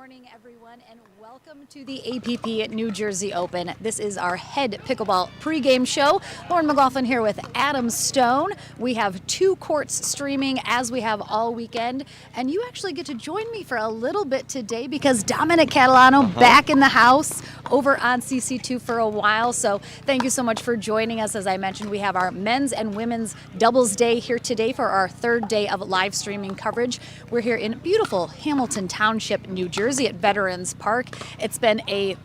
morning, everyone, and welcome to the APP New Jersey Open. This is our head pickleball pregame show. Lauren McLaughlin here with Adam Stone. We have two courts streaming as we have all weekend, and you actually get to join me for a little bit today because Dominic Catalano back in the house over on CC2 for a while. So thank you so much for joining us. As I mentioned, we have our men's and women's doubles day here today for our third day of live streaming coverage. We're here in beautiful Hamilton Township, New Jersey at Veterans Park. It's been a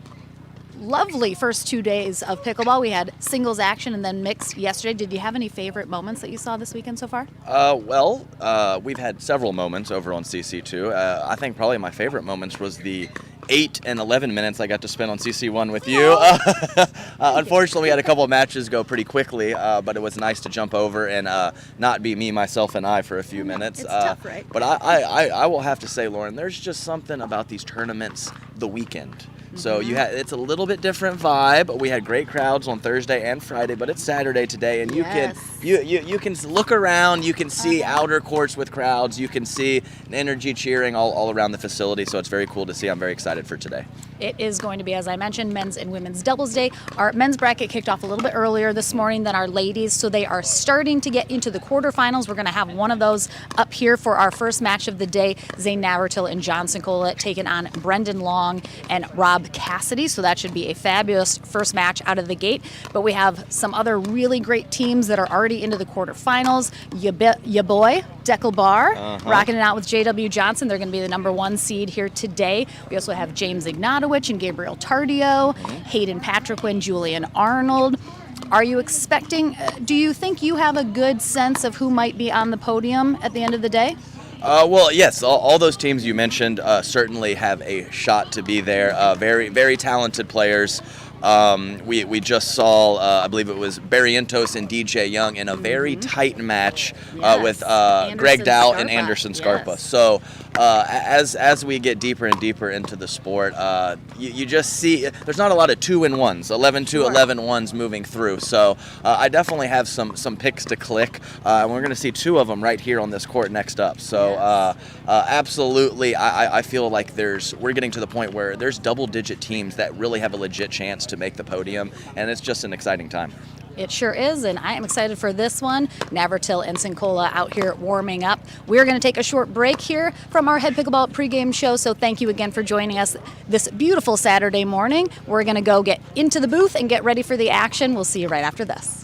lovely first 2 days of pickleball. We had singles action and then mixed yesterday. Did you have any favorite moments that you saw this weekend so far? We've had several moments over on CC2. I think probably my favorite moments was the 8 and 11 minutes I got to spend on CC1 with you. Unfortunately, we had a couple of matches go pretty quickly, but it was nice to jump over and not be me, myself, and I for a few minutes. It's tough, right? But I will have to say, Lauren, there's just something about these tournaments the weekend. So it's a little bit different vibe. We had great crowds on Thursday and Friday, but it's Saturday today, and you can look around. You can see outer courts with crowds. You can see energy cheering all around the facility. So it's very cool to see. I'm very excited for today. It is going to be, as I mentioned, men's and women's doubles day. Our men's bracket kicked off a little bit earlier this morning than our ladies, so they are starting to get into the quarterfinals. We're going to have one of those up here for our first match of the day. Zane Navratil and Johnson Cola taking on Brendan Long and Rob Cassidy, so that should be a fabulous first match out of the gate. But we have some other really great teams that are already into the quarterfinals. Ya boy, Deckel Bar, rocking it out with J.W. Johnson. They're going to be the number 1 seed here today. We also have James Ignatowicz and Gabriel Tardio, Hayden Patriquin, Julian Arnold. Are you expecting, do you think you have a good sense of who might be on the podium at the end of the day? Well, yes, all those teams you mentioned certainly have a shot to be there. Very, very talented players. We just saw, I believe it was Barrientos and DJ Young in a very tight match with Greg Dow and Anderson Scarpa. Yes. So as we get deeper and deeper into the sport, you just see there's not a lot of 2-in-1s, 11-2, 11-1s moving through. So I definitely have some picks to click, and we're going to see 2 of them right here on this court next up. So absolutely, I feel like we're getting to the point where there's double-digit teams that really have a legit chance to make the podium, and it's just an exciting time. It sure is, and I am excited for this one. Navratil and Sincola out here warming up. We're going to take a short break here from our Head Pickleball pregame show, so thank you again for joining us this beautiful Saturday morning. We're going to go get into the booth and get ready for the action. We'll see you right after this.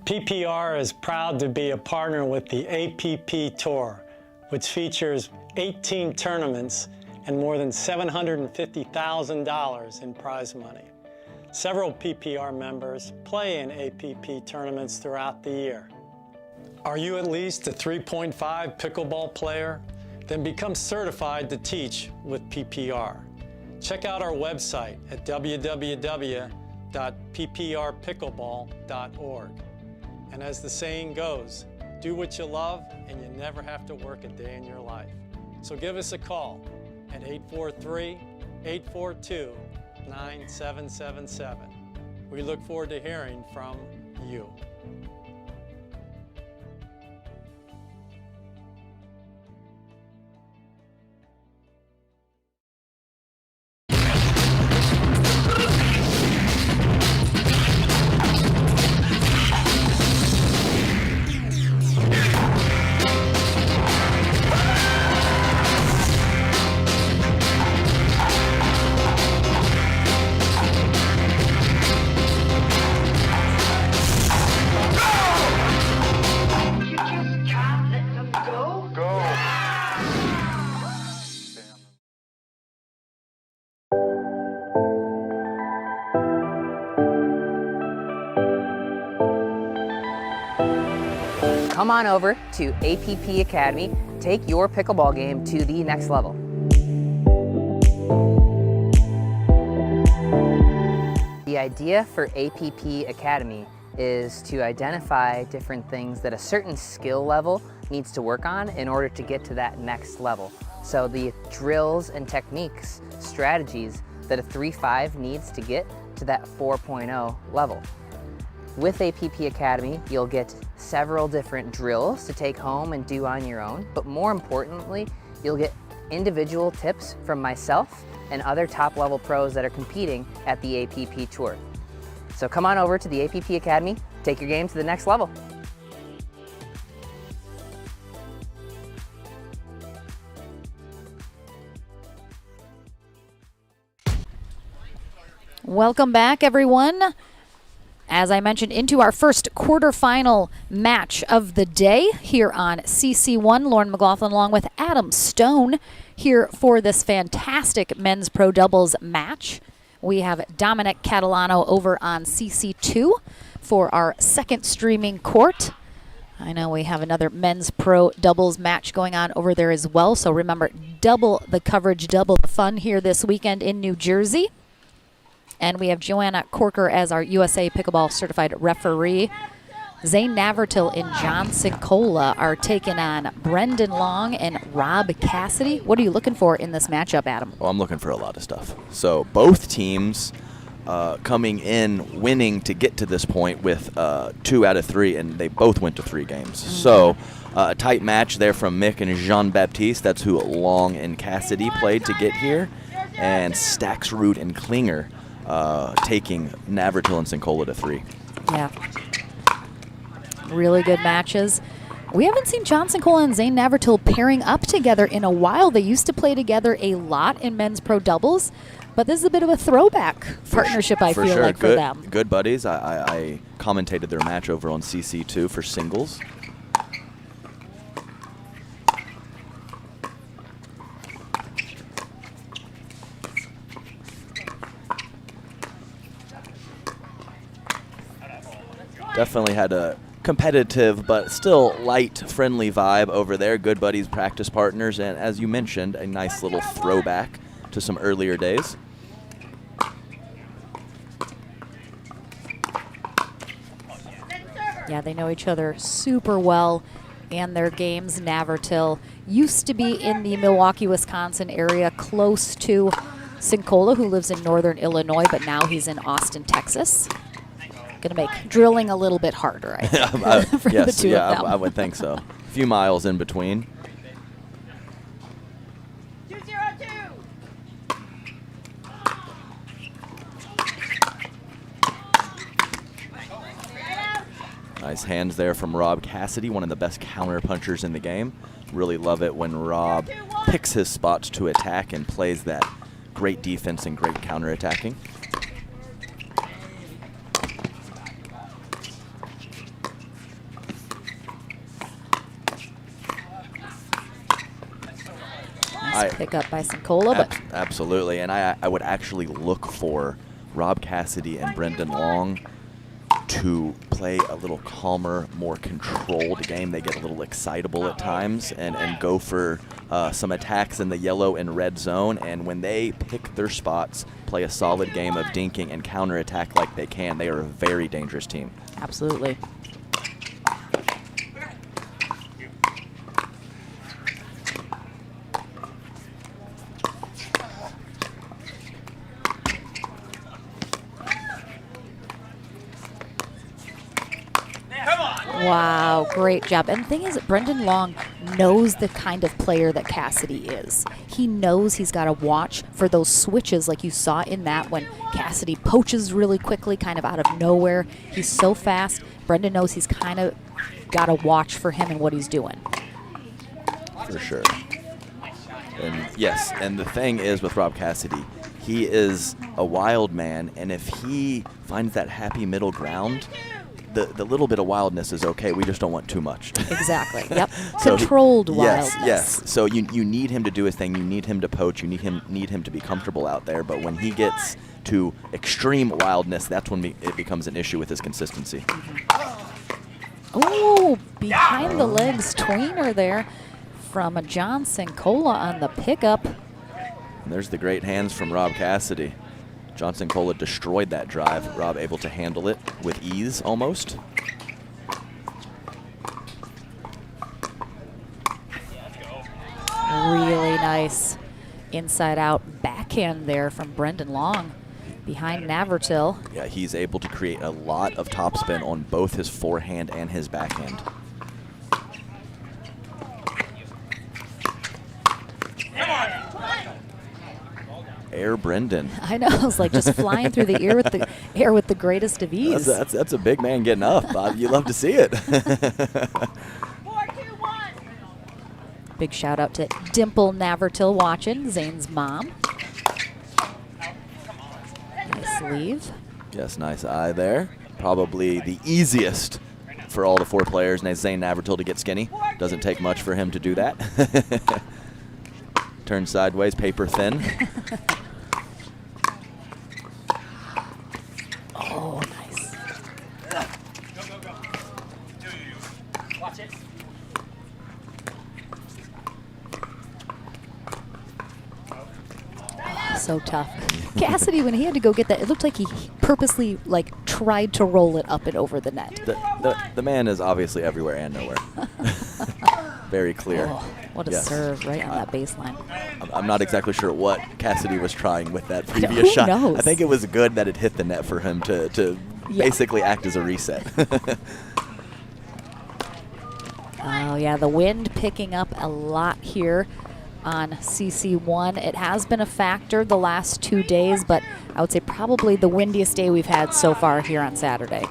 PPR is proud to be a partner with the APP Tour, which features 18 tournaments and more than $750,000 in prize money. Several PPR members play in APP tournaments throughout the year. Are you at least a 3.5 pickleball player? Then become certified to teach with PPR. Check out our website at www.pprpickleball.org. And as the saying goes, do what you love and you never have to work a day in your life. So give us a call at 843-842-9777. We look forward to hearing from you. Come on over to APP Academy. Take your pickleball game to the next level. The idea for APP Academy is to identify different things that a certain skill level needs to work on in order to get to that next level. So the drills and techniques, strategies that a 3.5 needs to get to that 4.0 level. With APP Academy, you'll get several different drills to take home and do on your own, but more importantly, you'll get individual tips from myself and other top-level pros that are competing at the APP Tour. So come on over to the APP Academy, take your game to the next level. Welcome back, everyone. As I mentioned, into our first quarterfinal match of the day here on CC1. Lauren McLaughlin along with Adam Stone here for this fantastic men's pro doubles match. We have Dominic Catalano over on CC2 for our second streaming court. I know we have another men's pro doubles match going on over there as well. So remember, double the coverage, double the fun here this weekend in New Jersey. And we have Joanna Corker as our USA Pickleball Certified Referee. Zane Navertil and John Sincola are taking on Brendan Long and Rob Cassidy. What are you looking for in this matchup, Adam? Well, I'm looking for a lot of stuff. So both teams coming in winning to get to this point with 2 out of 3, and they both went to 3 games. So a tight match there from Mick and Jean-Baptiste. That's who Long and Cassidy played to get here. And Stacksroot and Klinger taking Navertil and Sincola to 3. Yeah. Really good matches. We haven't seen John Sincola and Zane Navertil pairing up together in a while. They used to play together a lot in men's pro doubles, but this is a bit of a throwback partnership, I feel like, for them. Good buddies. I commentated their match over on CC2 for singles. Definitely had a competitive but still light, friendly vibe over there. Good buddies, practice partners, and as you mentioned, a nice little throwback to some earlier days. Yeah, they know each other super well and their games. Navertil used to be in the Milwaukee, Wisconsin area, close to Sincola, who lives in northern Illinois, but now he's in Austin, Texas. Going to make drilling a little bit harder, I think, for the two of them. I would think so. A few miles in between. 202. Nice hands there from Rob Cassidy, one of the best counter punchers in the game. Really love it when Rob picks his spots to attack and plays that great defense and great counter attacking. pick up by Sincola, but Absolutely, and I would actually look for Rob Cassidy and Brendan Long to play a little calmer, more controlled game. They get a little excitable at times and go for some attacks in the yellow and red zone, and when they pick their spots, play a solid game of dinking and counterattack like they can, they are a very dangerous team. absolutely. Wow, great job. And the thing is, Brendan Long knows the kind of player that Cassidy is. He knows he's got to watch for those switches like you saw in that when Cassidy poaches really quickly, kind of out of nowhere. He's so fast. Brendan knows he's kind of got to watch for him and what he's doing. For sure. And yes, and the thing is with Rob Cassidy, he is a wild man, and if he finds that happy middle ground, the little bit of wildness is okay. We just don't want too much. Exactly. Yep. So Controlled wildness. Yes. So you need him to do his thing. You need him to poach. You need him to be comfortable out there. But when he gets to extreme wildness, that's when it becomes an issue with his consistency. Oh, behind the legs tweener there from a John Sincola on the pickup. And there's the great hands from Rob Cassidy. Johnson Cola destroyed that drive. Rob able to handle it with ease almost. Really nice inside out backhand there from Brendan Long behind Navratil. Yeah, he's able to create a lot of topspin on both his forehand and his backhand. Air Brendan. I know, it's like just flying through the air with the greatest of ease. That's a big man getting up. You love to see it. 4, 2, 1. Big shout out to Dimple Navratil watching, Zane's mom. Nice leave. Yes, nice eye there. Probably the easiest for all the 4 players, and Zane Navratil to get skinny. Doesn't take much for him to do that. Turn sideways, paper thin. Oh, nice. Watch it. So tough. Cassidy, when he had to go get that, it looked like he purposely tried to roll it up and over the net. The man is obviously everywhere and nowhere. Very clear. Oh, what a Yes. serve right on that baseline. I'm not exactly sure what Cassidy was trying with that Who previous shot. knows? I think it was good that it hit the net for him to Yeah. basically act as a reset. Oh, yeah, the wind picking up a lot here on CC1. It has been a factor the last 2 days, but I would say probably the windiest day we've had so far here on Saturday.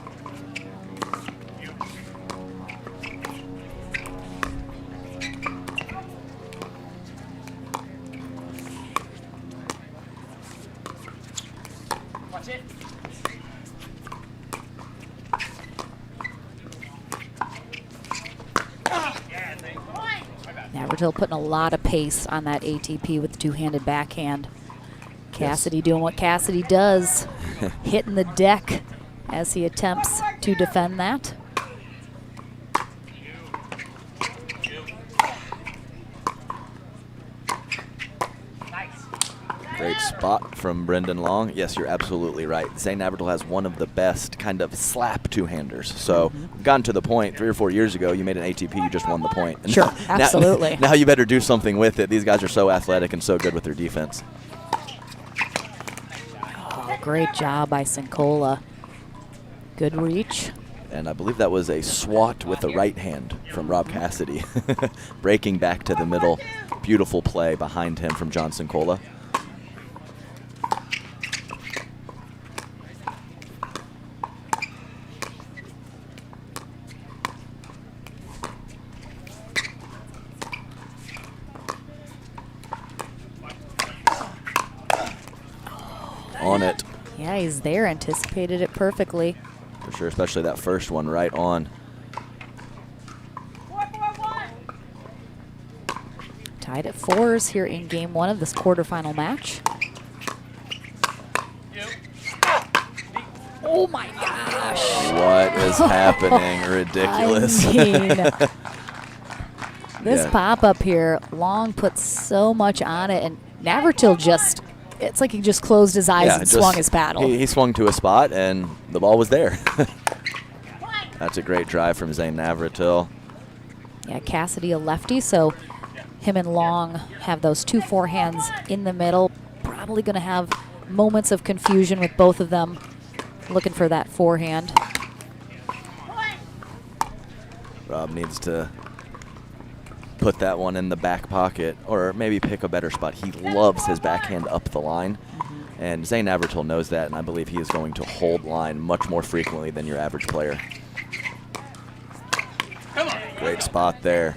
Watch it. Navratil putting a lot of pace on that ATP with the two-handed backhand. Cassidy doing what Cassidy does, hitting the deck as he attempts to defend that. Great spot from Brendan Long. Yes, you're absolutely right. Zane Navratil has one of the best kind of slap two-handers. So we've gotten to the point 3 or 4 years ago, you made an ATP, you just won the point. And Sure, now- absolutely. Now you better do something with it. These guys are so athletic and so good with their defense. Oh, great job by Sincola. Good reach. And I believe that was a swat with the right hand from Rob Cassidy. Breaking back to the middle. Beautiful play behind him from John Sincola. On it. Yeah, he's there, anticipated it perfectly. For sure, especially that first one right on. 4, 4, 1. Tied at 4s here in game 1 of this quarterfinal match. Oh my gosh. What is happening? Ridiculous. I mean, this Yeah. pop-up here, Long put so much on it, and Navratil just, it's like he just closed his eyes and just- swung his paddle. He swung to a spot, and the ball was there. That's a great drive from Zane Navratil. Yeah, Cassidy a lefty, so him and Long have those 2 forehands in the middle. Probably going to have moments of confusion with both of them looking for that forehand. Rob needs to put that one in the back pocket, or maybe pick a better spot. He loves his backhand up the line, and Zane Navratil knows that, and I believe he is going to hold line much more frequently than your average player. Great spot there.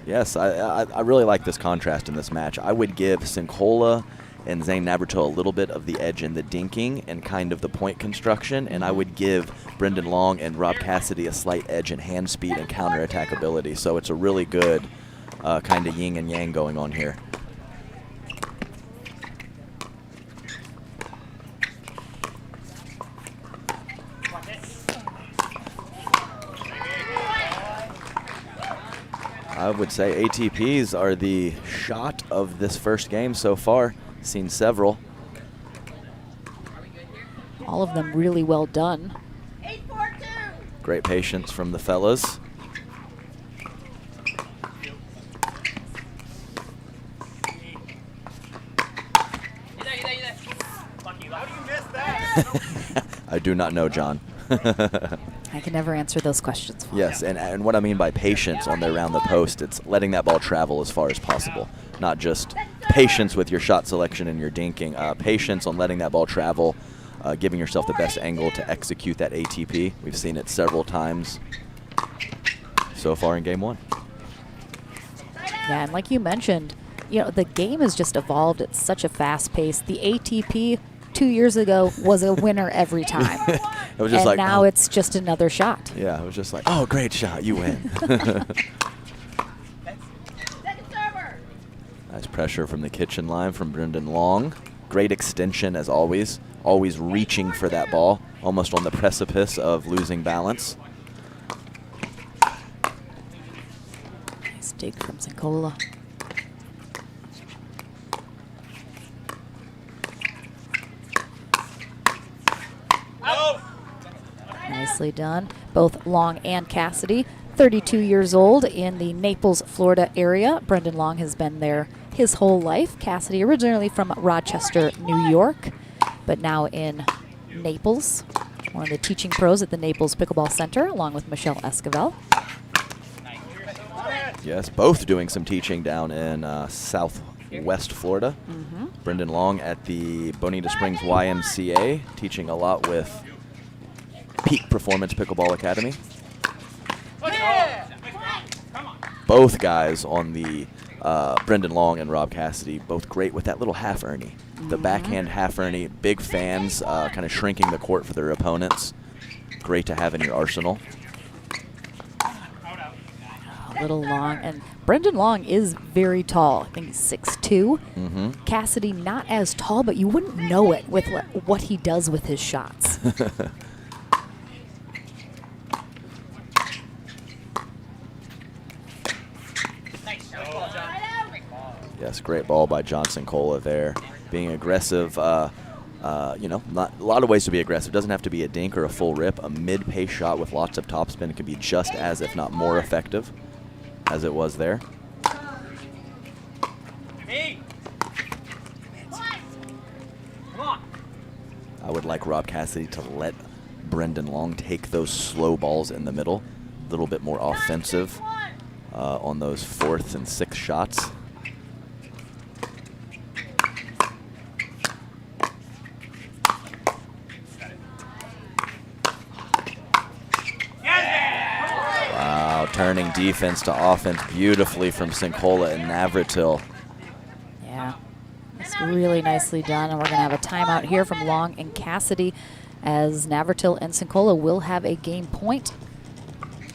Yes, I really like this contrast in this match. I would give Sincola and Zane Navratil a little bit of the edge in the dinking and kind of the point construction, and I would give Brendan Long and Rob Cassidy a slight edge in hand speed and counterattack ability. So it's a really good kind of yin and yang going on here. I would say ATPs are the shot of this first game so far. Seen several. All of them really well done. Great patience from the fellas. I do not know, John. I can never answer those questions for Yes, and what I mean by patience on the around the post, it's letting that ball travel as far as possible. Not just patience with your shot selection and your dinking. Patience on letting that ball travel, giving yourself the best angle to execute that ATP. We've seen it several times so far in game 1. Yeah, and like you mentioned, you know, the game has just evolved at such a fast pace. The ATP 2 years ago was a winner every time. It was just and like, now oh. it's just another shot. Yeah, it was just like, oh, great shot, you win. Nice pressure from the kitchen line from Brendan Long. Great extension as always. Always reaching for that ball, almost on the precipice of losing balance. Nice dig from Sincola. Nicely done. Both Long and Cassidy, 32 years old, in the Naples, Florida area. Brendan Long has been there his whole life. Cassidy originally from Rochester, New York, but now in Naples. One of the teaching pros at the Naples Pickleball Center, along with Michelle Esquivel. Yes, both doing some teaching down in Southwest Florida. Brendan Long at the Bonita Springs YMCA, teaching a lot with Peak Performance Pickleball Academy. Both guys on the Brendan Long and Rob Cassidy, both great with that little half ernie. The backhand half ernie, big fans, kind of shrinking the court for their opponents. Great to have in your arsenal. A little long, and Brendan Long is very tall. I think he's 6'2". Cassidy not as tall, but you wouldn't know it with what he does with his shots. Yes, great ball by Johnson Cola there. Being aggressive, you know, a lot of ways to be aggressive. Doesn't have to be a dink or a full rip. A mid-pace shot with lots of topspin can be just as, if not more effective, as it was there. I would like Rob Cassidy to let Brendan Long take those slow balls in the middle. A little bit more offensive on those 4th and 6th shots. Wow, turning defense to offense beautifully from Sincola and Navratil. Yeah, it's really nicely done, and we're going to have a timeout here from Long and Cassidy, as Navratil and Sincola will have a game point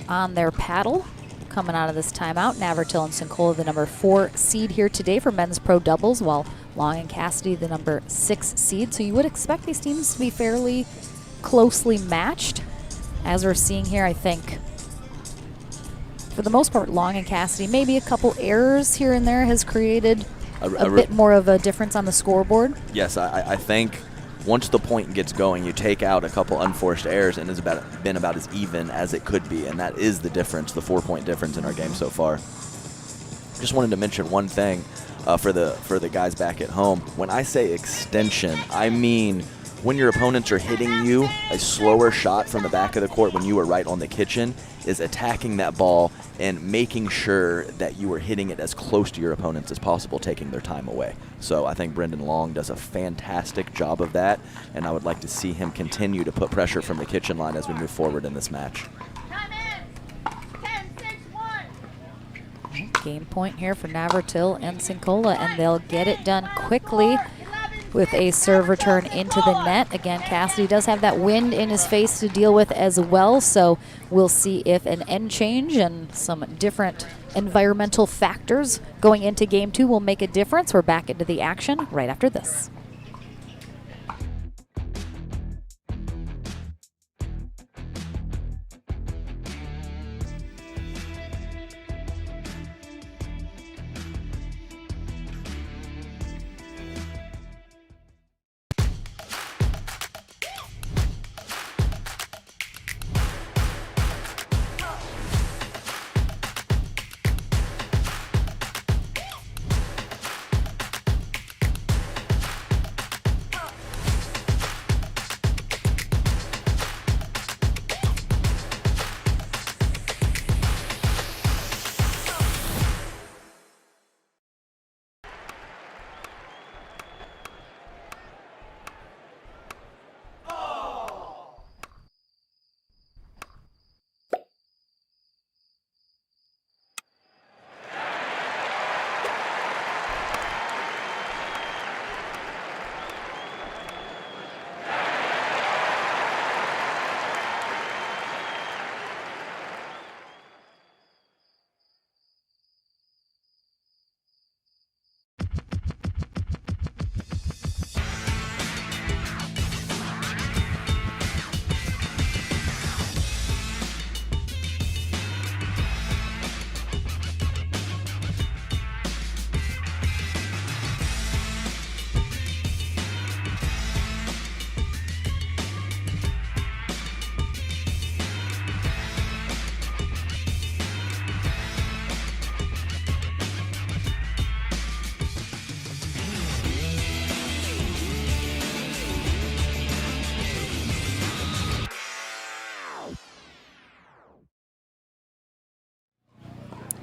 on their paddle. coming out of this timeout. Navertil and Sincola, the number 4 seed here today for men's pro doubles, while Long and Cassidy, the number 6 seed. So you would expect these teams to be fairly closely matched. As we're seeing here, I think, for the most part, Long and Cassidy, maybe a couple errors here and there has created a bit more of a difference on the scoreboard. Yes, I think once the point gets going, you take out a couple unforced errors, and it's been about as even as it could be, and that is the difference, the 4-point difference in our game so far. Just wanted to mention one thing for the guys back at home. When I say extension, I mean when your opponents are hitting you, a slower shot from the back of the court when you are right on the kitchen is attacking that ball and making sure that you are hitting it as close to your opponents as possible, taking their time away. So I think Brendan Long does a fantastic job of that, and I would like to see him continue to put pressure from the kitchen line as we move forward in this match. Game point here for Navertil and Sincola, and they'll get it done quickly with a serve return into the net. Again, Cassidy does have that wind in his face to deal with as well, so we'll see if an end change and some different environmental factors going into game 2 will make a difference. We're back into the action right after this.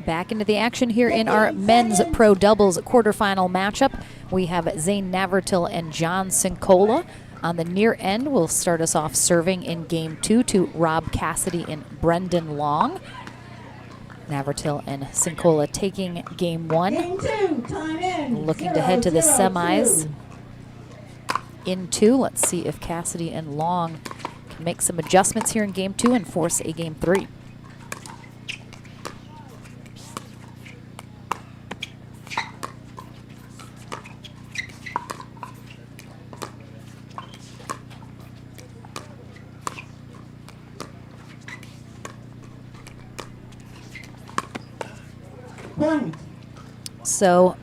Back into the action here in our men's pro doubles quarterfinal matchup. We have Zane Navertil and John Sincola. On the near end, will start us off serving in game 2 to Rob Cassidy and Brendan Long. Navertil and Sincola taking game 1. Game 2, time in. Looking to head to the semis in 2. Let's see if Cassidy and Long can make some adjustments here in game 2 and force a game 3. Point. So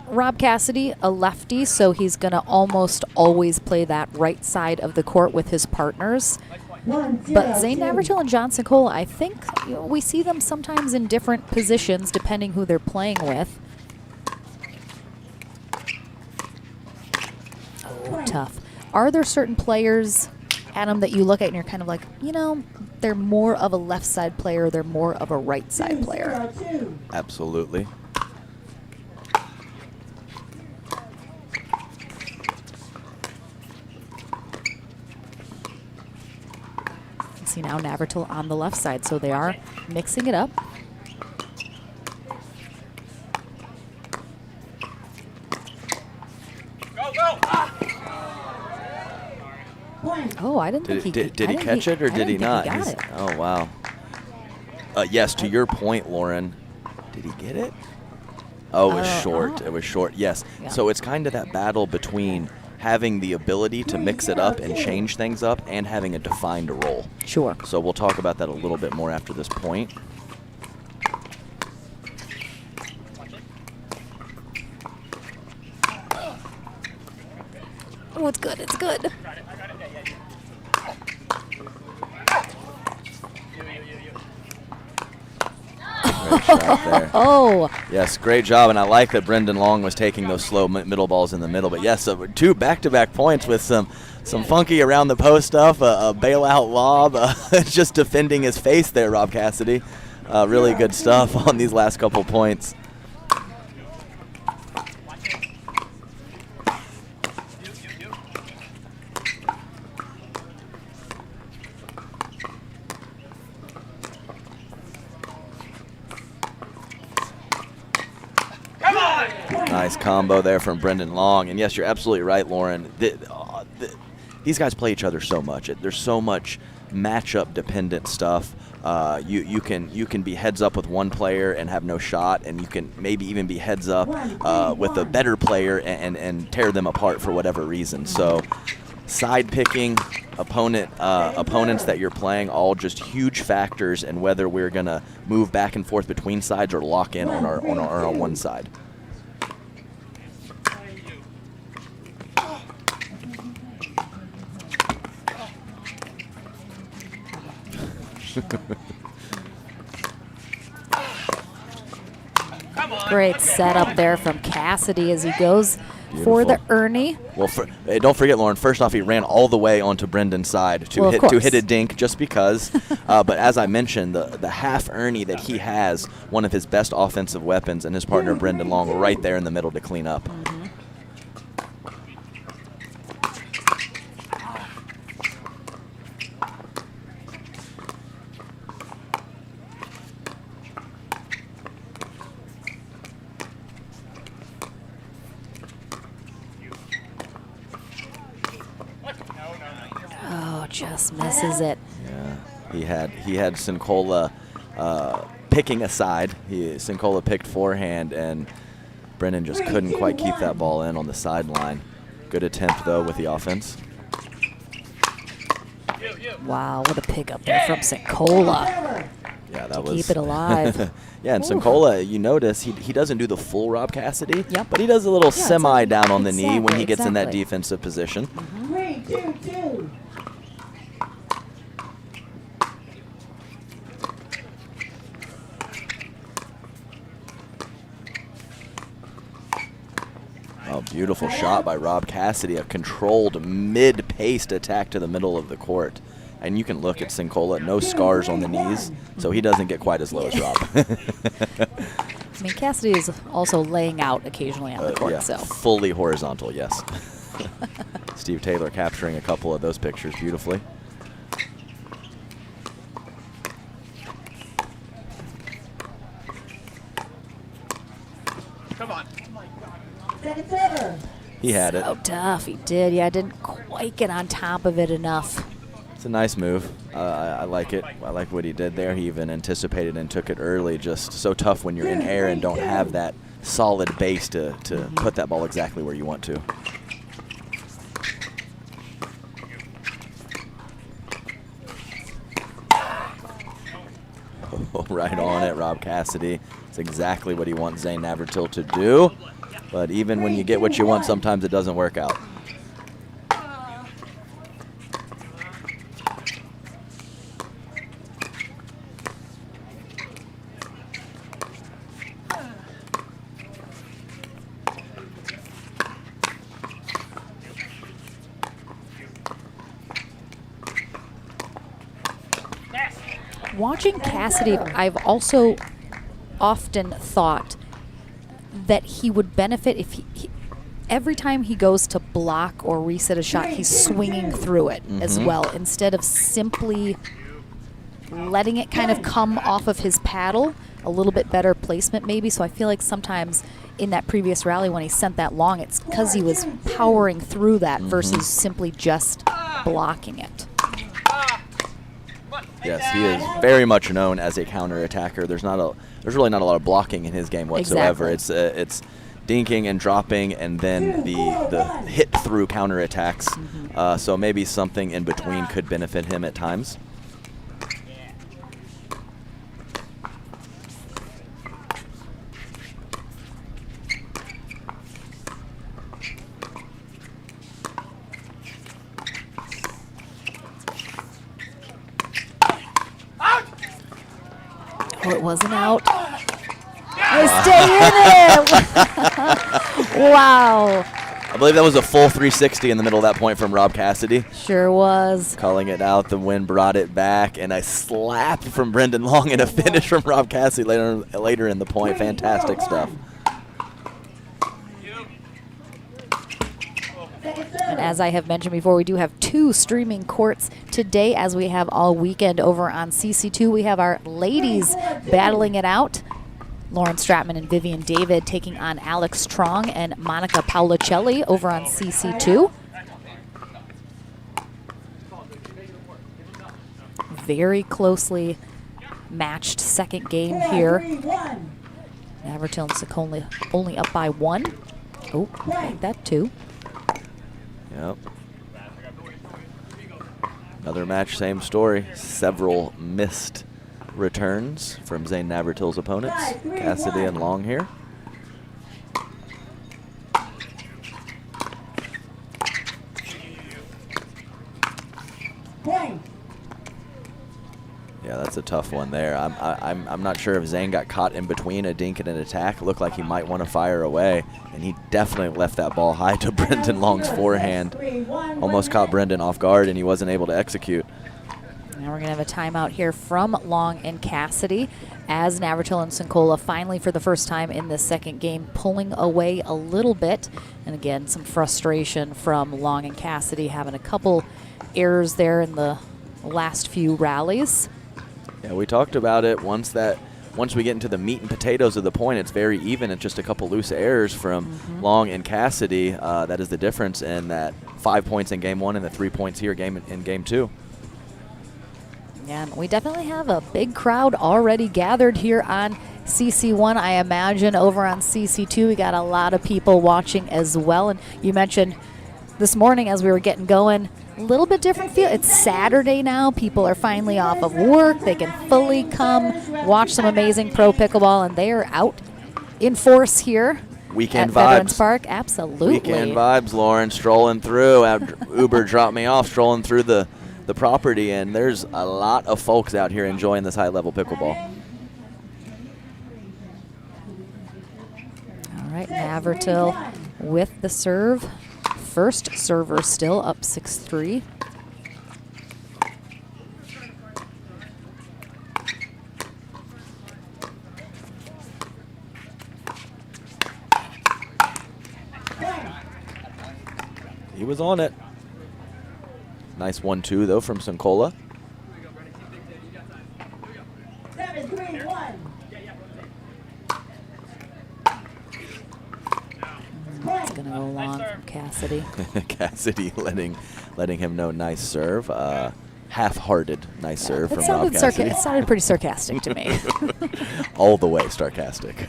Rob Cassidy, a lefty, so he's going to almost always play that right side of the court with his partners. 1-0, But Zane 2. Navertil and John Sincola, I think we see them sometimes in different positions depending who they're playing with. Oh, tough. Are there certain players, Adam, that you look at and you're kind of like, you know, they're more of a left side player, they're more of a right side player? 2-0. Absolutely. See now Navertil on the left side, so they are mixing it up. Go, go! Point. Oh, I didn't think he Did he catch it or did he not? Oh, wow. Yes, to your point, Lauren. Did he get it? Oh, it was short. It was short, yes. Yeah. So it's kind of that battle between having the ability to mix it up and change things up and having a defined role. Sure. So we'll talk about that a little bit more after this point. Oh, it's good. It's good. Great shot there. Oh, Yes, great job, and I like that Brendan Long was taking those slow middle balls in the middle. But yes, 2 back-to-back points with some funky around the post stuff, a bailout lob, just defending his face there, Rob Cassidy. Really good stuff on these last couple points. Nice combo there from Brendan Long. And yes, you're absolutely right, Lauren. These guys play each other so much. There's so much matchup dependent stuff. You can be heads up with one player and have no shot, and you can maybe even be heads up with a better player and tear them apart for whatever reason. So side picking, opponents that you're playing, all just huge factors in whether we're gonna move back and forth between sides or lock in on our one side. great setup there from Cassidy as he goes for the Ernie. Well, don't forget, Lauren, first off, he ran all the way onto Brendan's side to hit a dink just because. But as I mentioned, the half Ernie that he has, one of his best offensive weapons, and his partner Brendan Long right there in the middle to clean up. Oh, just misses it. Yeah, he had Sincola picking aside. Sincola picked forehand, and Brendan just couldn't quite keep that ball in on the sideline. Good attempt, though, with the offense. Wow, what a pickup there from Sincola. Yeah, that to was keep it alive. Yeah, and Sincola, you notice he doesn't do the full Rob Cassidy, Yep. but he does a little semi down on the knee when he gets in that exactly. defensive position. 3-2-2. Oh, beautiful shot by Rob Cassidy, a controlled mid-paced attack to the middle of the court. And you can look at Sincola, no scars on the knees, so he doesn't get quite as low as Rob. I mean, Cassidy is also laying out occasionally on the court, yeah, so. fully horizontal, yes. Steve Taylor capturing a couple of those pictures beautifully. Come on. Second server. He had it. So tough, he did. Yeah, didn't quite get on top of it enough. It's a nice move. I like it. I like what he did there. He even anticipated and took it early. Just so tough when you're in air and don't have that solid base to put that ball exactly where you want to. Oh, right on it, Rob Cassidy. It's exactly what he wants Zane Navratil to do. But even when you get what you want, sometimes it doesn't work out. Watching Cassidy, I've also often thought that he would benefit if every time he goes to block or reset a shot, he's swinging through it as well, instead of simply letting it kind of come off of his paddle. A little bit better placement maybe. So I feel like sometimes in that previous rally when he sent that long, it's because he was powering through that versus simply just blocking it. Yes, he is very much known as a counter-attacker. There's really not a lot of blocking in his game whatsoever. Exactly. It's dinking and dropping, and then the hit-through counterattacks. So maybe something in between could benefit him at times. Oh, it wasn't out. They stay in it. Wow. I believe that was a full 360 in the middle of that point from Rob Cassidy. Sure was. Calling it out, the wind brought it back, and a slap from Brendan Long and a finish from Rob Cassidy later in the point. Fantastic stuff. And as I have mentioned before, we do have 2 streaming courts today, as we have all weekend over on CC2. We have our ladies battling it out. Lauren Stratman and Vivian David taking on Alex Strong and Monica Paolicelli over on CC2. Very closely matched second game here. Navertil and Saccone only up by 1. Oh, like that too. Yep. Another match, same story. Several missed returns from Zane Navertil's opponents, Cassidy and Long here. Yeah, that's a tough one there. I'm not sure if Zane got caught in between a dink and an attack. It looked like he might want to fire away, and he definitely left that ball high to Brendan Long's forehand. Almost caught Brendan off guard, and he wasn't able to execute. Now we're going to have a timeout here from Long and Cassidy as Navertil and Sincola finally, for the first time in this second game, pulling away a little bit. And again, some frustration from Long and Cassidy, having a couple errors there in the last few rallies. Yeah, we talked about it. Once we get into the meat and potatoes of the point, it's very even. It's just a couple loose errors from Long and Cassidy. That is the difference in that 5 points in game 1 and the 3 points here in game 2. Yeah, we definitely have a big crowd already gathered here on CC1. I imagine over on CC2 we got a lot of people watching as well. And you mentioned this morning as we were getting going, a little bit different feel. It's Saturday now. People are finally off of work. They can fully come watch some amazing pro pickleball, and they are out in force here. Weekend at Veterans vibes. Park. Absolutely. Weekend vibes, Lauren. Strolling through. Uber dropped me off, strolling through the property, and there's a lot of folks out here enjoying this high-level pickleball. All right, Navertil with the serve. First server still up 6-3. He was on it. Nice 1-2 though from Sincola. 7-3-1. It's going to go long from Cassidy. Cassidy letting him know nice serve. Half-hearted nice serve It from Rob Cassidy. it sounded pretty sarcastic to me. All the way sarcastic.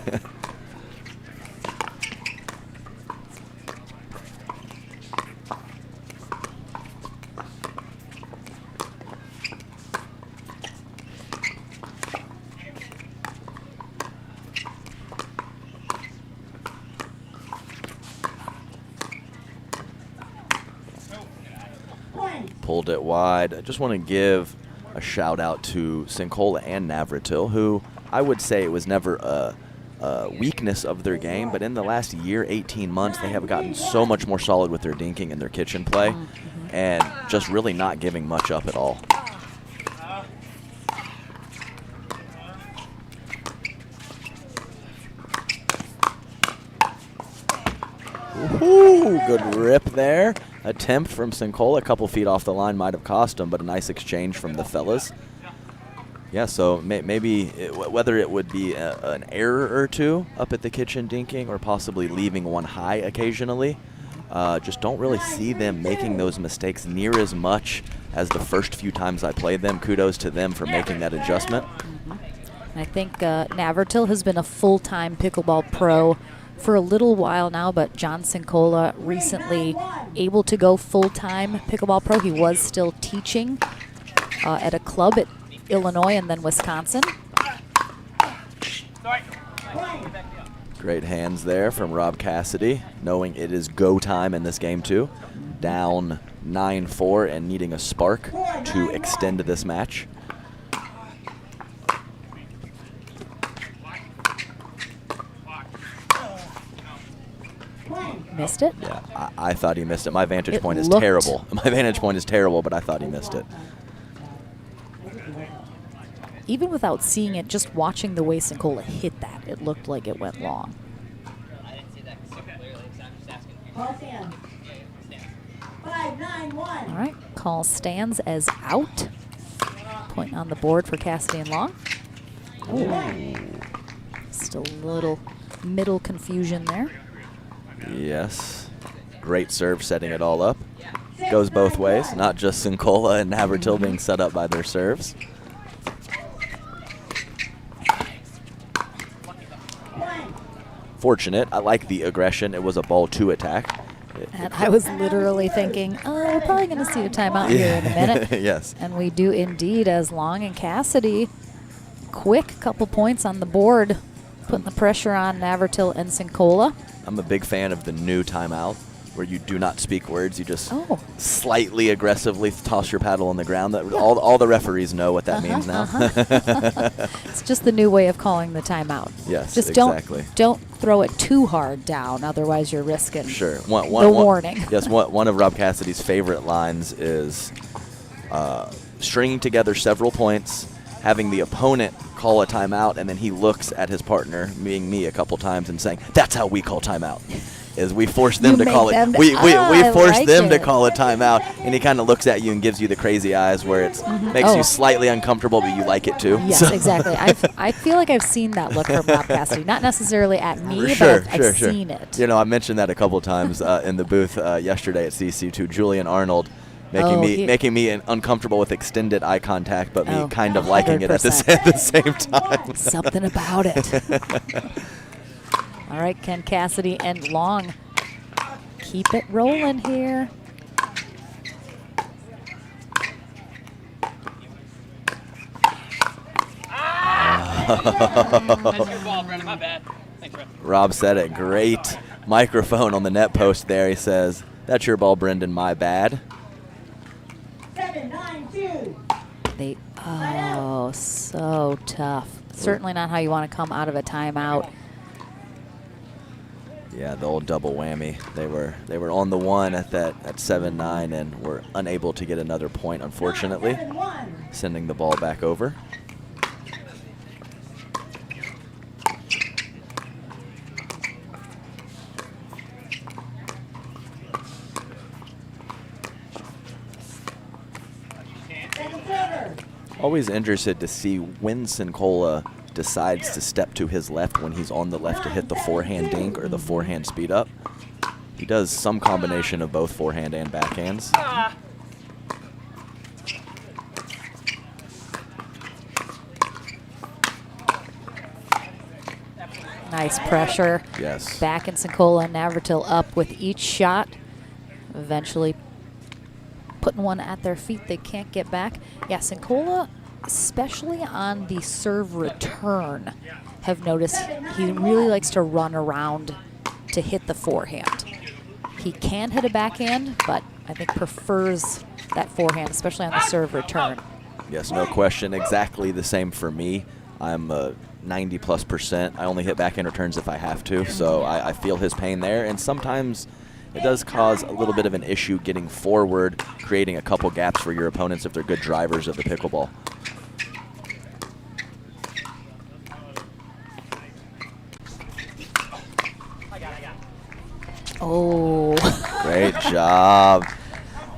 Pulled it wide. I just want to give a shout out to Sincola and Navertil, who I would say it was never a weakness of their game, but in the last year, 18 months, they have gotten so much more solid with their dinking and their kitchen play, and just really not giving much up at all. Ooh, good rip there. Attempt from Sincola, a couple feet off the line might have cost him, but a nice exchange from the fellas. Yeah, so maybe whether it would be an error or two up at the kitchen dinking or possibly leaving one high occasionally, Just don't really see them making those mistakes near as much as the first few times I played them. Kudos to them for making that adjustment. I think Navertil has been a full-time pickleball pro for a little while now, but John Sincola recently able to go full-time pickleball pro. He was still teaching at a club at Illinois and then Wisconsin. Great hands there from Rob Cassidy, knowing it is go time in this game too. Down 9-4 and needing a spark to extend this match. Missed it? Yeah, I thought he missed it. My vantage point is looked- terrible. My vantage point is terrible, but I thought he missed it. Even without seeing it, just watching the way Sincola hit that, it looked like it went long. Call stand. 5-9-1. All right, call stands as out. Point on the board for Cassidy and Long. Still a little middle confusion there. Yes. Great serve, setting it all up. Goes both ways, not just Sincola and Navertil being set up by their serves. Fortunate. I like the aggression. It was a ball to attack. And I was literally thinking, oh, we're probably going to see a timeout here in a minute. Yes. And we do indeed, as Long and Cassidy, quick couple points on the board, putting the pressure on Navertil and Sincola. I'm a big fan of the new timeout where you do not speak words. You just Oh. slightly aggressively toss your paddle on the ground. That all the referees know what that means now. It's just the new way of calling the timeout. Yes, just exactly. don't throw it too hard down, otherwise you're risking Sure. the warning. Yes, one of Rob Cassidy's favorite lines is stringing together several points, having the opponent call a timeout, and then he looks at his partner, being me, a couple times and saying, "That's how we call timeout." Is we force them You to call make it. them- We I force like them to it. call a timeout, and he kind of looks at you and gives you the crazy eyes, where it makes Oh. you slightly uncomfortable, but you like it too. Yes, So- exactly. I feel like I've seen that look from Rob Cassidy. Not necessarily at me, Sure, but I've seen it. You know, I mentioned that a couple times in the booth yesterday at CC2. Julian Arnold Oh, making me uncomfortable with extended eye contact, but me Oh, kind of liking it at the 100%. same time. Something about it. All right, Ken Cassidy and Long. Keep it rolling here. That's your ball, Brennan. My bad. Thanks, Brennan. Rob said it. Great microphone on the net post there. He says, "That's your ball, Brendan. My bad." 7-9-2. So tough. Certainly not how you want to come out of a timeout. Yeah, the old double whammy. They were on the one at 7-9 and were unable to get another point, unfortunately, 7-1. sending the ball back over. Second server. Always interested to see when Sincola decides to step to his left when he's on the left to hit the forehand dink or the forehand speed up. He does some combination of both forehand and backhands. Nice pressure. Yes. Back in Sincola and Navertil up with each shot. Eventually putting one at their feet they can't get back. Yeah, Sincola, especially on the serve return, have noticed he really likes to run around to hit the forehand. He can hit a backhand, but I think prefers that forehand, especially on the serve return. Yes, no question. Exactly the same for me. I'm 90+%. I only hit backhand returns if I have to, so I feel his pain there. And sometimes it does cause a little bit of an issue getting forward, creating a couple gaps for your opponents if they're good drivers of the pickleball. Oh, Great job,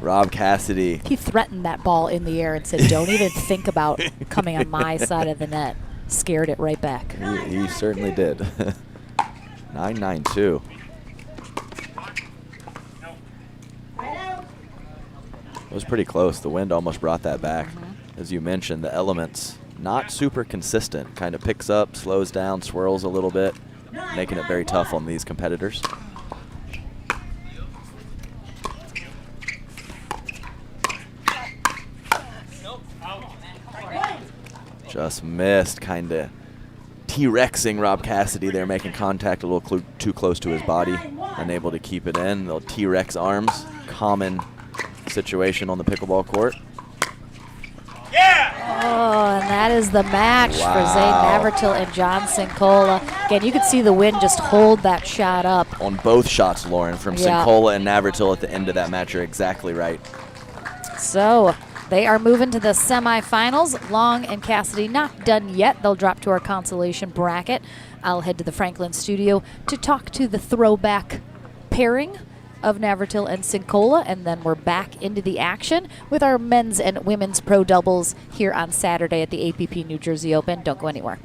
Rob Cassidy. he threatened that ball in the air and said, don't even think about coming on my side of the net. Scared it right back. He certainly did. 9-9-2. It was pretty close. The wind almost brought that back. As you mentioned, the elements not super consistent. Kind of picks up, slows down, swirls a little bit, making it very tough on these competitors. Just missed, kind of T-Rexing Rob Cassidy there, making contact a little too close to his body, unable to keep it in. Little T-Rex arms, common situation on the pickleball court. Oh, and that is the match for Zane Navratil and John Sincola. Again, you could see the wind just hold that shot up. On both shots, Lauren, from Sincola and Navratil at the end of that match, are exactly right. So they are moving to the semifinals. Long and Cassidy not done yet. They'll drop to our consolation bracket. I'll head to the Franklin studio to talk to the throwback pairing of Navratil and Sincola, and then we're back into the action with our men's and women's pro doubles here on Saturday at the APP New Jersey Open. Don't go anywhere.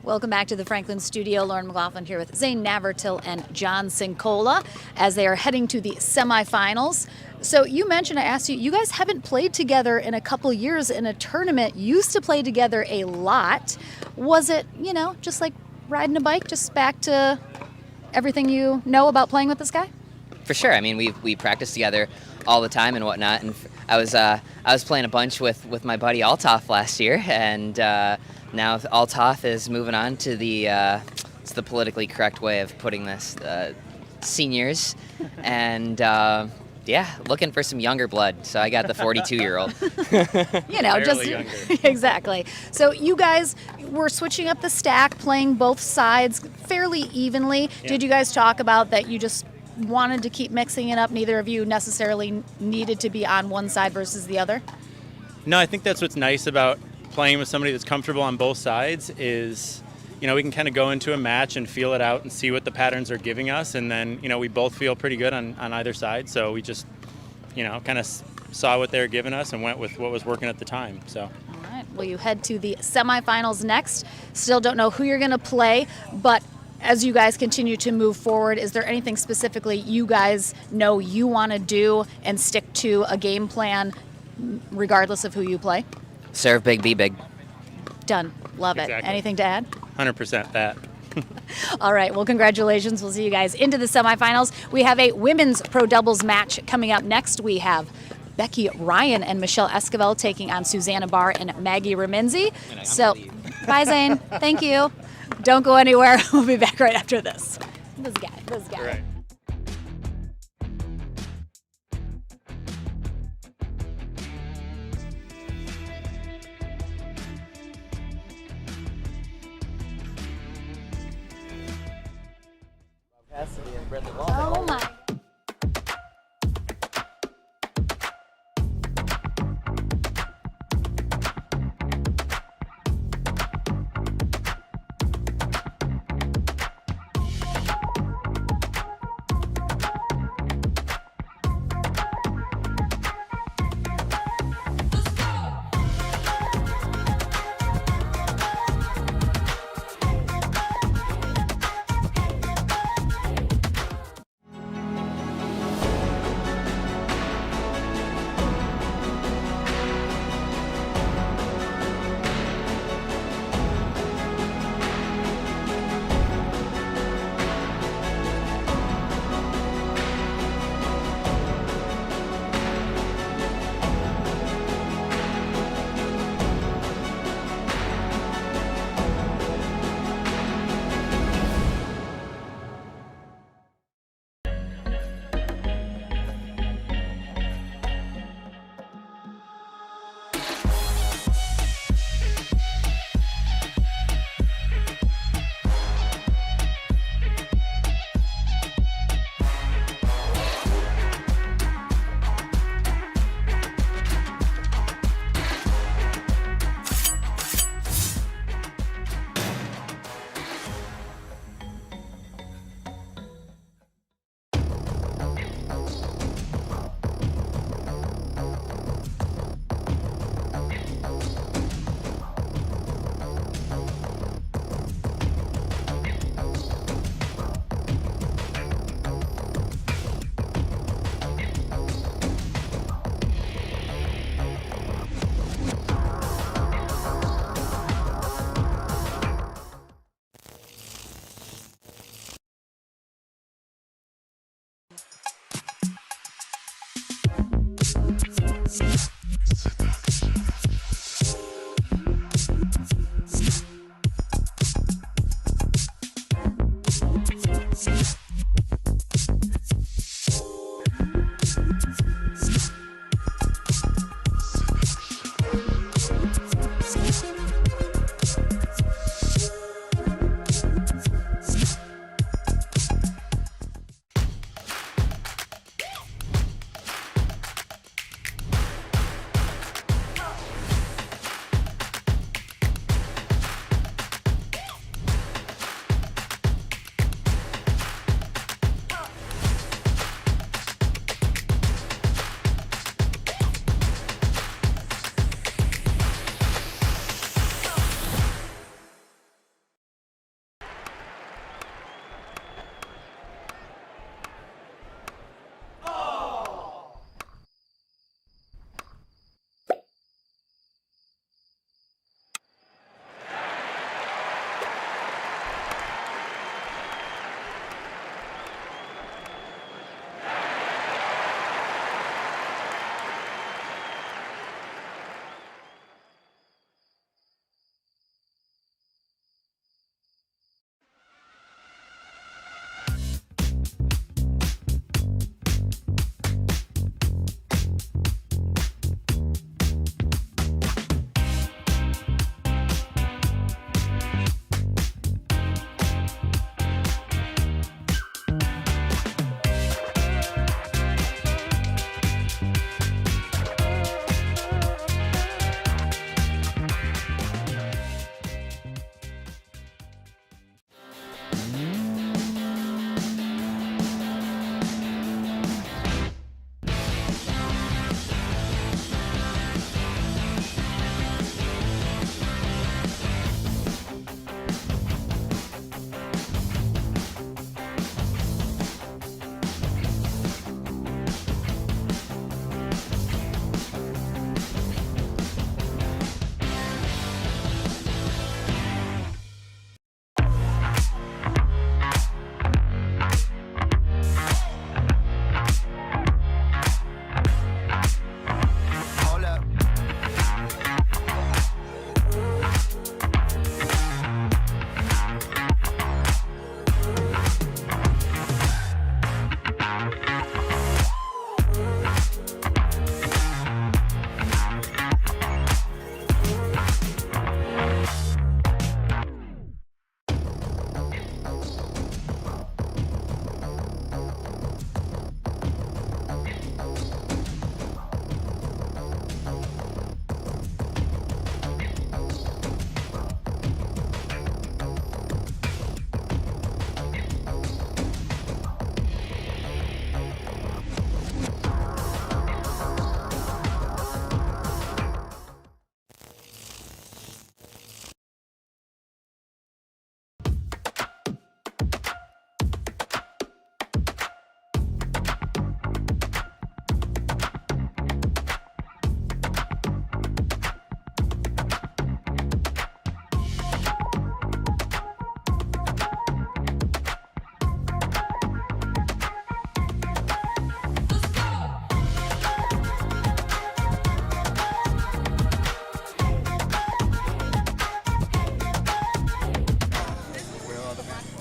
Welcome back to the Franklin studio. Lauren McLaughlin here with Zane Navratil and John Sincola as they are heading to the semifinals. So you mentioned, I asked you, you guys haven't played together in a couple years in a tournament. You used to play together a lot. Was it, you know, just like riding a bike, just back to everything you know about playing with this guy? For sure. I mean, we practice together all the time and whatnot. And I was playing a bunch with my buddy Althoff last year, and now Althoff is moving on to it's the politically correct way of putting this, seniors, and yeah, looking for some younger blood. So I got the 42-year-old. You know, just exactly. So you guys were switching up the stack, playing both sides fairly evenly. Yeah. Did you guys talk about that you just wanted to keep mixing it up? Neither of you necessarily needed to be on one side versus the other? No, I think that's what's nice about playing with somebody that's comfortable on both sides is, you know, we can kind of go into a match and feel it out and see what the patterns are giving us, and then, you know, we both feel pretty good on either side, so we just, you know, kind of saw what they were giving us and went with what was working at the time. So. All right, well, you head to the semifinals next. Still don't know who you're going to play, but as you guys continue to move forward, is there anything specifically you guys know you want to do and stick to a game plan regardless of who you play? Serve big, be big. Done. Love it. Exactly. Anything to add? 100% that. All right. Well, congratulations. We'll see you guys into the semifinals. We have a women's pro doubles match coming up next. We have Becky Ryan and Michelle Esquivel taking on Susanna Barr and Maggie Remenzi. So, bye, Zane. Thank you. Don't go anywhere. We'll be back right after this. This guy. Right. Oh my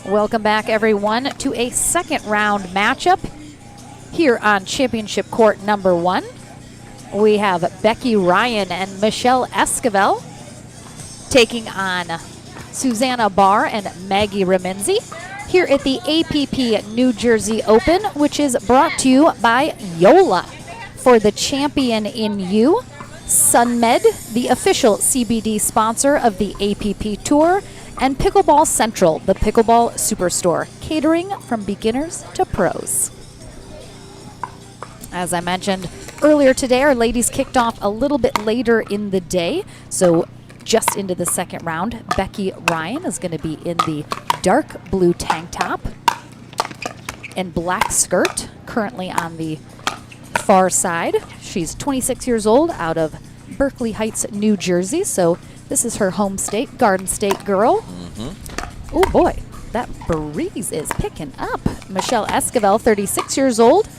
Welcome back, everyone, to a second round matchup here on Championship Court number 1. We have Becky Ryan and Michelle Esquivel taking on Susanna Barr and Maggie Remenzi here at the APP New Jersey Open, which is brought to you by Yola. For the champion in you, SunMed, the official CBD sponsor of the APP Tour, and Pickleball Central, the Pickleball Superstore, catering from beginners to pros. As I mentioned earlier today, our ladies kicked off a little bit later in the day, so just into the second round. Becky Ryan is going to be in the dark blue tank top and black skirt, currently on the far side. She's 26 years old, out of Berkeley Heights, New Jersey, so this is her home state, Garden State girl. Oh boy, that breeze is picking up. Michelle Esquivel, 36 years old,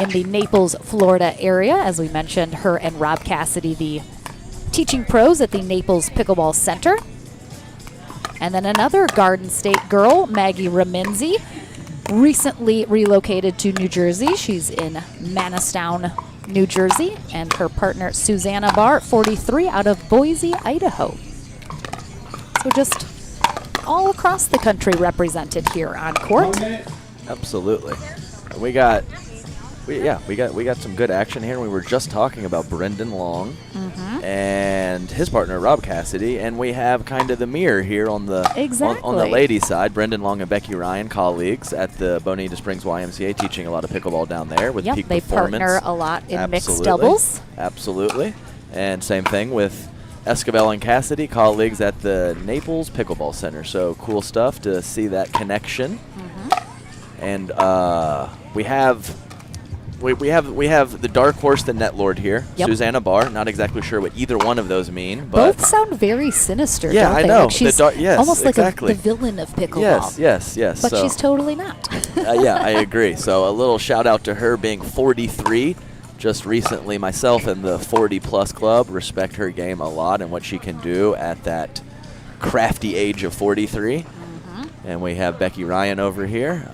in the Naples, Florida area. As we mentioned, her and Rob Cassidy, the teaching pros at the Naples Pickleball Center. And then another Garden State girl, Maggie Reminzi, recently relocated to New Jersey. She's in Manistown, New Jersey, and her partner Susanna Barr, 43, out of Boise, Idaho. So just all across the country represented here on court. Absolutely. We got some good action here. We were just talking about Brendan Long and his partner Rob Cassidy, and we have kind of the mirror here on the on the ladies' side. Brendan Long and Becky Ryan, colleagues at the Bonita Springs YMCA, teaching a lot of pickleball down there with Peak they Performance. partner a lot in mixed doubles. Absolutely. And same thing with Esquivel and Cassidy, colleagues at the Naples Pickleball Center. So cool stuff to see that connection. And we have the dark horse, the net lord here, Susanna Barr. Not exactly sure what either one of those mean, but both sound very sinister. Yeah, don't I they? know. Like she's almost like the villain of pickleball. Yes. But she's totally not. Yeah, I agree. So a little shout out to her being 43. Just recently, myself and the 40-plus club respect her game a lot and what she can do at that crafty age of 43. And we have Becky Ryan over here,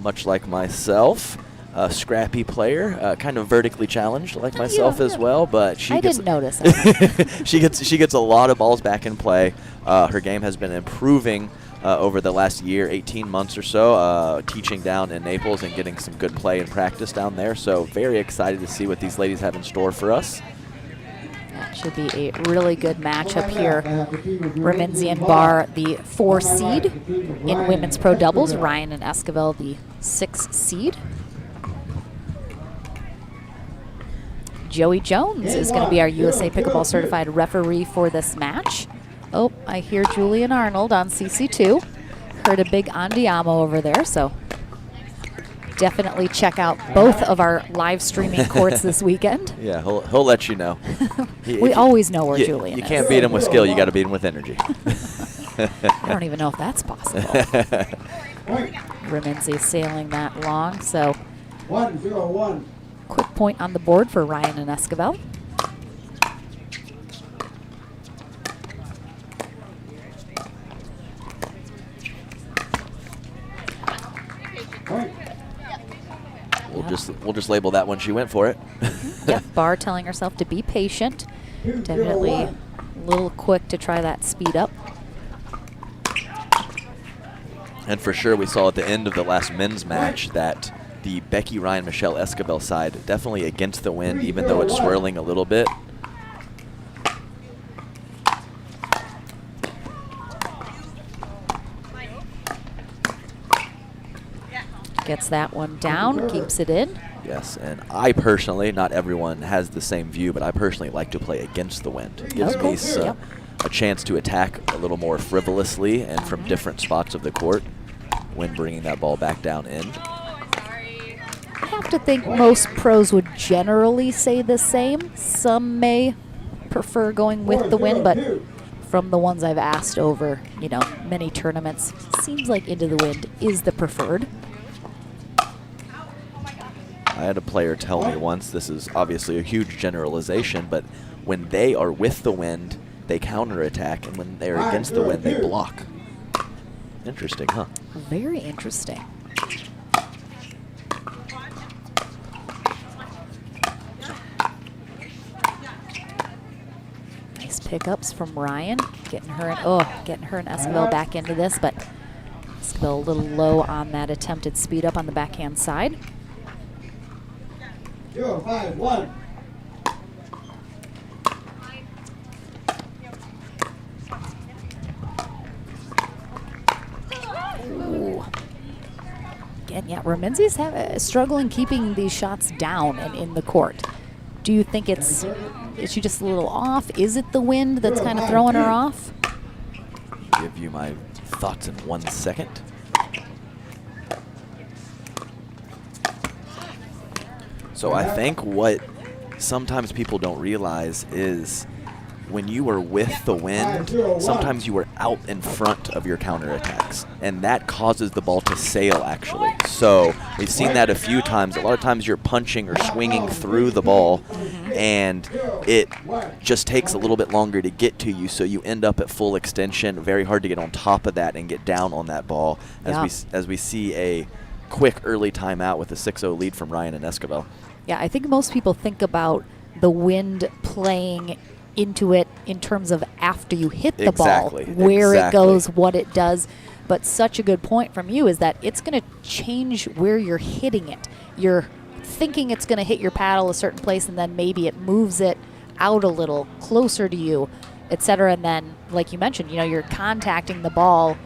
much like myself, a scrappy player, kind of vertically challenged like myself as well. But I didn't notice that. she gets a lot of balls back in play. Her game has been improving over the last year, 18 months or so, teaching down in Naples and getting some good play and practice down there. So very excited to see what these ladies have in store for us. That should be a really good matchup here. Reminzi and Barr, the 4 seed in women's pro doubles. Ryan and Esquivel, the 6 seed. Joey Jones is going to be our USA Pickleball certified referee for this match. Oh, I hear Julian Arnold on CC2. Heard a big andiamo over there, so definitely check out both of our live streaming courts this weekend. Yeah, he'll let you know. We always know where Julian is. You can't beat him with skill. You got to beat him with energy. I don't even know if that's possible. Reminzi sailing that long, so 1-0-1. quick point on the board for Ryan and Esquivel. We'll just label that one. She went for it. Yep, Barr telling herself to be patient. Definitely a little quick to try that speed up. And for sure, we saw at the end of the last men's match that the Becky Ryan Michelle Esquivel side definitely against the wind, even though it's swirling a little bit. Gets that one down, keeps it in. Yes, and I personally, not everyone has the same view, but I personally like to play against the wind. It gives me a chance to attack a little more frivolously and from different spots of the court when bringing that ball back down in. I have to think most pros would generally say the same. Some may prefer going with the wind, but from the ones I've asked over, many tournaments, seems like into the wind is the preferred. I had a player tell me once, this is obviously a huge generalization, but when they are with the wind, they counterattack, and when they're against the wind, they block. Interesting, huh? Very interesting. Nice pickups from Ryan, getting her and Esquivel back into this, but Esquivel a little low on that attempted speed up on the backhand side. 0-5-1. Ooh. Again, yeah, Reminzi's struggling keeping these shots down and in the court. Do you think is she just a little off? Is it the wind that's kind of throwing her off? Give you my thoughts in 1 second. So I think what sometimes people don't realize is when you are with the wind, sometimes you are out in front of your counterattacks, and that causes the ball to sail, actually. So we've seen that a few times. A lot of times you're punching or swinging through the ball, and it just takes a little bit longer to get to you, so you end up at full extension. Very hard to get on top of that and get down on that ball as we see a quick early timeout with a 6-0 lead from Ryan and Esquivel. Yeah, I think most people think about the wind playing into it in terms of after you hit the ball, where it goes, what it does. But such a good point from you is that it's going to change where you're hitting it. You're thinking it's going to hit your paddle a certain place, and then maybe it moves it out a little closer to you, etc. And then, like you mentioned, you're contacting the ball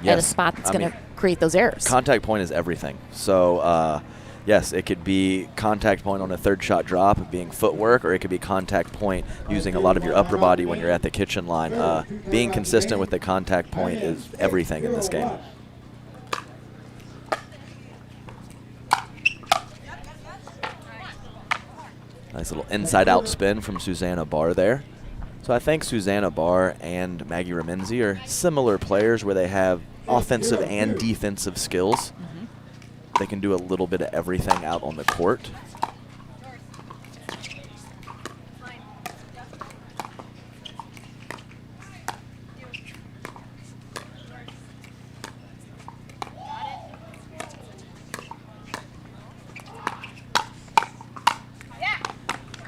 at a spot that's going to create those errors. Contact point is everything. So, yes, it could be contact point on a third shot drop being footwork, or it could be contact point using a lot of your upper body when you're at the kitchen line. Being consistent with the contact point is everything in this game. Nice little inside-out spin from Susanna Barr there. So I think Susanna Barr and Maggie Remenzi are similar players where they have offensive and defensive skills. They can do a little bit of everything out on the court.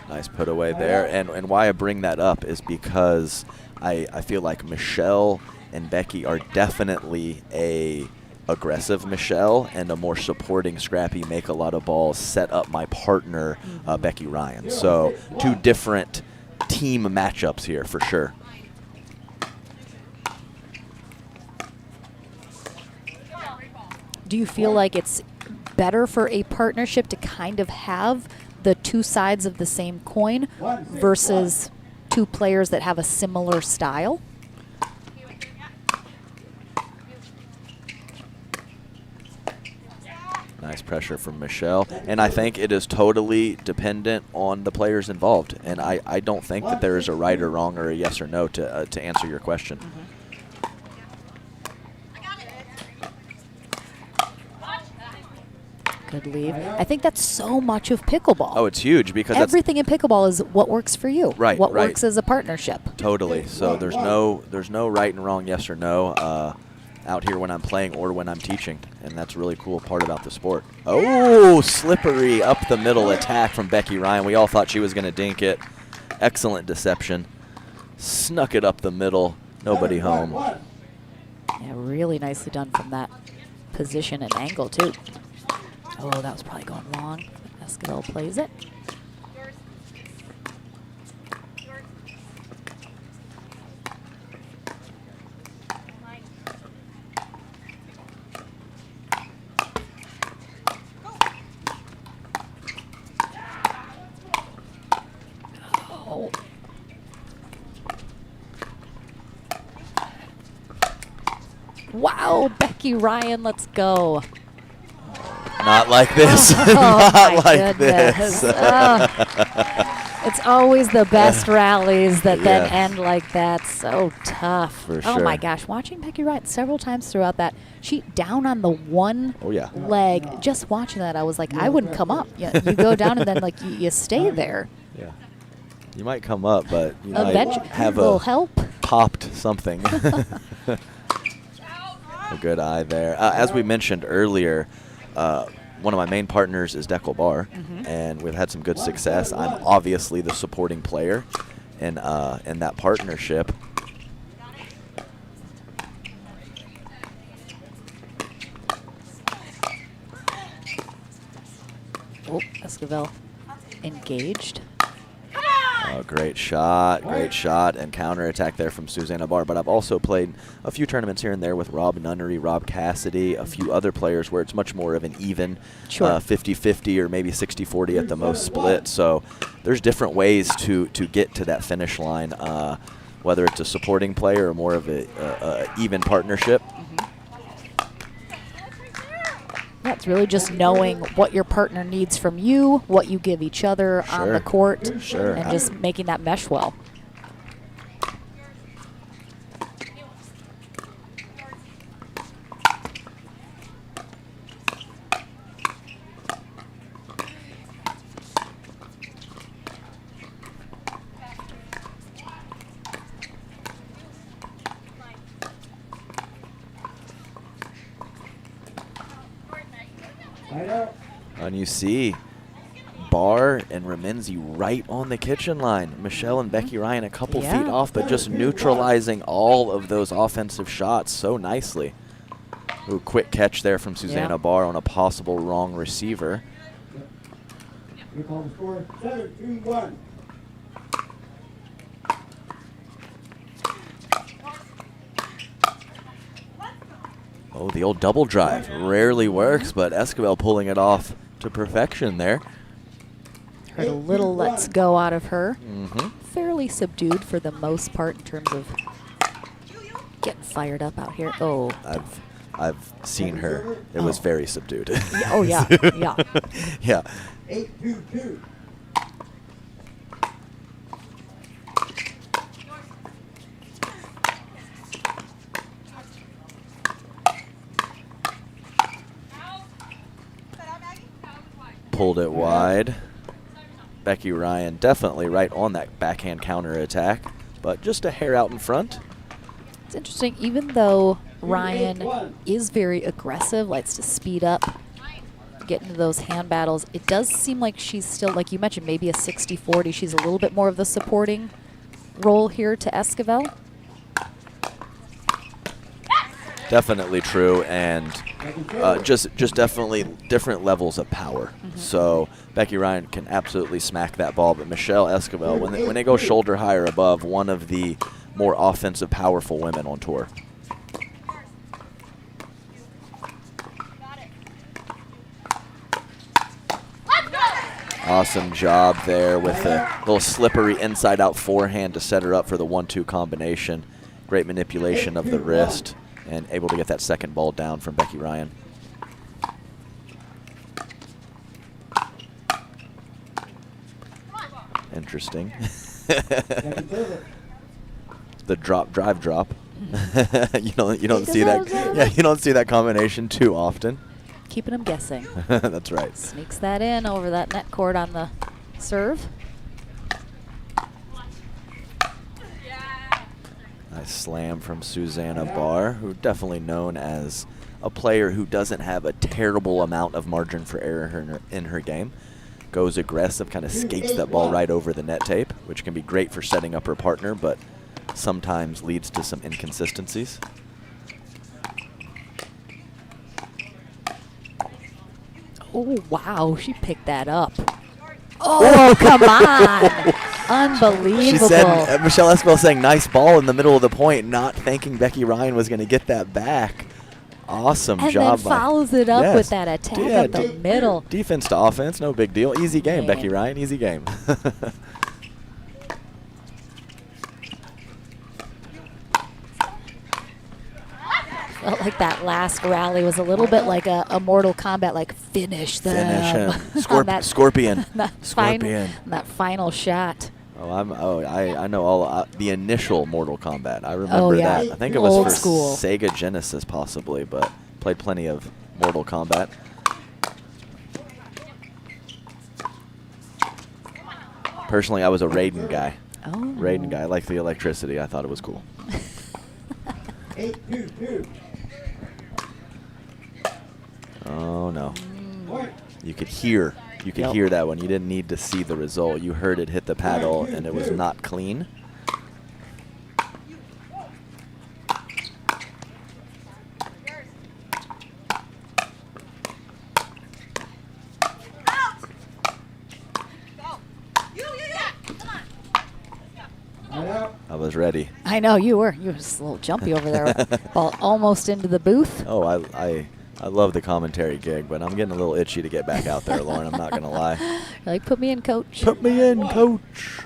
Nice put away there. And why I bring that up is because I feel like Michelle and Becky are definitely a aggressive Michelle and a more supporting, scrappy, make a lot of balls, set up my partner, Becky Ryan. So two different team matchups here for sure. Do you feel like it's better for a partnership to kind of have the two sides of the same coin versus two players that have a similar style? Nice pressure from Michelle. And I think it is totally dependent on the players involved. And I don't think that there is a right or wrong or a yes or no to answer your question. Good lead. I think that's so much of pickleball. Oh, it's huge because everything in pickleball is what works for you. Right. What works as a partnership. Totally. So there's no right and wrong, yes or no, out here when I'm playing or when I'm teaching, and that's a really cool part about the sport. Oh, slippery up the middle attack from Becky Ryan. We all thought she was going to dink it. Excellent deception. Snuck it up the middle. Nobody home. Yeah, really nicely done from that position and angle, too. Oh, that was probably going long. Esquivel plays it. Oh. Wow, Becky Ryan, let's go. Not like this. Oh, Not like this. It's always the best rallies that then end like that. So tough. For Oh sure. my gosh, watching Becky Ryan several times throughout that, she down on the one leg. Just watching that, I was like, I wouldn't come up. You go down and then like you stay there. Yeah. You might come up, but you might Eventually, have will help. Popped something. A good eye there. As we mentioned earlier, one of my main partners is Deckel Barr, and we've had some good success. I'm obviously the supporting player in that partnership. Oh, Esquivel engaged. Oh, great shot, and counterattack there from Susanna Barr. But I've also played a few tournaments here and there with Rob Nunnery, Rob Cassidy, a few other players where it's much more of an even 50-50 or maybe 60-40 at the most split. So there's different ways to get to that finish line, whether it's a supporting player or more of a even partnership. Yeah, it's really just knowing what your partner needs from you, what you give each other on the court, and just making that mesh well. Line out. And you see Barr and Remenzi right on the kitchen line. Michelle and Becky Ryan a couple feet off, but just neutralizing all of those offensive shots so nicely. Ooh, quick catch there from Susanna Barr on a possible wrong receiver. We call the score 7-3-1. Oh, the old double drive rarely works, but Esquivel pulling it off to perfection there. Heard a little let's go out of her. Mm-hmm. Fairly subdued for the most part in terms of getting fired up out here. Oh, I've seen her. It was very subdued. oh yeah, yeah. Yeah. 8-2-2. Pulled it wide. Becky Ryan definitely right on that backhand counter attack, but just a hair out in front. It's interesting, even though Ryan is very aggressive, likes to speed up, get into those hand battles, it does seem like she's still, like you mentioned, maybe a 60-40. She's a little bit more of the supporting role here to Esquivel. Definitely true, and just definitely different levels of power. So Becky Ryan can absolutely smack that ball, but Michelle Esquivel, when they go shoulder high or above, one of the more offensive, powerful women on tour. Awesome job there with a little slippery inside-out forehand to set her up for the 1-2 combination. Great manipulation of the wrist and able to get that second ball down from Becky Ryan. Interesting. The drive drop. you don't see that. Yeah, you don't see that combination too often. Keeping them guessing. That's right. Sneaks that in over that net cord on the serve. Nice slam from Susanna Barr, who definitely known as a player who doesn't have a terrible amount of margin for error in her game. Goes aggressive, kind of skates that ball right over the net tape, which can be great for setting up her partner, but sometimes leads to some inconsistencies. Oh, wow, she picked that up. Oh, come on. Unbelievable. She said, Michelle Esquivel saying nice ball in the middle of the point, not thinking Becky Ryan was going to get that back. Awesome job. And then follows it up with that attack up the middle. Defense to offense, no big deal. Easy game, Becky Ryan, easy game. Felt like that last rally was a little bit like a Mortal Kombat, like finish them. Finish him. Scorpion. Scorpion. That final shot. I know all the initial Mortal Kombat. I remember that. I think it was Old for school. Sega Genesis possibly, but played plenty of Mortal Kombat. Personally, I was a Raiden guy. Oh. Raiden guy. I liked the electricity. I thought it was cool. 8-2-2. Oh no. You could hear hear that one. You didn't need to see the result. You heard it hit the paddle and it was not clean. I was ready. I know you were. You were just a little jumpy over there. Ball almost into the booth. Oh, I love the commentary gig, but I'm getting a little itchy to get back out there, Lauren. I'm not going to lie. You're like, put me in, coach. Put me in, coach.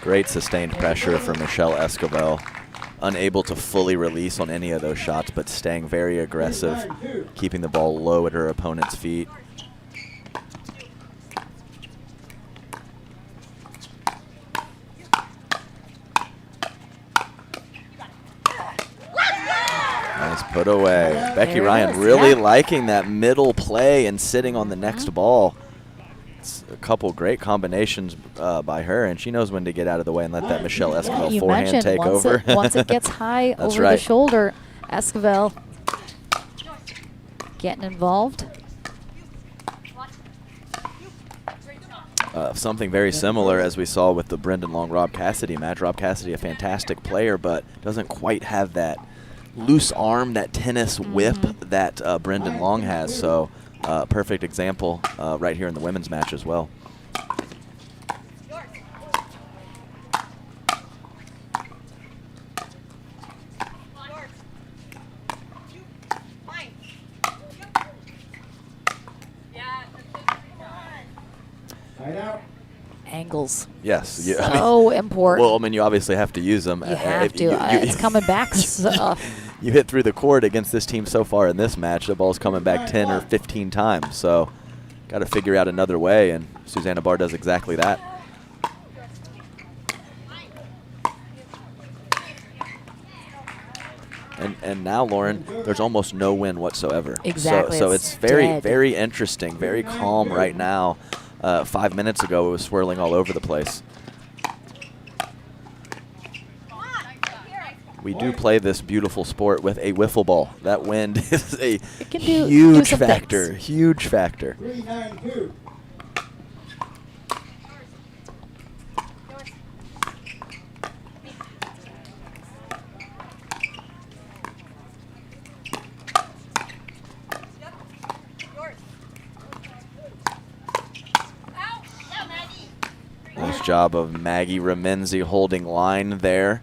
Great sustained pressure from Michelle Esquivel. Unable to fully release on any of those shots, but staying very aggressive, keeping the ball low at her opponent's feet. Nice put away. Becky There it Ryan is, really yeah. liking that middle play and sitting on the next ball. It's a couple great combinations by her, and she knows when to get out of the way and let that Michelle Esquivel You forehand mentioned take once over. once it gets high That's over the right. shoulder, Esquivel getting involved. Something very similar as we saw with the Brendan Long-Rob Cassidy match. Rob Cassidy, a fantastic player, but doesn't quite have that loose arm, that tennis whip that Brendan Long has. So perfect example right here in the women's match as well. Right out. Angles. Yes. Yeah, So important. well, I mean, you obviously have to use them. You have to. It's coming back. So, You hit through the court against this team so far in this match. The ball's coming back 10 or 15 times. So got to figure out another way, and Susanna Barr does exactly that. And now, Lauren, there's almost no wind whatsoever. Exactly, So it's it's very, dead. very interesting, very calm right now. 5 minutes ago, it was swirling all over the place. We do play this beautiful sport with a wiffle ball. That wind is a can do huge some factor. things. Huge factor. 392. Nice job of Maggie Remenzi holding line there.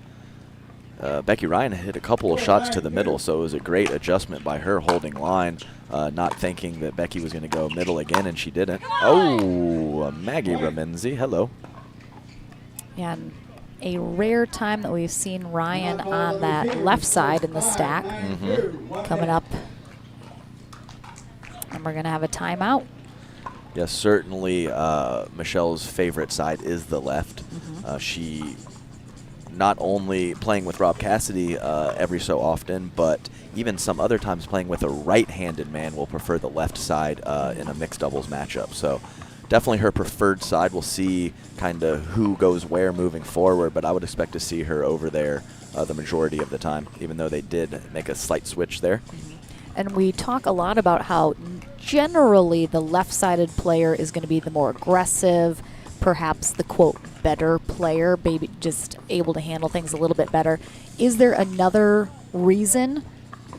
Becky Ryan hit a couple of shots to the middle, so it was a great adjustment by her holding line, not thinking that Becky was going to go middle again, and she didn't. Oh, Maggie Remenzi, hello. yeah, and a rare time that we've seen Ryan on that left side in the stack. Coming up. And we're going to have a timeout. Yes, certainly Michelle's favorite side is the left. She not only playing with Rob Cassidy every so often, but even some other times playing with a right-handed man will prefer the left side in a mixed doubles matchup. So definitely her preferred side. We'll see kind of who goes where moving forward, but I would expect to see her over there the majority of the time, even though they did make a slight switch there. And we talk a lot about how generally the left-sided player is going to be the more aggressive, perhaps the, quote, better player, maybe just able to handle things a little bit better. Is there another reason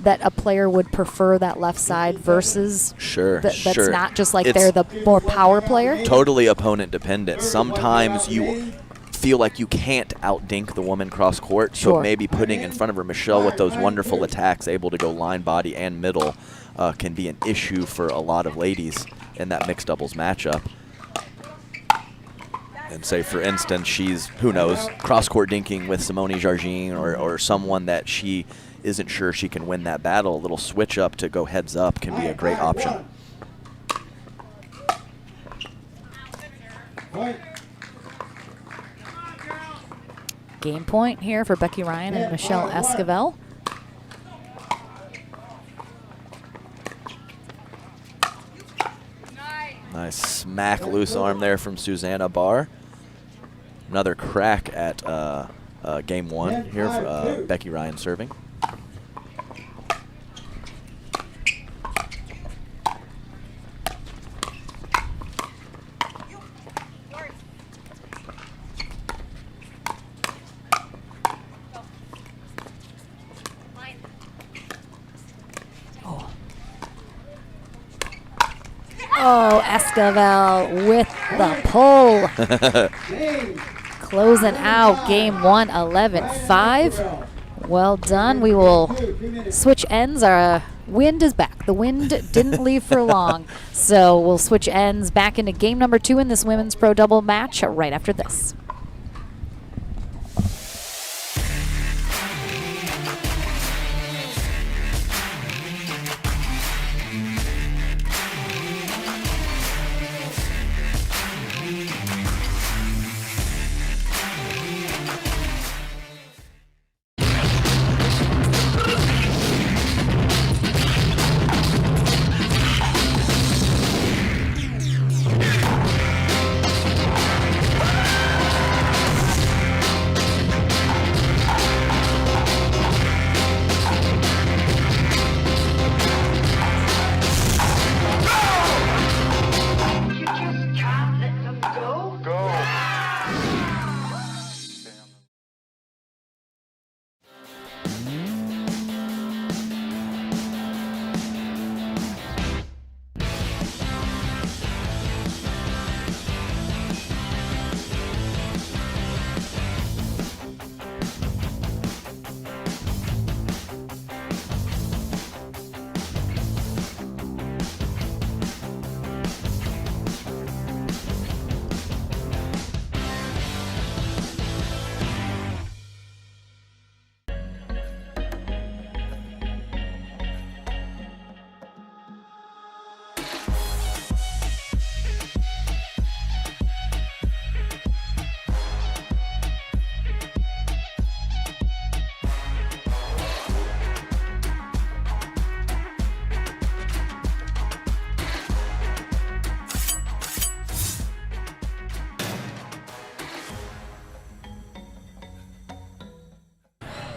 that a player would prefer that left side versus Sure, that's sure. not just like It's they're the more power player? totally opponent dependent. Sometimes you feel like you can't outdink the woman cross court, so Sure. maybe putting in front of her Michelle with those wonderful attacks, able to go line, body, and middle, can be an issue for a lot of ladies in that mixed doubles matchup. And say, for instance, she's, who knows, cross-court dinking with Simone Jargin or someone that she isn't sure she can win that battle. A little switch up to go heads up can be a great option. Game point here for Becky Ryan and Michelle Esquivel. Nice smack loose arm there from Susanna Barr. Another crack at game one here for Becky Ryan serving. Oh, Esquivel with the pull. Closing out game one, 11-5. Well done. We will switch ends. Our wind is back. The wind didn't leave for long. So we'll switch ends back into game number 2 in this women's pro double match right after this.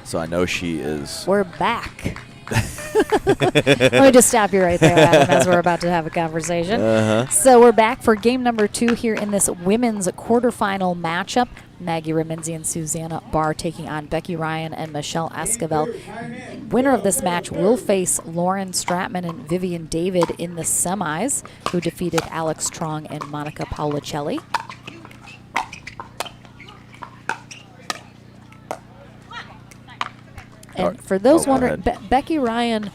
So I know she is. We're back. Let me just stop you right there, Adam, as we're about to have a conversation. So we're back for game number 2 here in this women's quarterfinal matchup. Maggie Remenzi and Susanna Barr taking on Becky Ryan and Michelle Esquivel. Winner of this match will face Lauren Stratman and Vivian David in the semis, who defeated Alex Trong and Monica Paolicelli. And for those wondering, Becky Ryan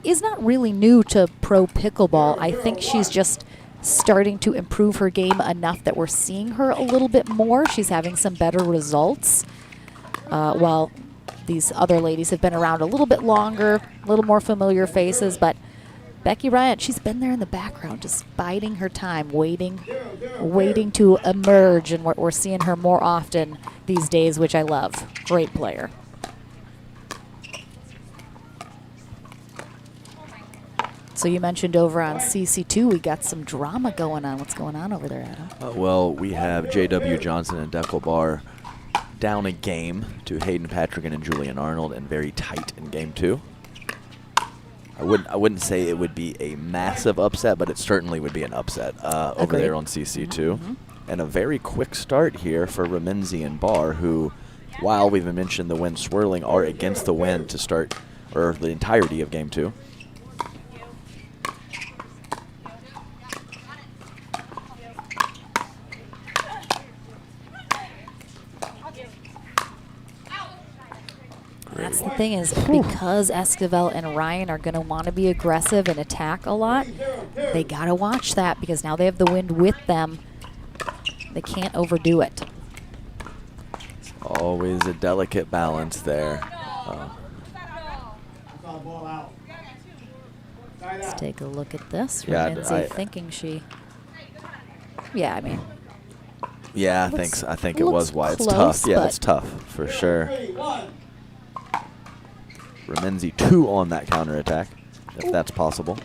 is not really new to pro pickleball. I think she's just starting to improve her game enough that we're seeing her a little bit more. She's having some better results, while these other ladies have been around a little bit longer, a little more familiar faces. But Becky Ryan, she's been there in the background, just biding her time, waiting to emerge, and we're seeing her more often these days, which I love. Great player. So you mentioned over on CC2 we got some drama going on. What's going on over there, Adam? Well, we have J.W. Johnson and Deckel Barr down a game to Hayden Patrick and Julian Arnold, and very tight in game 2. I wouldn't say it would be a massive upset, but it certainly would be an upset over there on CC2. And a very quick start here for Remenzi and Barr, who, while we've mentioned the wind swirling, are against the wind to start, or the entirety of game 2. That's the thing is, because Esquivel and Ryan are going to want to be aggressive and attack a lot, they got to watch that because now they have the wind with them. They can't overdo it. Always a delicate balance there. Let's take a look at this. Yeah, Remenzi thinking she... Yeah, I mean... Yeah, I think it was why it's tough. Yeah, it's tough for sure. Remenzi 2 on that counterattack, if that's possible.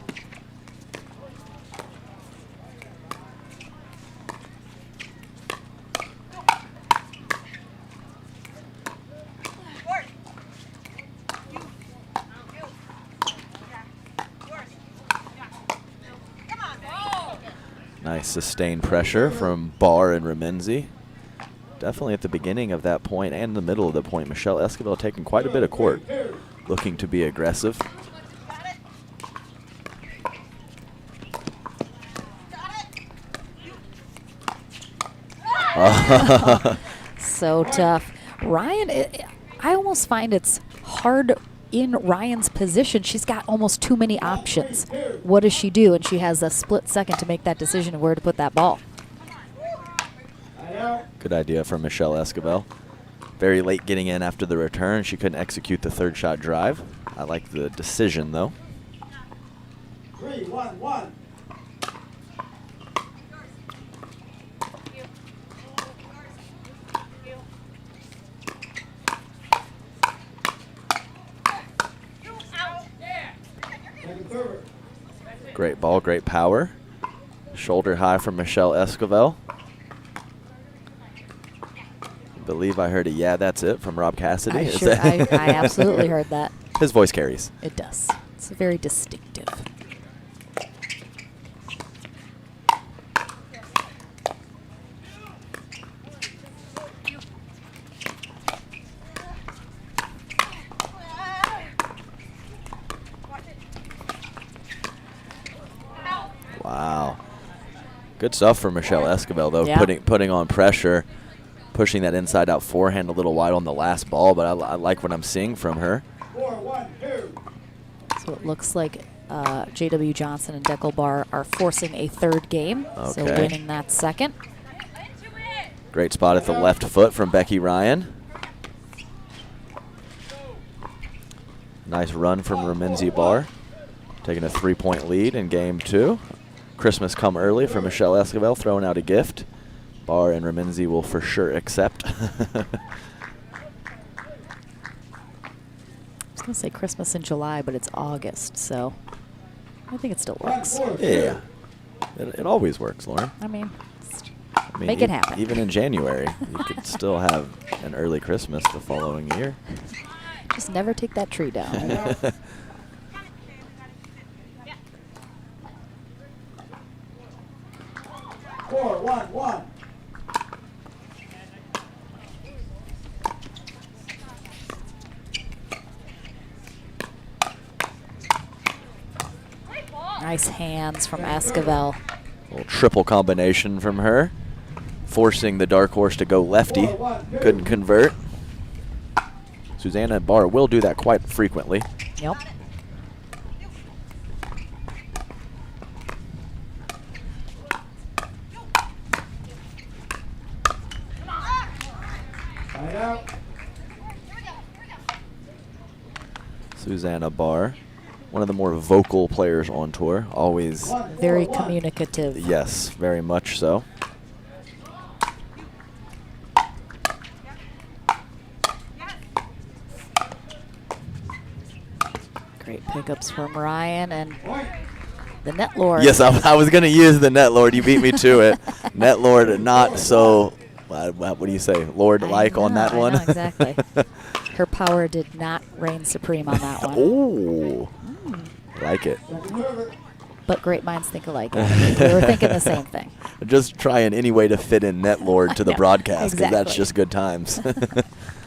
Nice sustained pressure from Barr and Remenzi. Definitely at the beginning of that point and the middle of the point, Michelle Esquivel taking quite a bit of court, looking to be aggressive. So tough. Ryan, I almost find it's hard in Ryan's position. She's got almost too many options. What does she do? And she has a split second to make that decision of where to put that ball. Good idea from Michelle Esquivel. Very late getting in after the return. She couldn't execute the third shot drive. I like the decision, though. 3-1-1. Great ball, great power. Shoulder high from Michelle Esquivel. I believe I heard a "yeah, that's it" from Rob Cassidy. I absolutely heard that. His voice carries. It does. It's very distinctive. Wow. Good stuff for Michelle Esquivel, though, Yeah. putting on pressure, pushing that inside-out forehand a little wide on the last ball, but I like what I'm seeing from her. 4-1-2. So it looks like J.W. Johnson and Deckel Barr are forcing a third game, so Okay. winning that second. Great spot at the left foot from Becky Ryan. Nice run from Remenzi Barr, taking a 3-point lead in game 2. Christmas come early for Michelle Esquivel, throwing out a gift. Barr and Remenzi will for sure accept. I was going to say Christmas in July, but it's August, so I think it still works. Yeah, it always works, Lauren. I mean, e- make it happen. Even in January, you could still have an early Christmas the following year. Just never take that tree down. 4-1-1. Nice hands from Esquivel. Little triple combination from her, forcing the dark horse to go lefty. Couldn't convert. Susanna Barr will do that quite frequently. Yep. Side out. Susanna Barr, one of the more vocal players on tour, always. Very communicative. Yes, very much so. Great pickups from Ryan and the net lord. Yes, I was going to use the net lord. You beat me to it. Net lord, not so, what do you say, lord-like on that one? I know, exactly. Her power did not reign supreme on that one. Oh, like it. But great minds think alike. We were thinking the same thing. Just trying any way to fit in net lord to the know, broadcast, because that's exactly. just good times.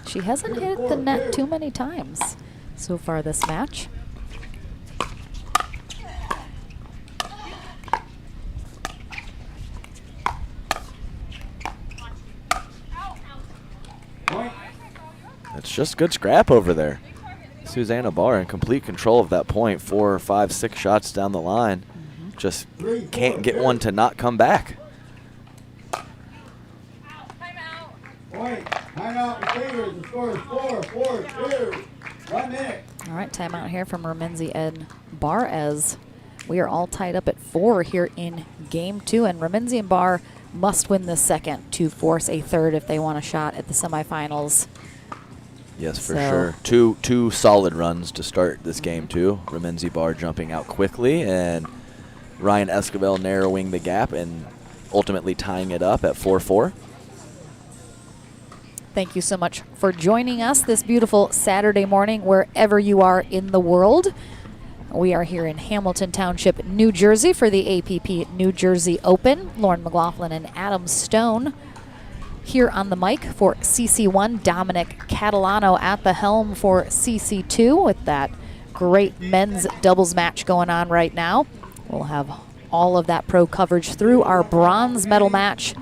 She hasn't hit the net too many times so far this match. It's just good scrap over there. Susanna Barr in complete control of that point. 4, 5, 6 shots down the line. Just can't get one to not come back. Point. Timeout receivers. The score is 4-4-2. 1 minute. All right, timeout here from Raminzi and Barr as we are all tied up at 4 here in game 2. And Raminzi and Barr must win this second to force a third if they want a shot at the semifinals. Yes, for sure. Two solid runs to start this game, too. Raminzi Barr jumping out quickly, and Ryan Esquivel narrowing the gap and ultimately tying it up at 4-4. Thank you so much for joining us this beautiful Saturday morning, wherever you are in the world. We are here in Hamilton Township, New Jersey for the APP New Jersey Open. Lauren McLaughlin and Adam Stone here on the mic for CC1. Dominic Catalano at the helm for CC2 with that great men's doubles match going on right now. We'll have all of that pro coverage through our bronze medal match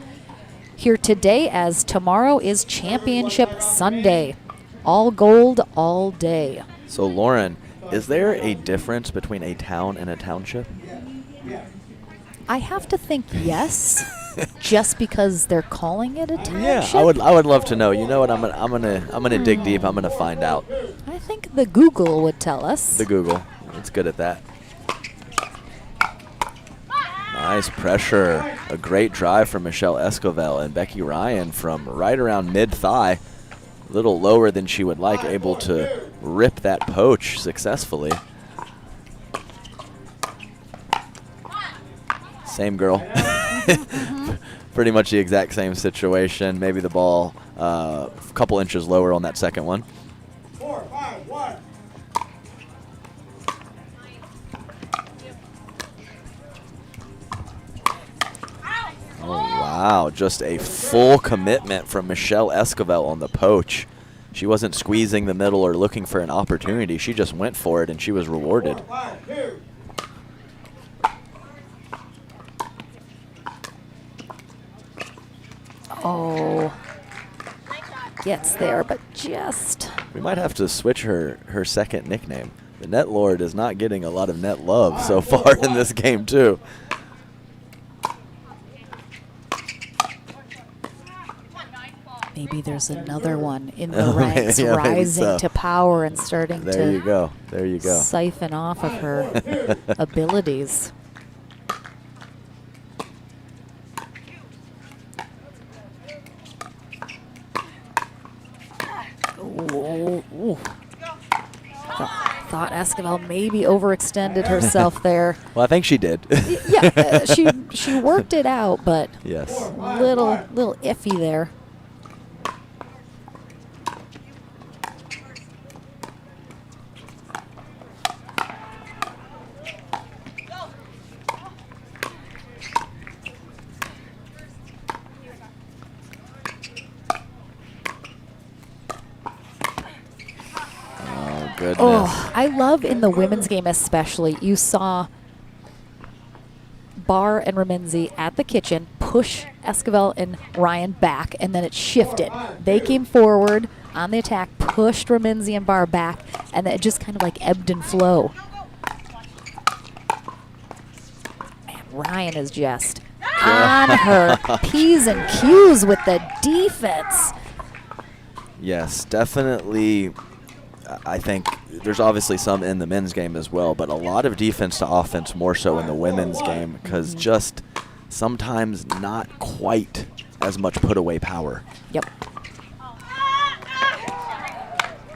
here today, as tomorrow is Championship Sunday. All gold all day. So, Lauren, is there a difference between a town and a township? I have to think yes, just because they're calling it a township. Yeah, I would love to know. You know what? I'm gonna dig deep. I'm gonna find out. I think the Google would tell us. The Google, it's good at that. Nice pressure. A great drive from Michelle Esquivel, and Becky Ryan from right around mid-thigh, a little lower than she would like, able to rip that poach successfully. Same girl. Pretty much the exact same situation. Maybe the ball a couple inches lower on that second one. 4-5-1. Oh, wow. Just a full commitment from Michelle Esquivel on the poach. She wasn't squeezing the middle or looking for an opportunity. She just went for it, and she was rewarded. 4-5-2. Oh, gets there, but just. We might have to switch her second nickname. The Net Lord is not getting a lot of net love so far in this game, too. Maybe there's another one in the ranks, Yeah, maybe rising so. to power and starting There you to go. There you go. siphon off of her abilities. Ooh. Thought Esquivel maybe overextended herself there. Well, I think she did. Yeah, she worked it out, but Yes. little iffy there. Oh, I love in the women's game especially, you saw Barr and Ramenzi at the kitchen push Esquivel and Ryan back, and then it shifted. They came forward on the attack, pushed Ramenzi and Barr back, and then it just kind of like ebbed and flowed. Man, Ryan is just on her P's and Q's with the defense. Yes, definitely. I think there's obviously some in the men's game as well, but a lot of defense to offense more so in the women's game because just sometimes not quite as much put away power. Yep.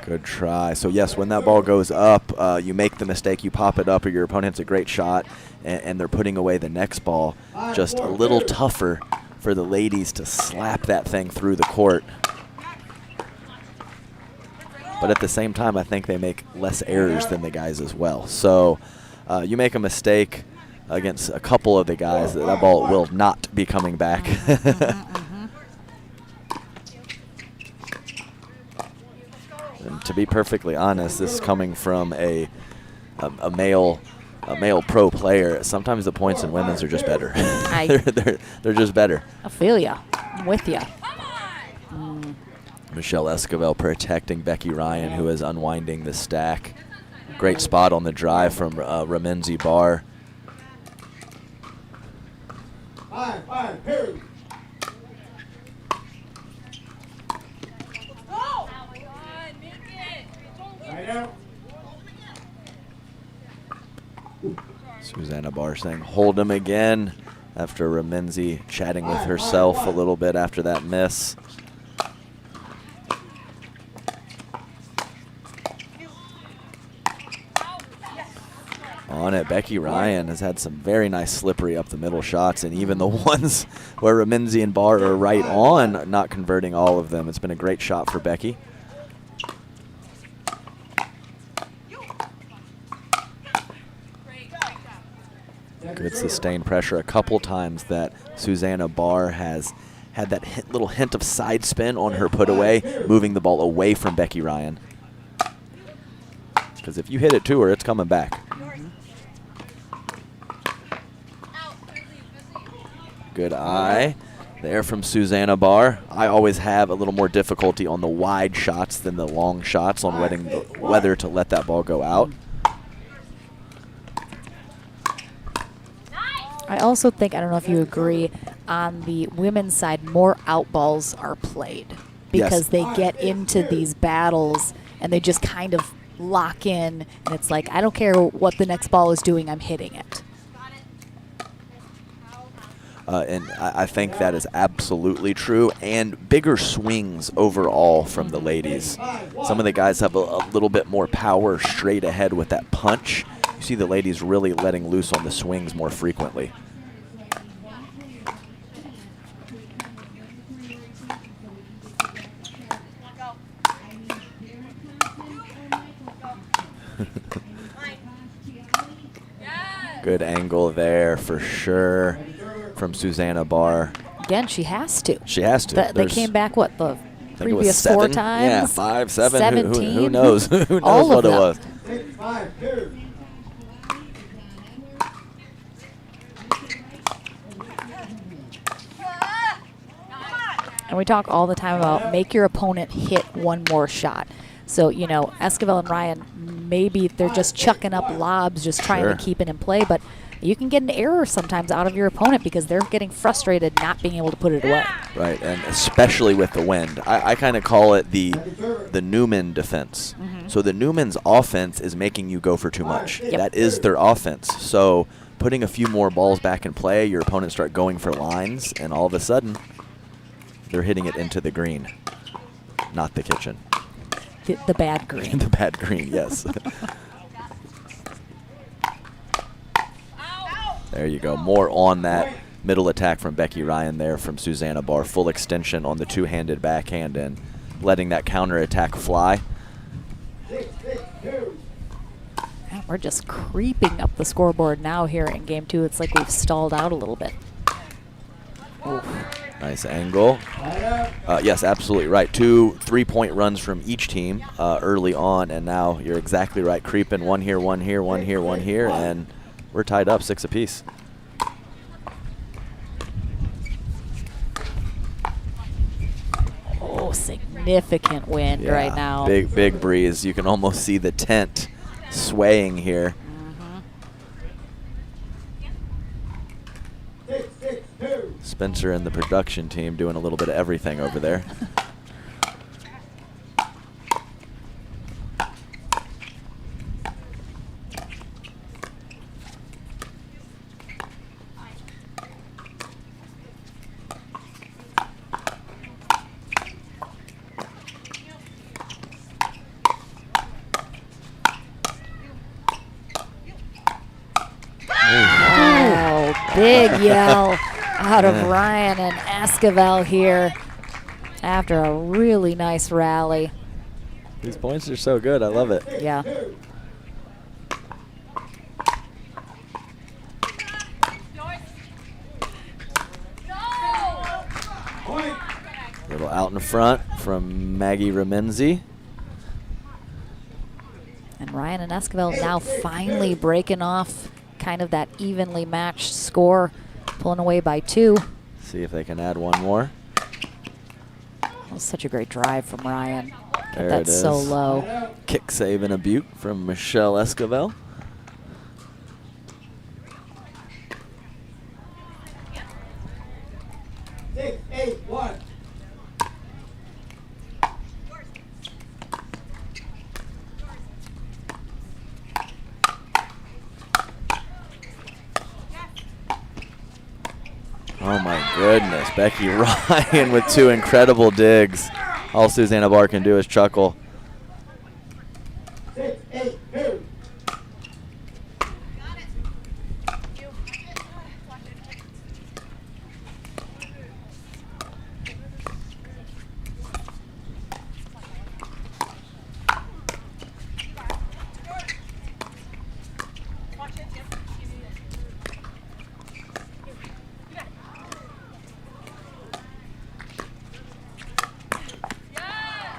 Good try. So yes, when that ball goes up, you make the mistake, you pop it up, or your opponent's a great shot, and they're putting away the next ball. Just a little tougher for the ladies to slap that thing through the court. But at the same time, I think they make less errors than the guys as well. So you make a mistake against a couple of the guys, that ball will not be coming back. And to be perfectly honest, this is coming from a male pro player. Sometimes the points in women's are just better. they're just better. I feel ya. I'm with ya. Michelle Esquivel protecting Becky Ryan, who is unwinding the stack. Great spot on the drive from Ramenzi Barr. 5, period. Right out. Susanna Barr saying, hold him again, after Ramenzi chatting with herself a little bit after that miss. On it, Becky Ryan has had some very nice slippery up the middle shots, and even the ones where Ramenzi and Barr are right on, not converting all of them. It's been a great shot for Becky. Good sustained pressure. A couple times that Susanna Barr has had that little hint of side spin on her put away, moving the ball away from Becky Ryan. Because if you hit it to her, it's coming back. Good eye there from Susanna Barr. I always have a little more difficulty on the wide shots than the long shots on whether to let that ball go out. I also think, I don't know if you agree, on the women's side, more out balls are played because they get into these battles and they just kind of lock in, and it's like, I don't care what the next ball is doing, I'm hitting it. And I think that is absolutely true, and bigger swings overall from the ladies. Some of the guys have a little bit more power straight ahead with that punch. You see the ladies really letting loose on the swings more frequently. Good angle there for sure from Susanna Barr. Again, she has to. She has to. They came back, what, the previous 7? 4 times? Yeah, 5, 7. 17. Who knows? Who knows All what of it was? 5, period. And we talk all the time about make your opponent hit one more shot. So, you know, Esquivel and Ryan, maybe they're just chucking up lobs, just trying to keep it in play, but you can get an error sometimes out of your opponent because they're getting frustrated not being able to put it away. Right, and especially with the wind. I kind of call it the Newman defense. So the Newman's offense is making you go for too much. That is their offense. So putting a few more balls back in play, your opponents start going for lines, and all of a sudden, they're hitting it into the green, not the kitchen. The bad green. The bad green, yes. There you go. More on that middle attack from Becky Ryan there from Susanna Barr. Full extension on the two-handed backhand and letting that counter attack fly. And we're just creeping up the scoreboard now here in game 2. It's like we've stalled out a little bit. Oof. Nice angle. Yes, absolutely right. 2 3-point runs from each team early on, and now you're exactly right. Creeping one here, one here, one here, one here, and we're tied up 6 apiece. Oh, significant wind right now. Big breeze. You can almost see the tent swaying here. Spencer and the production team doing a little bit of everything over there. Oh, big yell out of Ryan and Esquivel here after a really nice rally. These points are so good. I love it. Yeah. Little out in front from Maggie Remenzi. And Ryan and Esquivel now finally breaking off kind of that evenly matched score, pulling away by 2. See if they can add one more. That was such a great drive from Ryan. There That's it is. so low. Kick save and a butte from Michelle Esquivel. Six, 8, 1. Oh my goodness, Becky Ryan with 2 incredible digs. All Susanna Barr can do is chuckle. 6, 8, 2.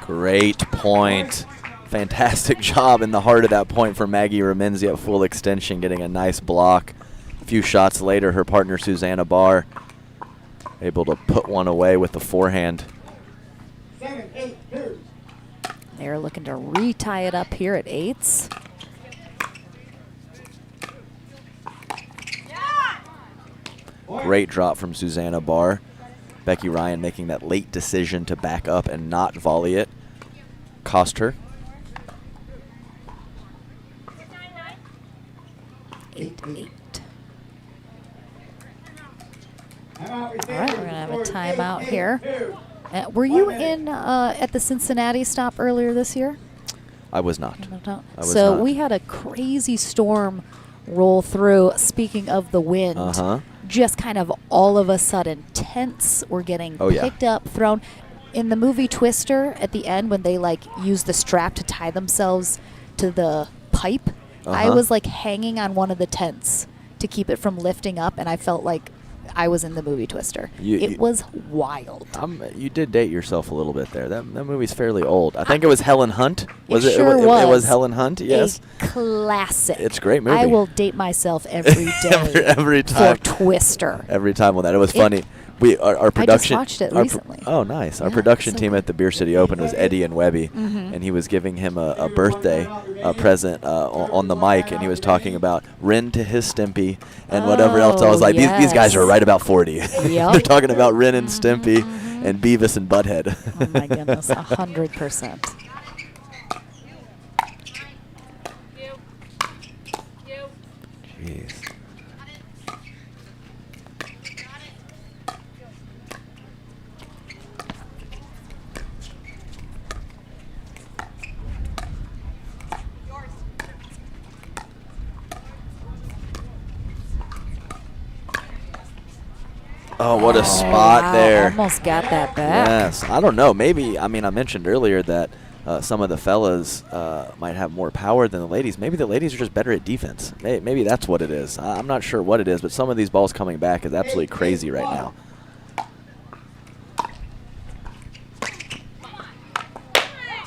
Great point. Fantastic job in the heart of that point for Maggie Remenzi at full extension, getting a nice block. A few shots later, her partner Susanna Barr able to put one away with the forehand. 7, 8, 2. They're looking to retie it up here at 8s. Great drop from Susanna Barr. Becky Ryan making that late decision to back up and not volley it. Cost her. 8-8. All All right, we're going to have a timeout here. Were you in at the Cincinnati stop earlier this year? I was not. No. I was So not. we had a crazy storm roll through. Speaking of the wind, just kind of all of a sudden, tents were getting picked up, thrown. In the movie Twister, at the end, when they like use the strap to tie themselves to the pipe, I was like hanging on one of the tents to keep it from lifting up, and I felt like I was in the movie Twister. It was wild. You did date yourself a little bit there. That movie's fairly old. I think it was Helen Hunt. It was. It was Helen Hunt. Yes. A classic. It's a great movie. I will date myself every day. every time. For Twister. Every time with that. It was funny. Our production. I just watched it recently. Oh, nice. Our Yeah, production so team good. at the Beer City Open was Eddie and Webby, and he was giving him a birthday present on the mic, and he was talking about Ren to his Stimpy and whatever else. I was like, these guys are right about 40. They're talking about Ren and Stimpy and Beavis and Butthead. Oh my goodness, 100%. Jeez. Oh, what a spot wow, there. Almost got that back. Yes. I don't know. Maybe, I mentioned earlier that some of the fellas might have more power than the ladies. Maybe the ladies are just better at defense. Maybe that's what it is. I'm not sure what it is, but some of these balls coming back is absolutely crazy right now.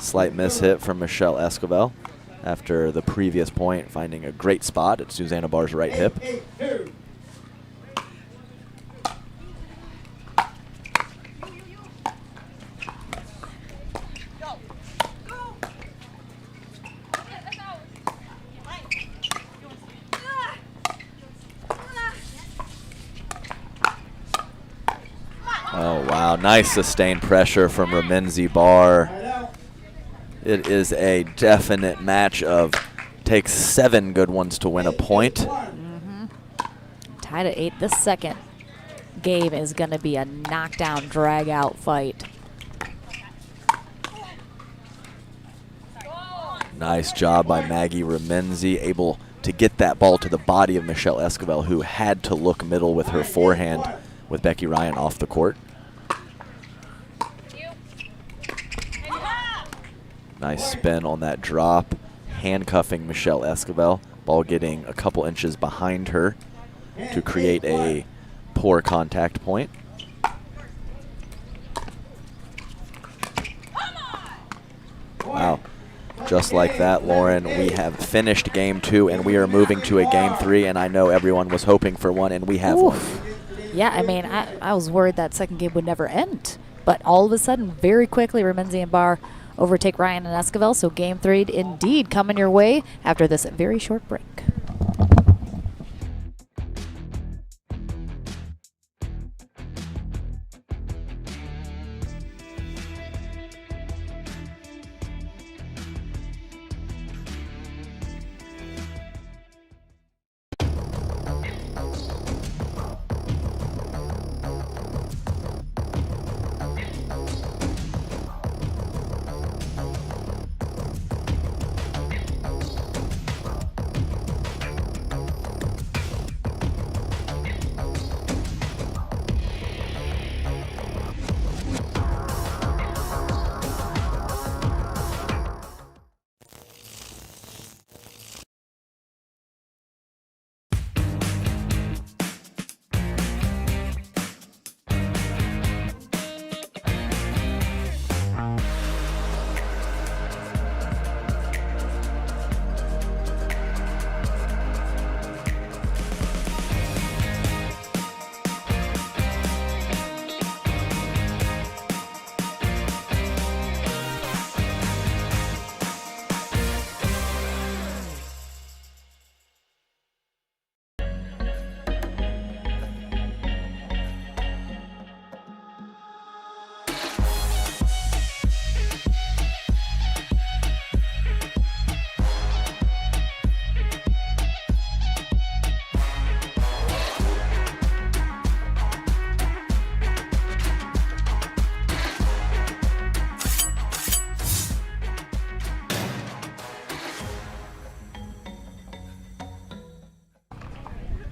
Slight miss hit from Michelle Esquivel after the previous point, finding a great spot at Susanna Barr's right hip. 8-2. Oh, wow. Nice sustained pressure from Ramenzi Barr. Right out. It is a definite match of takes 7 good ones to win a point. 1. Tied at 8. This second game is going to be a knockdown, drag-out fight. Nice job by Maggie Ramenzi, able to get that ball to the body of Michelle Esquivel, who had to look middle with her forehand with Becky Ryan off the court. Nice spin on that drop, handcuffing Michelle Esquivel. Ball getting a couple inches behind her to create a poor contact point. Wow. Just like that, Lauren, we have finished game 2 and we are moving to a game 3, and I know everyone was hoping for one, and we have one. Yeah, I mean, I was worried that second game would never end. But all of a sudden, very quickly, Ramenzi and Barr overtake Ryan and Esquivel. So game 3 indeed coming your way after this very short break.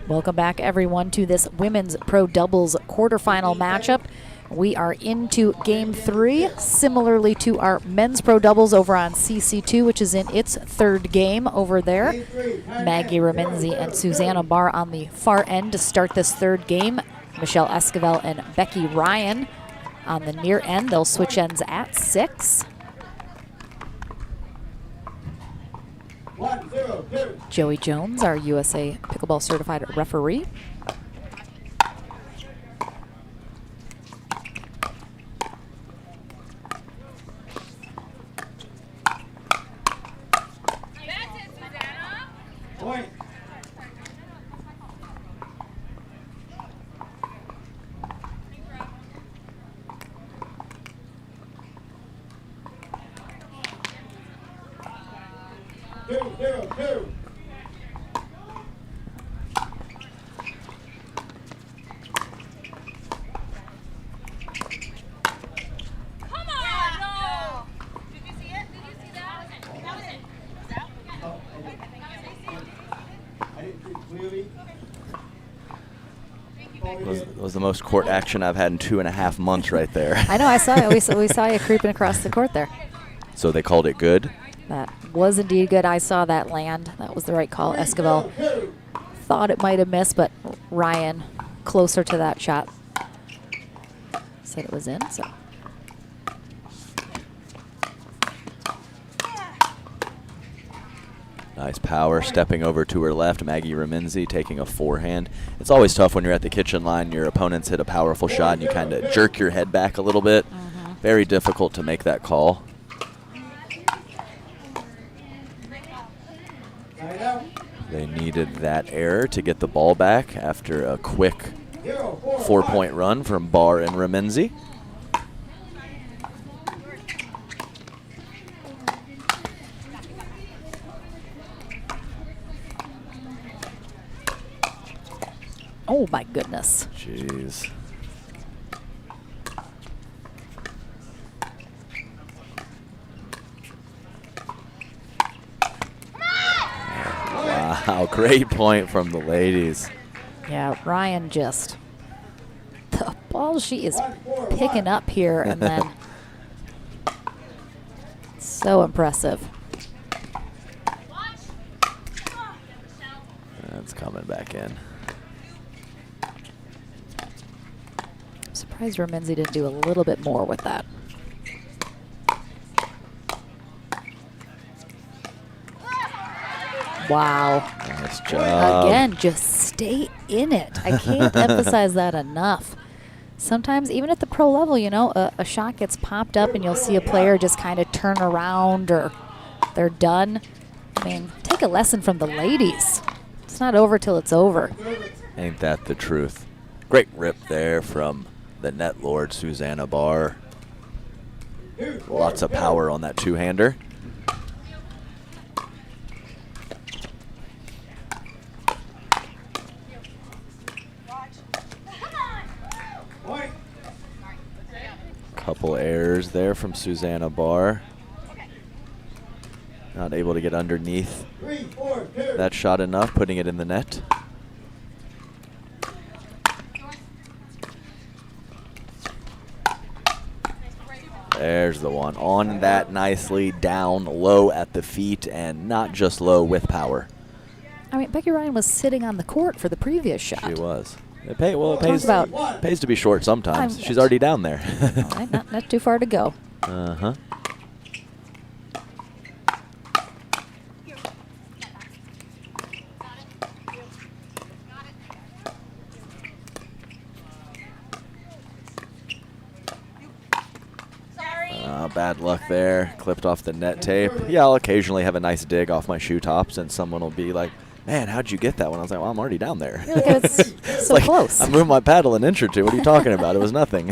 Welcome back, everyone, to this women's pro doubles quarterfinal matchup. We are into game 3, similarly to our men's pro doubles over on CC2, which is in its 3rd game over there. Maggie Ramenzi and Susanna Barr on the far end to start this 3rd game. Michelle Esquivel and Becky Ryan on the near end. They'll switch ends at 6. 1-0-2. Joey Jones, our USA Pickleball Certified referee. Point. Two, 2. Come on! No! Did you see it? Did you see that? That was it. Was that? Oh, I didn't see clearly. It was the most court action I've had in 2.5 months right there. I know, I saw it. We saw you creeping across the court there. So they called it good. That was indeed good. I saw that land. That was the right call. Esquivel thought it might have missed, but Ryan, closer to that shot, said it was in. So Nice power stepping over to her left. Maggie Remenzi taking a forehand. It's always tough when you're at the kitchen line. Your opponents hit a powerful shot and you kind of jerk your head back a little bit. Very difficult to make that call. They needed that error to get the ball back after a quick 4-point run from Barr and Remenzi. Oh my goodness. Jeez. Wow, great point from the ladies. Yeah, Ryan just, the ball she is picking up here and then so impressive. That's coming back in. I'm surprised Remenzi didn't do a little bit more with that. Wow. Nice job. Again, just stay in it. I can't emphasize that enough. Sometimes, even at the pro level, you know, a shot gets popped up and you'll see a player just kind of turn around or they're done. I mean, take a lesson from the ladies. It's not over till it's over. Ain't that the truth? Great rip there from the net lord, Susanna Barr. Lots of power on that two-hander. Couple errors there from Susanna Barr. Not able to get underneath that shot enough, putting it in the net. There's the one. On that nicely, down low at the feet, and not just low, with power. I mean, Becky Ryan was sitting on the court for the previous shot. She was. It pays to be short sometimes. She's already down there. All right, not too far to go. Uh-huh. Bad luck there. Clipped off the net tape. Yeah, I'll occasionally have a nice dig off my shoe tops, and someone will be like, man, how'd you get that one? I was like, well, I'm already down there. It's so like, close. I moved my paddle an inch or two. What are you talking about? It was nothing.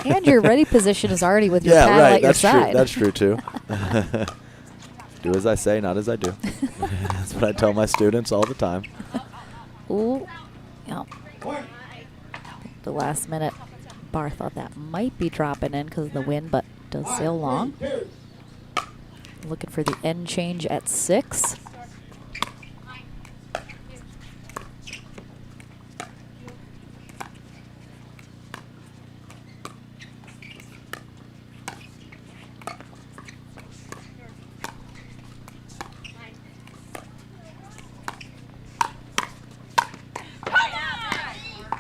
And your ready position is already with your yeah, paddle right. at your That's side. true. That's true, too. Do as I say, not as I do. That's what I tell my students all the time. Ooh. Yeah. The last minute, Barr thought that might be dropping in because of the wind, but does sail long. Looking for the end change at 6.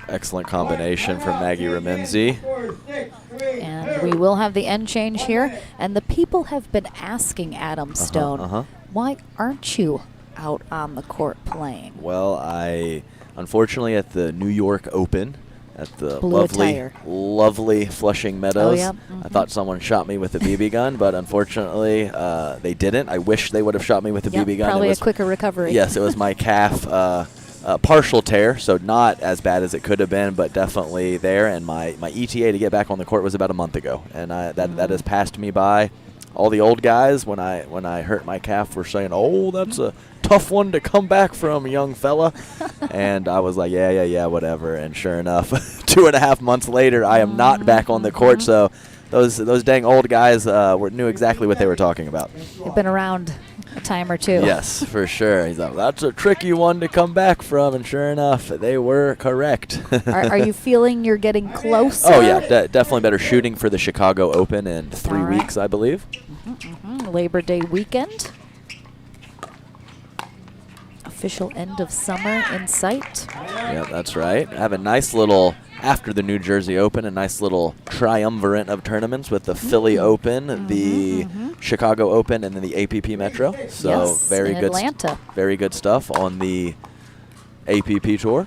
Excellent combination from Maggie Remenzi. And we will have the end change here. And the people have been asking Adam Stone, why aren't you out on the court playing? Well, I unfortunately at the New York Open at the lovely Flushing Meadows, I thought someone shot me with a BB gun, but unfortunately they didn't. I wish they would have shot me with a BB gun. Probably a quicker recovery. Yes, it was my calf partial tear, so not as bad as it could have been, but definitely there. And my ETA to get back on the court was about a month ago, and that has passed me by. All the old guys, when I hurt my calf, were saying, "Oh, that's a tough one to come back from, young fella," and I was like, "Yeah, whatever." And sure enough, 2.5 months later, I am not back on the court. So those dang old guys knew exactly what they were talking about. They've been around a time or two. Yes, for sure. He's like, that's a tricky one to come back from, and sure enough, they were correct. Are you feeling you're getting closer? Oh, yeah, definitely better shooting for the Chicago Open in 3 weeks, I believe. Labor Day weekend. Official end of summer in sight. Yeah, that's right. I have a nice little after the New Jersey Open, a nice little triumvirate of tournaments with the Philly Open, the Chicago Open, and then the APP Metro. So Yes, very in good, Atlanta. very good stuff on the APP tour.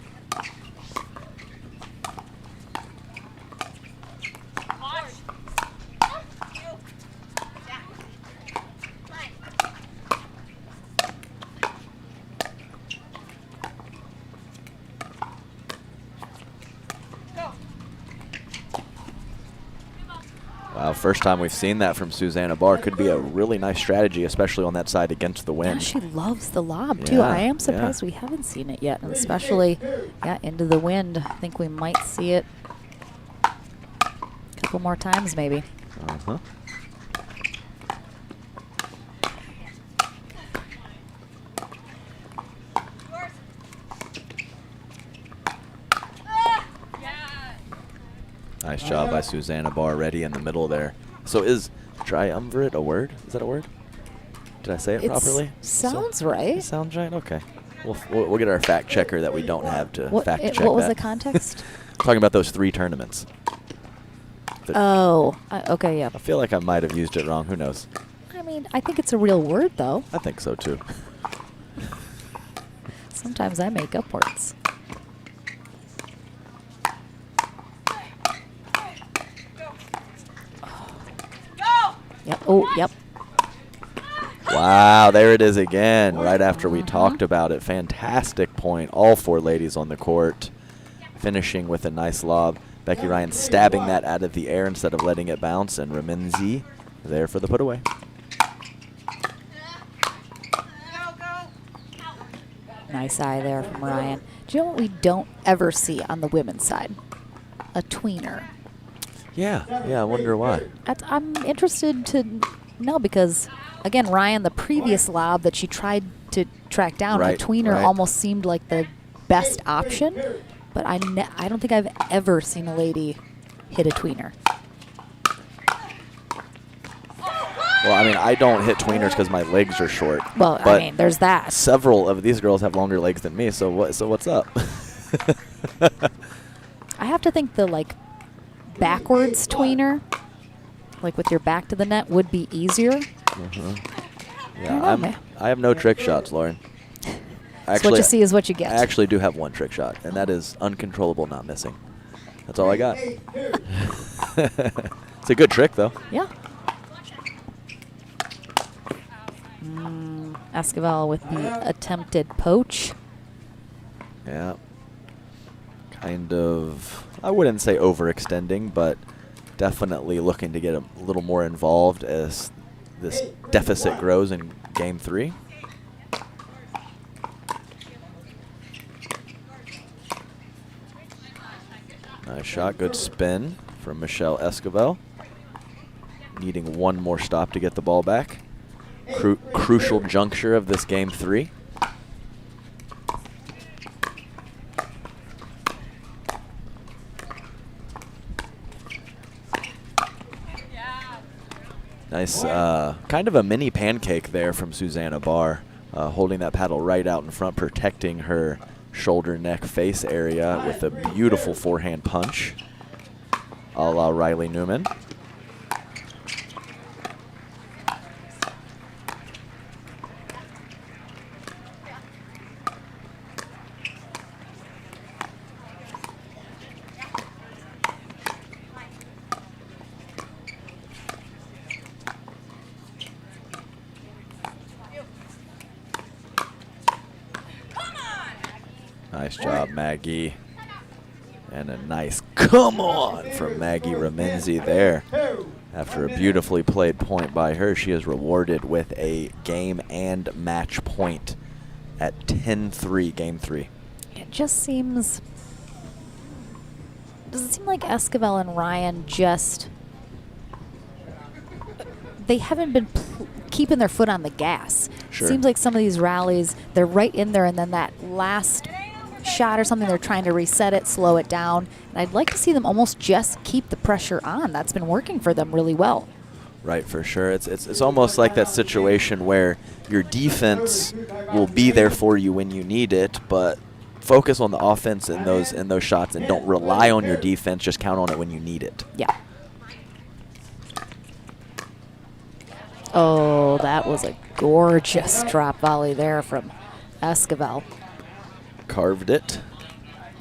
Wow, first time we've seen that from Susanna Barr. Could be a really nice strategy, especially on that side against the Yeah, wind. she loves the lob, too. Yeah, I am yeah. surprised we haven't seen it yet, and especially, yeah, into the wind. I think we might see it a couple more times, maybe. Uh-huh. Nice job by Susanna Barr, ready in the middle there. So is triumvirate a word? Is that a word? Did I say it properly? Sounds right. It sounds right? Okay. We'll get our fact checker that we don't have to fact check What was that. the context? Talking about those 3 tournaments. Okay, yeah. I feel like I might have used it wrong. Who knows? I mean, I think it's a real word, though. I think so, too. Sometimes I make up words. Yep. Oh, yep. Wow, there it is again, right after we talked about it. Fantastic point. All 4 ladies on the court, finishing with a nice lob. Becky Ryan stabbing that out of the air instead of letting it bounce, and Ramenzi there for the put away. Nice eye there from Ryan. Do you know what we don't ever see on the women's side? A tweener. Yeah, I wonder why. I'm interested to know because, again, Ryan, the previous lob that she tried to track down, Right, a tweener right. almost seemed like the best option, but I don't think I've ever seen a lady hit a tweener. Well, I mean, I don't hit tweeners because my legs are short. Well, but I mean, there's that. several of these girls have longer legs than me, so what's up? I have to think the, like, backwards tweener, like with your back to the net, would be easier. Yeah, I have no trick shots, Lauren. So what you see is what you get. I actually do have one trick shot, and that is uncontrollable not missing. That's all I got. It's a good trick, though. Yeah. Esquivel with the attempted poach. Yeah. Kind of, I wouldn't say overextending, but definitely looking to get a little more involved as this deficit grows in game 3. Nice shot, good spin from Michelle Esquivel. Needing one more stop to get the ball back. Crucial juncture of this game 3. Nice, kind of a mini pancake there from Susanna Barr, holding that paddle right out in front, protecting her shoulder, neck, face area with a beautiful forehand punch, a la Riley Newman. Nice job, Maggie. And a nice come on from Maggie Ramenzi there. After a beautifully played point by her, she is rewarded with a game and match point at 10-3, game 3. It just seems... Does it seem like Esquivel and Ryan just... They haven't been keeping their foot on the gas. Sure. Seems like some of these rallies, they're right in there, and then that last shot or something, they're trying to reset it, slow it down. And I'd like to see them almost just keep the pressure on. That's been working for them really well. Right, for sure. It's almost like that situation where your defense will be there for you when you need it, but focus on the offense in those shots and don't rely on your defense. Just count on it when you need it. Yeah. Oh, that was a gorgeous drop volley there from Esquivel. Carved it.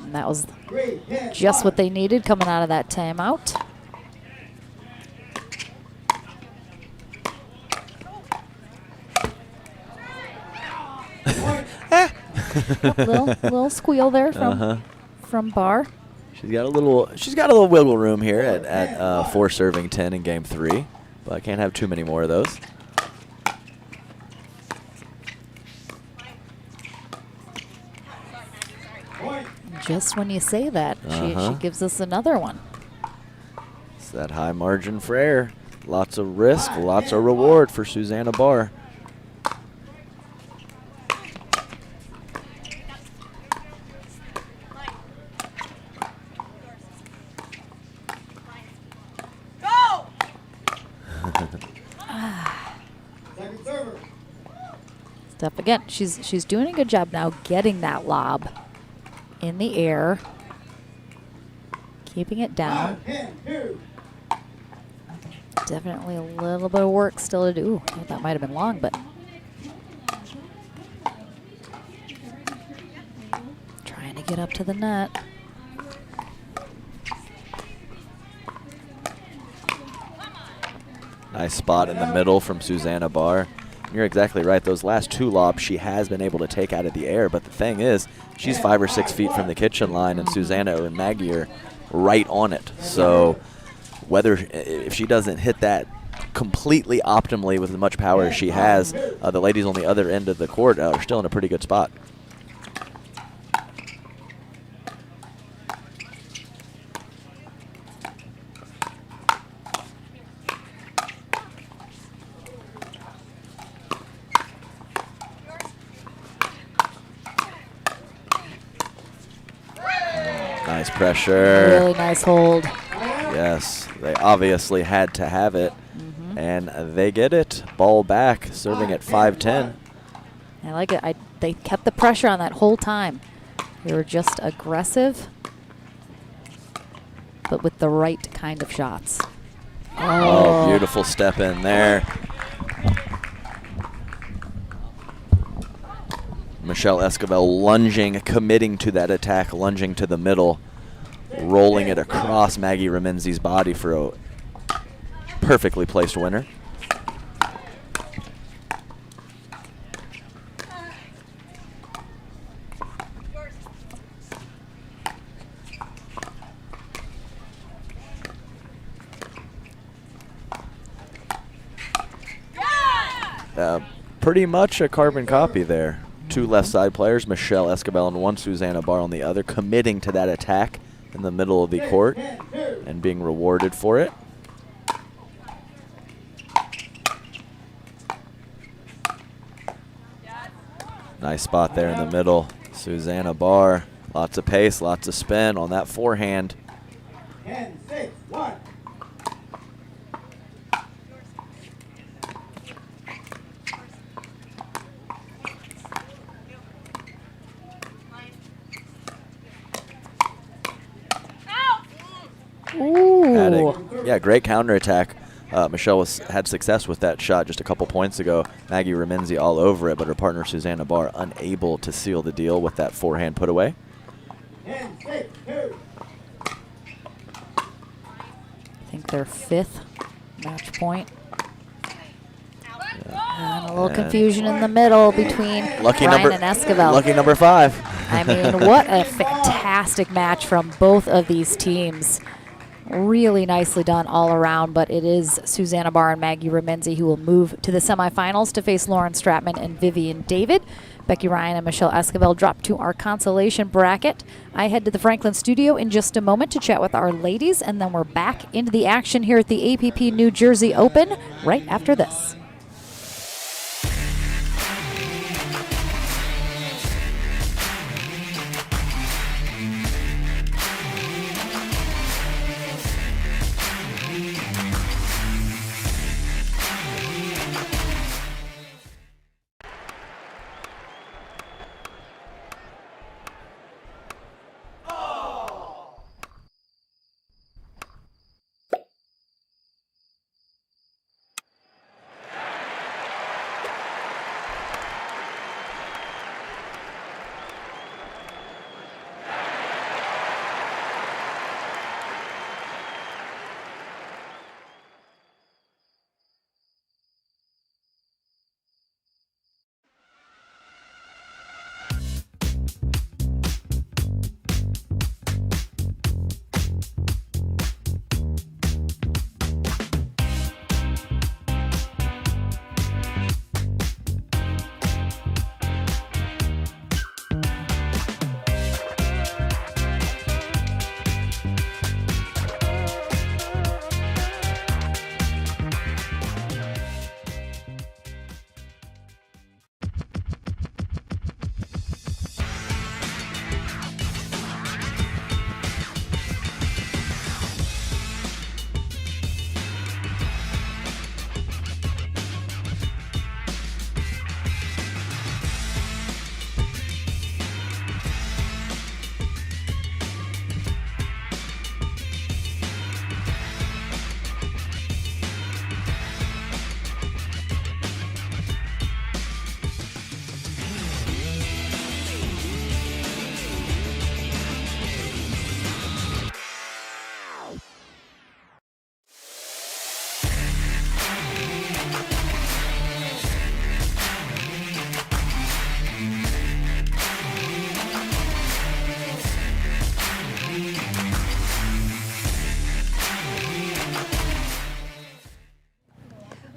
And that was just what they needed coming out of that timeout. little squeal there from Barr. She's got a little wiggle room here at 4 serving 10 in game 3, but I can't have too many more of those. Just when you say that, she gives us another one. It's that high margin for error. Lots of risk, lots of reward for Susanna Barr. Step again. She's doing a good job now getting that lob in the air, keeping it down. Definitely a little bit of work still to do. Ooh, I thought that might have been long, but trying to get up to the net. Nice spot in the middle from Susanna Barr. You're exactly right. Those last 2 lobs she has been able to take out of the air, but the thing is, she's 5 or 6 feet from the kitchen line, and Susanna and Maggie are right on it. So if she doesn't hit that completely optimally with as much power as she has, the ladies on the other end of the court are still in a pretty good spot. Nice pressure. Really nice hold. Yes, they obviously had to have it, and they get it. Ball back, serving at 5-10. I like it. They kept the pressure on that whole time. They were just aggressive, but with the right kind of shots. Oh, beautiful step in there. Michelle Esquivel lunging, committing to that attack, lunging to the middle, rolling it across Maggie Remenzi's body for a perfectly placed winner. Pretty much a carbon copy there. 2 left side players, Michelle Esquivel on one, Susanna Barr on the other, committing to that attack in the middle of the court and being rewarded for it. Nice spot there in the middle. Susanna Barr, lots of pace, lots of spin on that forehand. 10-6-1. Ooh. Yeah, great counterattack. Michelle had success with that shot just a couple points ago. Maggie Remenzi all over it, but her partner Susanna Barr unable to seal the deal with that forehand put away. 10-6-2. I think their 5th match point. And a little confusion in the middle between Ryan and Esquivel. Lucky number 5. I mean, what a fantastic match from both of these teams. Really nicely done all around, but it is Susanna Barr and Maggie Remenzi who will move to the semifinals to face Lauren Stratman and Vivian David. Becky Ryan and Michelle Esquivel drop to our consolation bracket. I head to the Franklin studio in just a moment to chat with our ladies, and then we're back into the action here at the APP New Jersey Open right after this.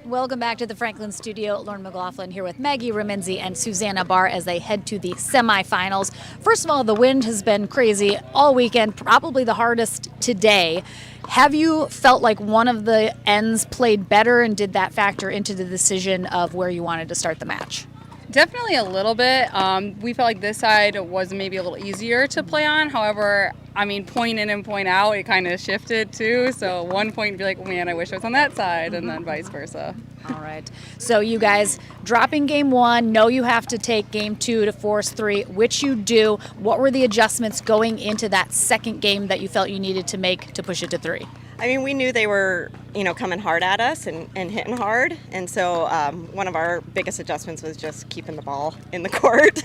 Welcome back to the Franklin studio. Lauren McLaughlin here with Maggie Remenzi and Susanna Barr as they head to the semifinals. First of all, the wind has been crazy all weekend, probably the hardest today. Have you felt like one of the ends played better, and did that factor into the decision of where you wanted to start the match? Definitely a little bit. We felt like this side was maybe a little easier to play on. However, I mean, point in and point out, it kind of shifted too. So one point would be like, man, I wish I was on that side, and then vice versa. All right. So you guys dropping game one, know you have to take game two to force three, which you do. What were the adjustments going into that second game that you felt you needed to make to push it to three? I mean, we knew they were, coming hard at us and hitting hard. And so one of our biggest adjustments was just keeping the ball in the court.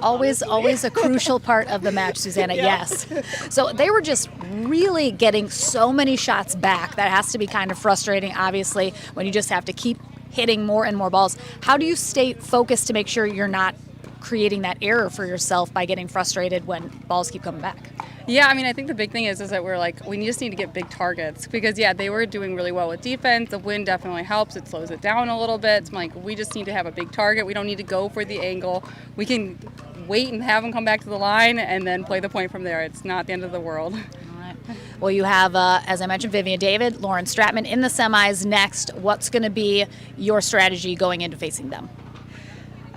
Always a crucial part of the match, Susanna. Yeah. Yes. So they were just really getting so many shots back. That has to be kind of frustrating, obviously, when you just have to keep hitting more and more balls. How do you stay focused to make sure you're not creating that error for yourself by getting frustrated when balls keep coming back? Yeah, I mean, I think the big thing is that we're like, we just need to get big targets because, yeah, they were doing really well with defense. The wind definitely helps. It slows it down a little bit. It's like, we just need to have a big target. We don't need to go for the angle. We can wait and have them come back to the line and then play the point from there. It's not the end of the world. All right. Well, you have, as I mentioned, Vivian David, Lauren Stratman in the semis next. What's going to be your strategy going into facing them?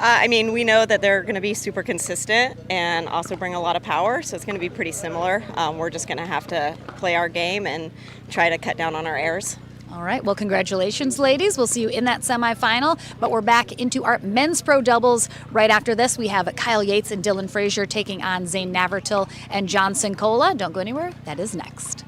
I mean, we know that they're going to be super consistent and also bring a lot of power, so it's going to be pretty similar. We're just going to have to play our game and try to cut down on our errors. All right. Well, congratulations, ladies. We'll see you in that semifinal. But we're back into our men's pro doubles. Right after this, we have Kyle Yates and Dylan Frazier taking on Zane Navertil and Johnson Cola. Don't go anywhere. That is next.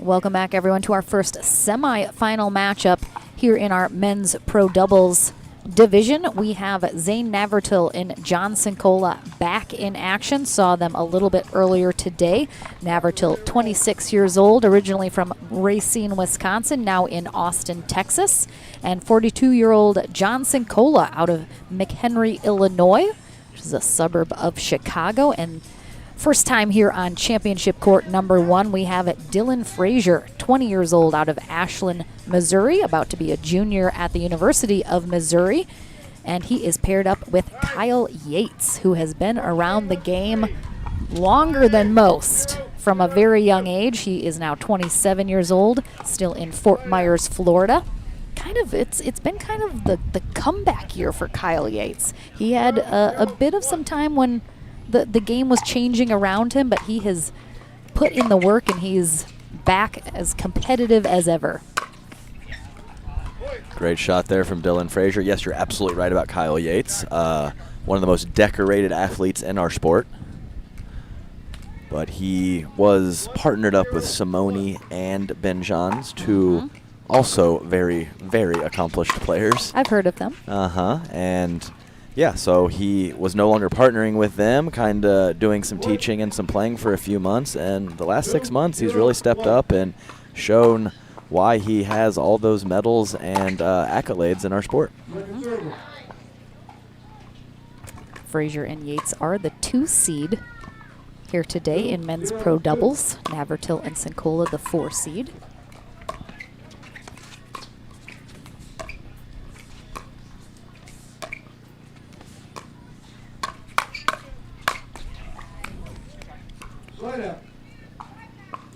Welcome back, everyone, to our first semifinal matchup here in our men's pro doubles division. We have Zane Navratil and John Sincola back in action. Saw them a little bit earlier today. Navratil, 26 years old, originally from Racine, Wisconsin, now in Austin, Texas. And 42-year-old John Sincola out of McHenry, Illinois, which is a suburb of Chicago. And first time here on championship court number 1, we have Dylan Frazier, 20 years old, out of Ashland, Missouri, about to be a junior at the University of Missouri. And he is paired up with Kyle Yates, who has been around the game longer than most. From a very young age, he is now 27 years old, still in Fort Myers, Florida. It's been kind of the comeback year for Kyle Yates. He had a bit of some time when the game was changing around him, but he has put in the work and he's back as competitive as ever. Great shot there from Dylan Frazier. Yes, you're absolutely right about Kyle Yates. One of the most decorated athletes in our sport. But he was partnered up with Simone and Ben Johns, two also very, very accomplished players. I've heard of them. And yeah, so he was no longer partnering with them, kind of doing some teaching and some playing for a few months. And the last 6 months, he's really stepped up and shown why he has all those medals and accolades in our sport. Frazier and Yates are the 2 seed here today in men's pro doubles. Navratil and Sincola, the 4 seed.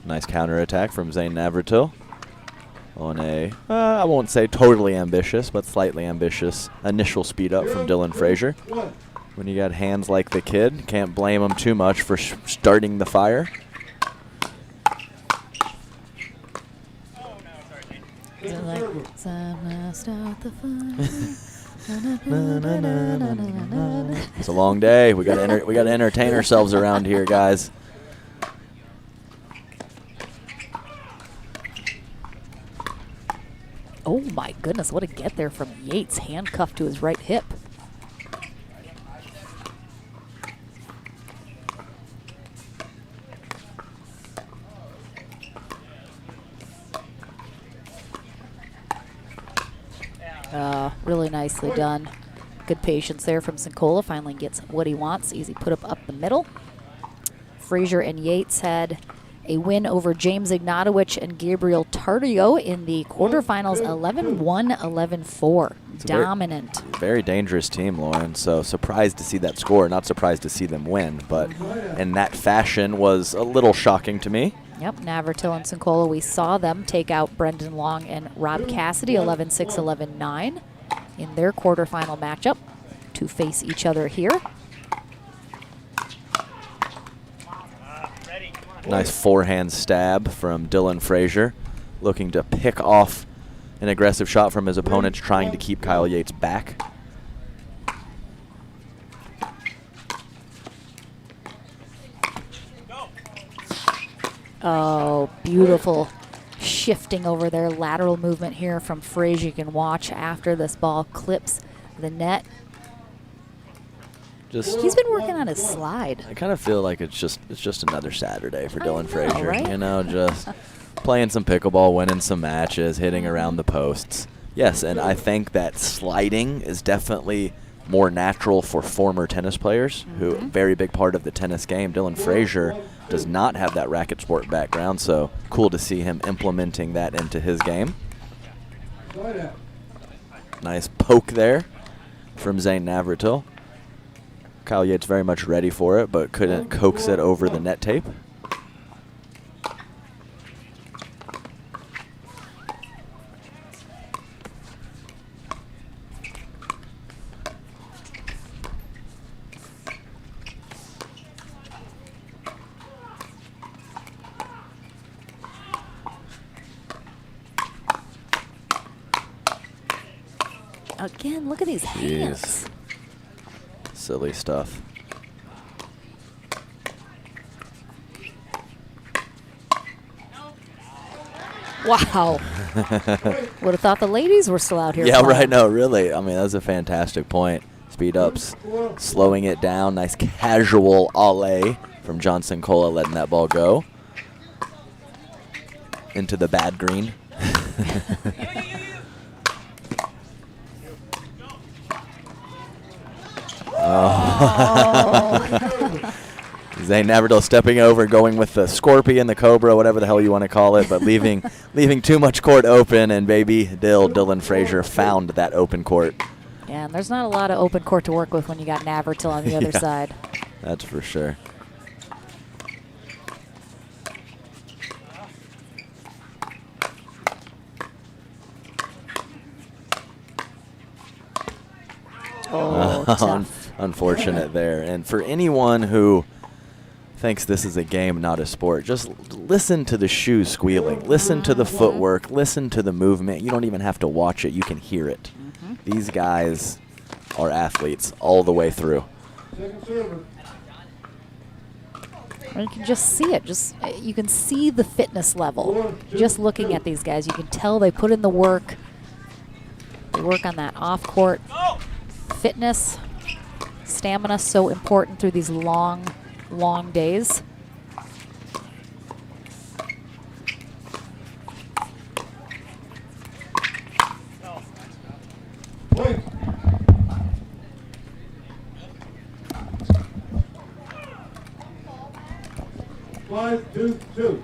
Nice counterattack from Zane Navratil on a, I won't say totally ambitious, but slightly ambitious initial speed up from Dylan Frazier. When you got hands like the kid, can't blame him too much for starting the fire. It's a long day. We got to entertain ourselves around here, guys. Oh my goodness, what a get there from Yates, handcuffed to his right hip. Really nicely done. Good patience there from Sincola. Finally gets what he wants. Easy put up the middle. Frazier and Yates had a win over James Ignatowicz and Gabriel Tardio in the quarterfinals, 11-1, 11-4. Dominant. Very dangerous team, Lauren. So surprised to see that score. Not surprised to see them win, but in that fashion was a little shocking to me. Yep, Navratil and Sincola, we saw them take out Brendan Long and Rob Cassidy, 11-6, 11-9 in their quarterfinal matchup to face each other here. Nice forehand stab from Dylan Frazier, looking to pick off an aggressive shot from his opponents, trying to keep Kyle Yates back. Oh, beautiful shifting over there. Lateral movement here from Frazier. You can watch after this ball clips the net. He's been working on his slide. I kind of feel like it's just another Saturday for Dylan Frazier. Right? You know, just playing some pickleball, winning some matches, hitting around the posts. Yes, and I think that sliding is definitely more natural for former tennis players, who very big part of the tennis game. Dylan Frazier does not have that racket sport background, so cool to see him implementing that into his game. Nice poke there from Zane Navratil. Kyle Yates very much ready for it, but couldn't coax it over the net tape. Again, look at these hands. Jeez. Silly stuff. Wow. Would have thought the ladies were still out here. Yeah, playing. right. No, really. I mean, that was a fantastic point. Speed ups, slowing it down. Nice casual alley from Johnson Cola, letting that ball go into the bad green. Zane Naverdale stepping over, going with the Scorpion, the Cobra, whatever the hell you want to call it, but leaving too much court open, and baby Dylan Frazier found that open court. Yeah, and there's not a lot of open court to work with when you got Navratil on the other side. That's for sure. Oh, tough. Unfortunate there. And for anyone who thinks this is a game, not a sport, just listen to the shoes squealing. Listen to the footwork. Listen to the movement. You don't even have to watch it. You can hear it. These guys are athletes all the way through. You can just see it. You can see the fitness level. Just looking at these guys, you can tell they put in the work. They work on that off-court fitness, stamina, so important through these long days. Point. 5-2-2.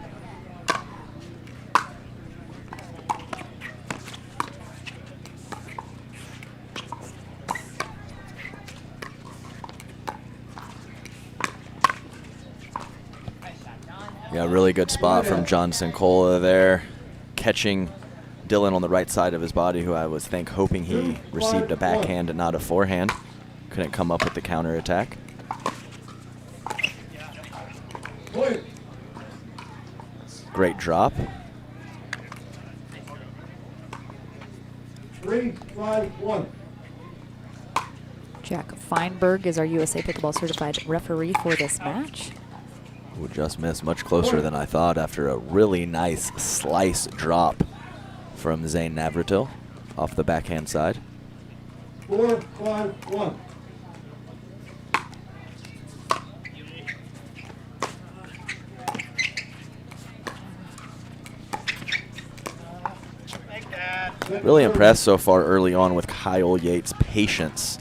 Yeah, really good spot from Johnson Cola there, catching Dylan on the right side of his body, who I was hoping he received a backhand and not a forehand. Couldn't come up with the counterattack. Great drop. 3-5-1. Jack Feinberg is our USA Pickleball Certified referee for this match. Who just missed much closer than I thought after a really nice slice drop from Zane Navratil off the backhand side. 4-5-1. Really impressed so far early on with Kyle Yates' patience.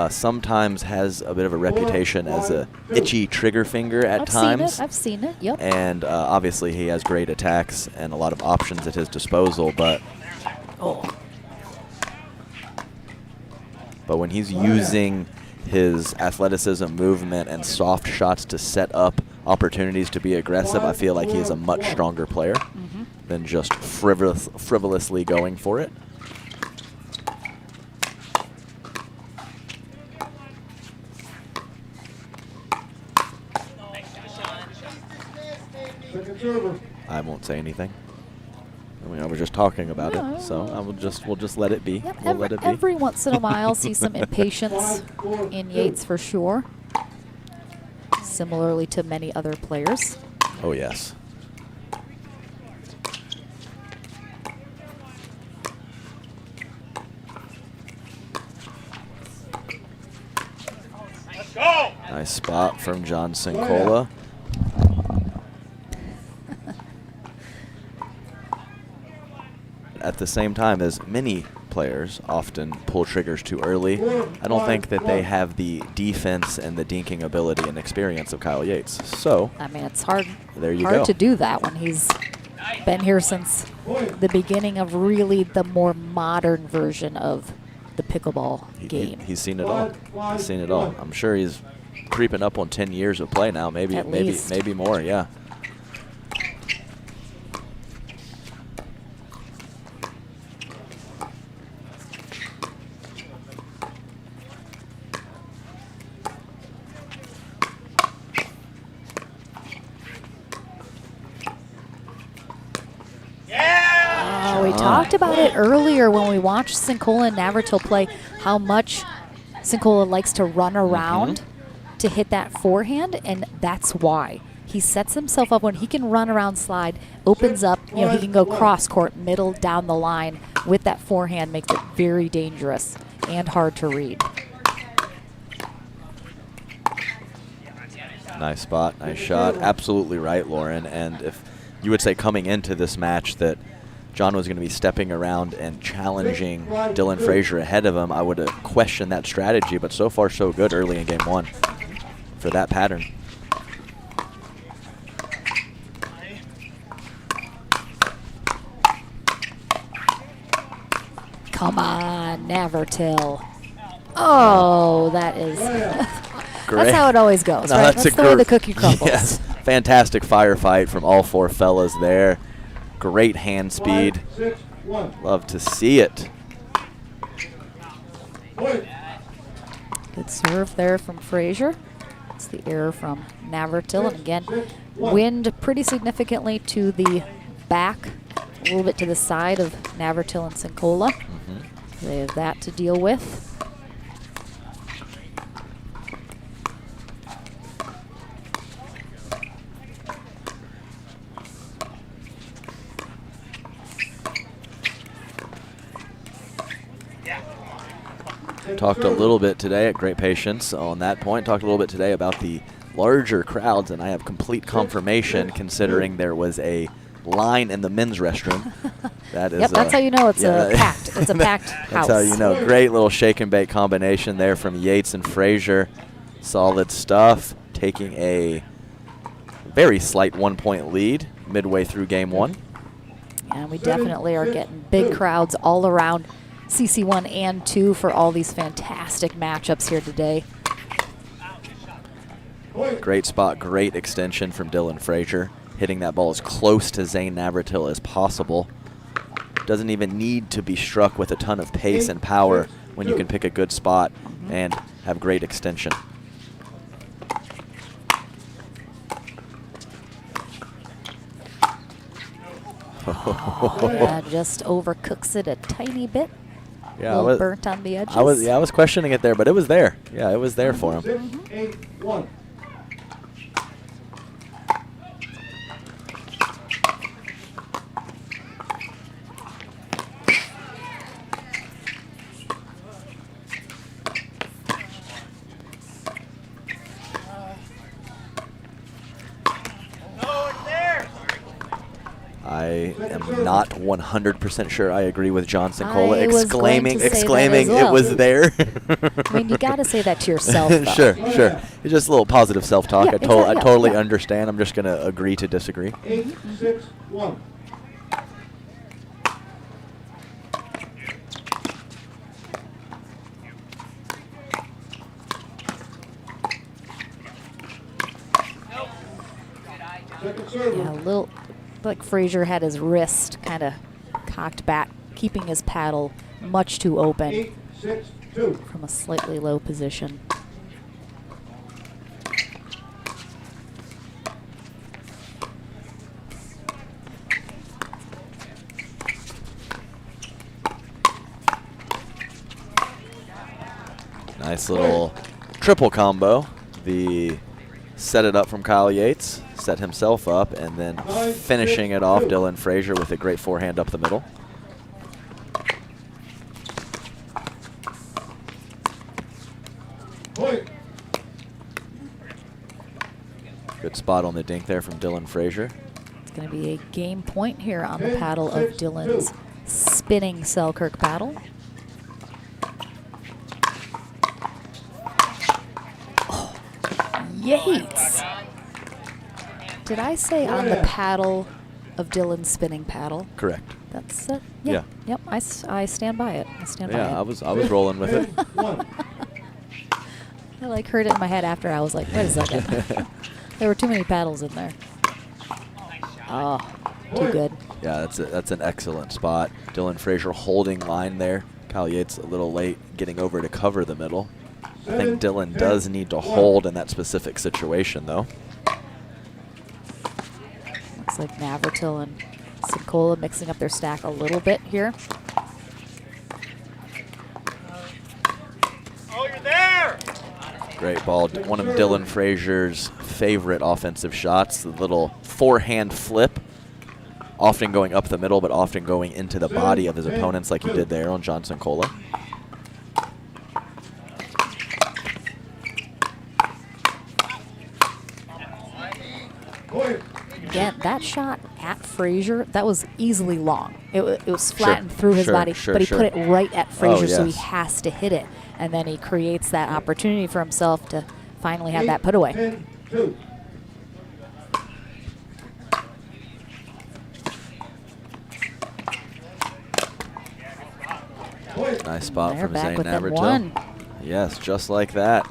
Sometimes has a bit of a reputation as a itchy trigger finger at times. I've seen it, yep. And obviously he has great attacks and a lot of options at his disposal, but when he's using his athleticism, movement, and soft shots to set up opportunities to be aggressive, I feel like he is a much stronger player than just frivolously going for it. I won't say anything. I mean, I was just talking about it, so we'll just let it be. Yep, We'll let it be. every once in a while, see some impatience in Yates for sure. Similarly to many other players. Oh yes. Nice spot from Johnson Cola. At the same time, as many players often pull triggers too early, I don't think that they have the defense and the dinking ability and experience of Kyle Yates. So, I mean, it's hard go. to do that when he's been here since the beginning of really the more modern version of the pickleball game. He's seen it all. He's seen it all. I'm sure he's creeping up on 10 years of play now, maybe more, yeah. We talked about it earlier when we watched Sincola and Navratil play, how much Sincola likes to run around to hit that forehand, and that's why. he sets himself up when he can run around slide, opens up, you know, he can go cross court, middle, down the line with that forehand, makes it very dangerous and hard to read. Nice spot, nice shot. Absolutely right, Lauren. And if you would say coming into this match that John was going to be stepping around and challenging Dylan Frazier ahead of him, I would have questioned that strategy, but so far so good early in game one for that pattern. Come on, Navratil. Oh, that is... That's how it always goes, No, right? That's the way the cookie crumbles. Yes, fantastic firefight from all four fellas there. Great hand speed. Love to see it. Good serve there from Frazier. It's the error from Navratil. And again, wind pretty significantly to the back, a little bit to the side of Navratil and Sincola. They have that to deal with. Talked a little bit today at Great Patience on that point. Talked a little bit today about the larger crowds, and I have complete confirmation considering there was a line in the men's restroom. That is yep, that's how you know it's packed. It's a packed house. That's how you know. Great little shake and bake combination there from Yates and Frazier. Solid stuff. Taking a very slight 1-point lead midway through game one. And we definitely are getting big crowds all around CC1 and 2 for all these fantastic matchups here today. Great spot, great extension from Dylan Frazier. Hitting that ball as close to Zane Navratil as possible. Doesn't even need to be struck with a ton of pace and power when you can pick a good spot and have great extension. Just overcooks it a tiny bit. Yeah, a little burnt on the edges. I was questioning it there, but it was there. Yeah, it was there for him. 6-8-1. I am not 100% sure I agree with John Sincola exclaiming well. it was there. I mean, you got to say that to yourself, though. Sure. It's just a little positive self-talk. Yeah, I totally understand. I'm just going to agree to disagree. 8-6-1. Second server. Yeah, a little like Frazier had his wrist kind of cocked back, keeping his paddle much too open 8-6-2. from a slightly low position. Nice little triple combo. The set it up from Kyle Yates, set himself up, and then finishing it off Dylan Frazier with a great forehand up the middle. Good spot on the dink there from Dylan Frazier. It's going to be a game point here on the paddle of Dylan's spinning Selkirk paddle. Oh, Yates! Did I say on the paddle of Dylan's spinning paddle? Correct. That's Yeah. Yep. I stand by it. I stand by it. Yeah, I was rolling with it. I like heard it in my head after. I was like, wait a second. There were too many paddles in there. Oh, too good. Yeah, that's an excellent spot. Dylan Frazier holding line there. Kyle Yates a little late getting over to cover the middle. I think Dylan does need to hold in that specific situation, though. Looks like Navratil and Sincola mixing up their stack a little bit here. Oh, you're there! Great ball. One of Dylan Frazier's favorite offensive shots, the little forehand flip, often going up the middle, but often going into the body of his opponents like he did there on Johnson Cola. Again, that shot at Frazier, that was easily long. It was flattened through his body, but he put it right at Frazier, so he has to hit it. And then he creates that opportunity for himself to finally have that put away. Nice spot They're from back Zane within Navratil. one. Yes, just like that.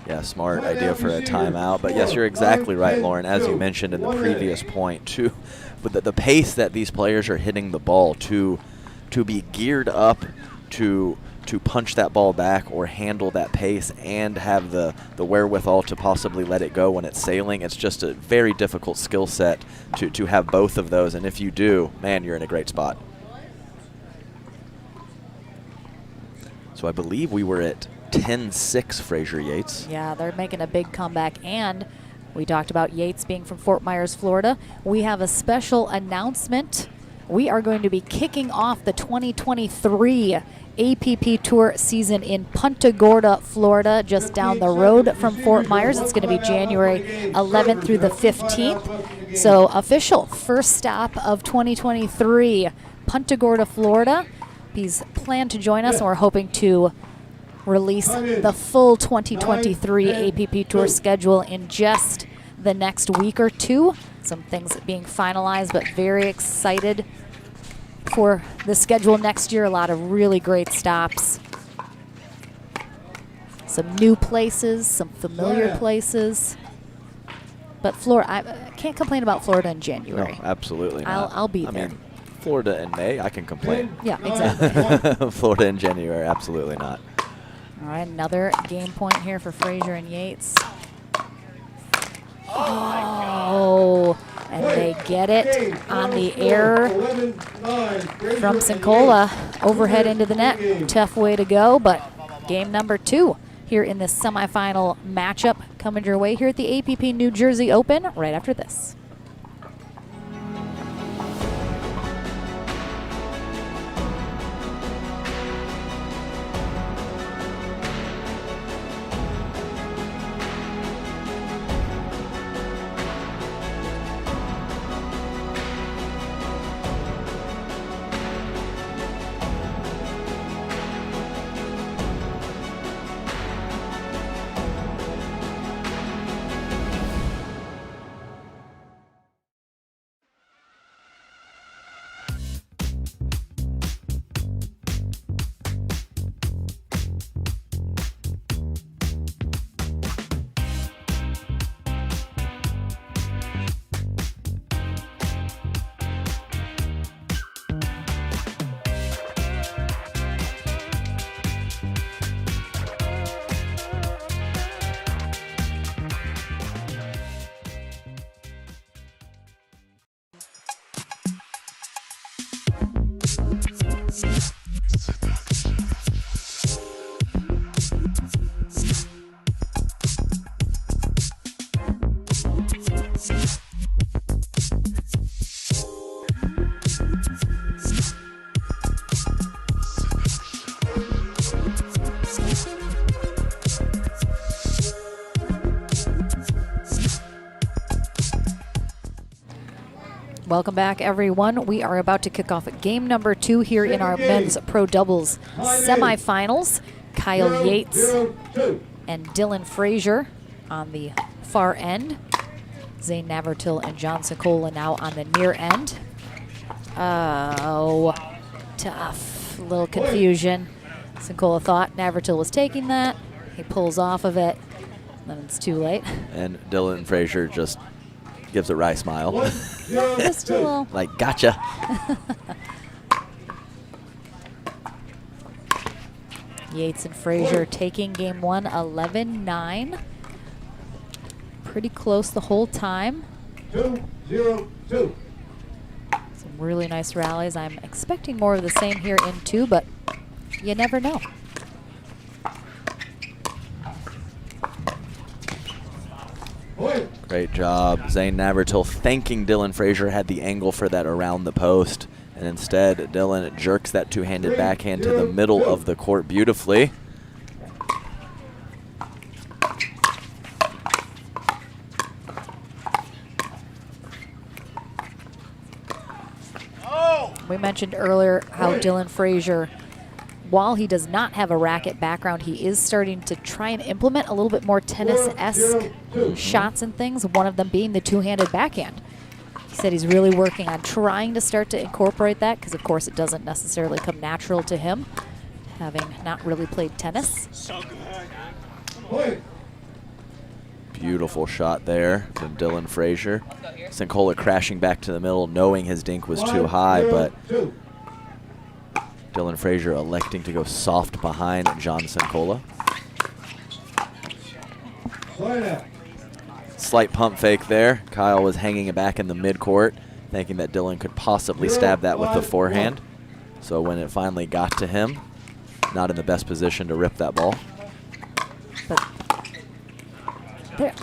Yeah, smart idea for a timeout. But yes, you're exactly right, Lauren. As you mentioned in the previous point, too, with the pace that these players are hitting the ball, to be geared up to punch that ball back or handle that pace and have the wherewithal to possibly let it go when it's sailing, it's just a very difficult skill set to have both of those. And if you do, man, you're in a great spot. So I believe we were at 10-6 Frazier Yates. Yeah, they're making a big comeback. And we talked about Yates being from Fort Myers, Florida. We have a special announcement. We are going to be kicking off the 2023 APP Tour season in Punta Gorda, Florida, just down the road from Fort Myers. It's going to be January 11th through the 15th. So official first stop of 2023, Punta Gorda, Florida. He's planned to join us, and we're hoping to release the full 2023 APP Tour schedule in just the next week or two. Some things being finalized, but very excited for the schedule next year. A lot of really great stops. Some new places, some familiar places. But Florida, I can't complain about Florida in January. No, absolutely not. I'll be there. I mean, Florida in May, I can complain. Yeah, exactly. Florida in January, absolutely not. All right, another game point here for Frazier and Yates. Oh, and they get it on the error from Sincola. Overhead into the net. Tough way to go, but game number 2 here in this semifinal matchup coming your way here at the APP New Jersey Open right after this. Welcome back, everyone. We are about to kick off game number 2 here in our men's pro doubles semifinals. Kyle Yates and Dylan Frazier on the far end. Zane Navratil and John Sincola now on the near end. Oh, tough. Little confusion. Sincola thought Navratil was taking that. He pulls off of it. Then it's too late. And Dylan Frazier just gives a wry smile. Just a little. Like, gotcha. Yates and Frazier taking game 1, 11-9. Pretty close the whole time. 2-0-2. Some really nice rallies. I'm expecting more of the same here in 2, but you never know. Great job. Zane Navratil thanking Dylan Frazier, had the angle for that around the post. And instead, Dylan jerks that two-handed backhand to the middle of the court beautifully. We mentioned earlier how Dylan Frazier, while he does not have a racket background, he is starting to try and implement a little bit more tennis-esque shots and things, one of them being the two-handed backhand. He said he's really working on trying to start to incorporate that because, of course, it doesn't necessarily come natural to him, having not really played tennis. So good. Beautiful shot there from Dylan Frazier. Sincola crashing back to the middle, knowing his dink was too high, but Dylan Frazier electing to go soft behind John Sincola. Slight pump fake there. Kyle was hanging it back in the midcourt, thinking that Dylan could possibly stab that with the forehand. So when it finally got to him, not in the best position to rip that ball.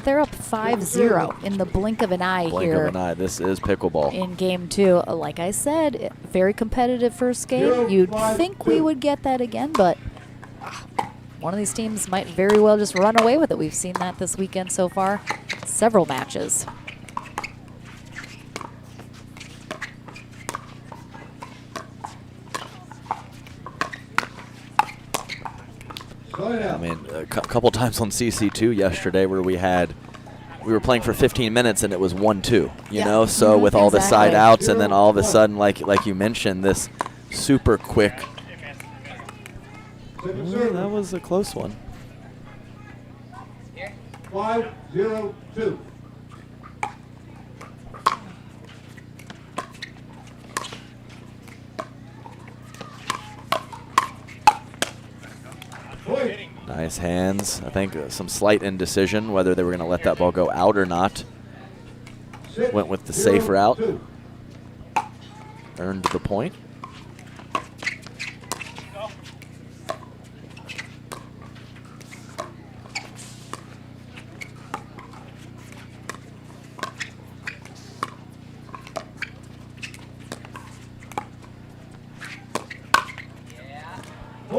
They're up 5-0 in the blink of an eye Blink here. of an eye. This is pickleball. In game 2, like I said, very competitive first game. You'd think we would get that again, but one of these teams might very well just run away with it. We've seen that this weekend so far. Several matches. I mean, a couple times on CC2 yesterday where we were playing for 15 minutes and it was 1-2, you know? So with all the side outs and then all of a sudden, like you mentioned, this super quick. That was a close one. 5-0-2. Nice hands. I think some slight indecision whether they were going to let that ball go out or not. Went with the safe route. Earned the point.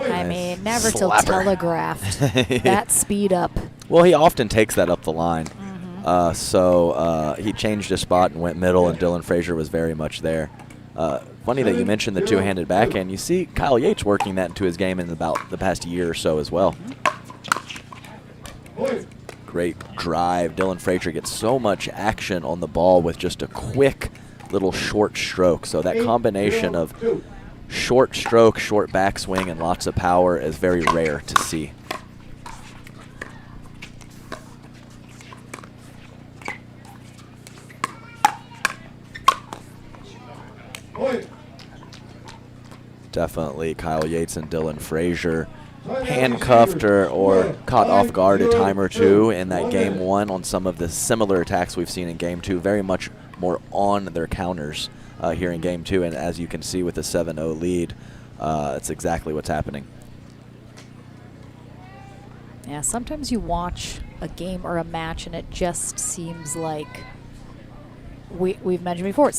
I mean, Navratil telegraphed that speed up. Well, he often takes that up the line. So he changed his spot and went middle, and Dylan Frazier was very much there. Funny that you mentioned the two-handed backhand. You see Kyle Yates working that into his game in about the past year or so as well. Great drive. Dylan Frazier gets so much action on the ball with just a quick little short stroke. So that combination of short stroke, short backswing, and lots of power is very rare to see. Definitely Kyle Yates and Dylan Frazier handcuffed or caught off guard a time or two in that game 1 on some of the similar attacks we've seen in game 2. Very much more on their counters here in game 2, and as you can see with the 7-0 lead, it's exactly what's happening. Yeah, sometimes you watch a game or a match and it just seems like we've mentioned before,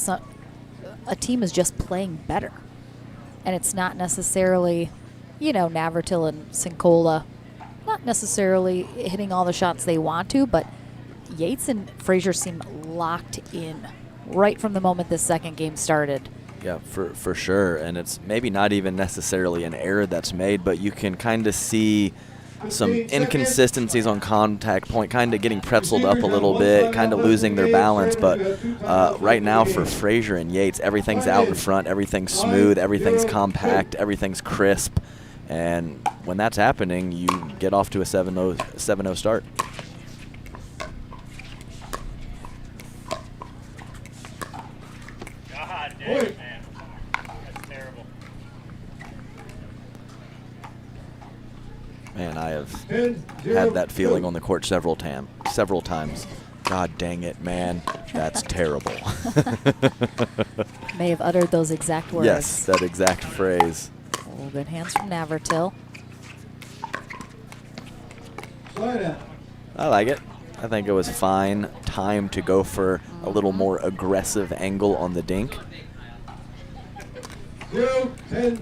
a team is just playing better. And it's not necessarily, you know, Navratil and Sincola not necessarily hitting all the shots they want to, but Yates and Frazier seem locked in right from the moment this second game started. Yeah, for sure. And it's maybe not even necessarily an error that's made, but you can kind of see some inconsistencies on contact point, kind of getting pretzeled up a little bit, kind of losing their balance. But right now for Frazier and Yates, everything's out in front, everything's smooth, everything's compact, everything's crisp. And when that's happening, you get off to a 7-0 start. God damn, man. That's terrible. Man, I have had that feeling on the court several times. God dang it, man. That's terrible. May have uttered those exact words. Yes, that exact phrase. Oh, good hands from Navratil. I like it. I think it was fine time to go for a little more aggressive angle on the dink. 0-10-1.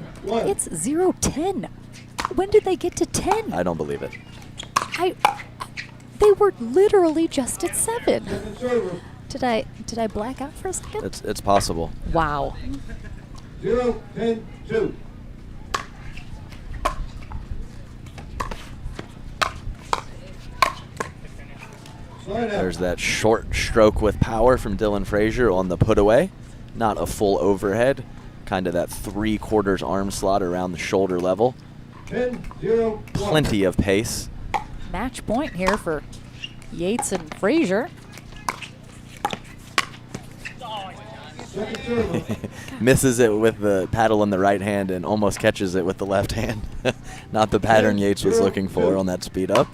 It's 0-10. When did they get to 10? I don't believe it. They were literally just at 7. Second server. Did I black out for a second? It's possible. Wow. 0-10-2. Slide out. There's that short stroke with power from Dylan Frazier on the put away. Not a full overhead, kind of that 3/4 arm slot around the shoulder level. 10-0-1. Plenty of pace. Match point here for Yates and Frazier. Second server. Misses it with the paddle in the right hand and almost catches it with the left hand. Not the pattern Yates was looking for on that speed up.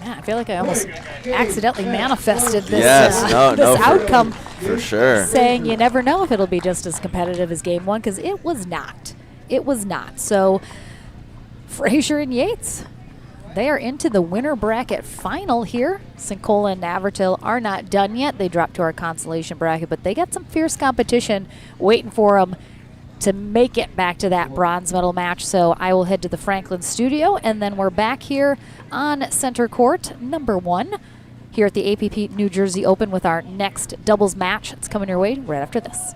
Man, I feel like I almost accidentally manifested this, Yes, this outcome. for sure. Saying you never know if it'll be just as competitive as game 1, because it was not. It was not. So Frazier and Yates, they are into the winner bracket final here. Sincola and Navertil are not done yet. They dropped to our consolation bracket, but they got some fierce competition waiting for them to make it back to that bronze medal match. So I will head to the Franklin studio, and then we're back here on center court number 1 here at the APP New Jersey Open with our next doubles match. It's coming your way right after this.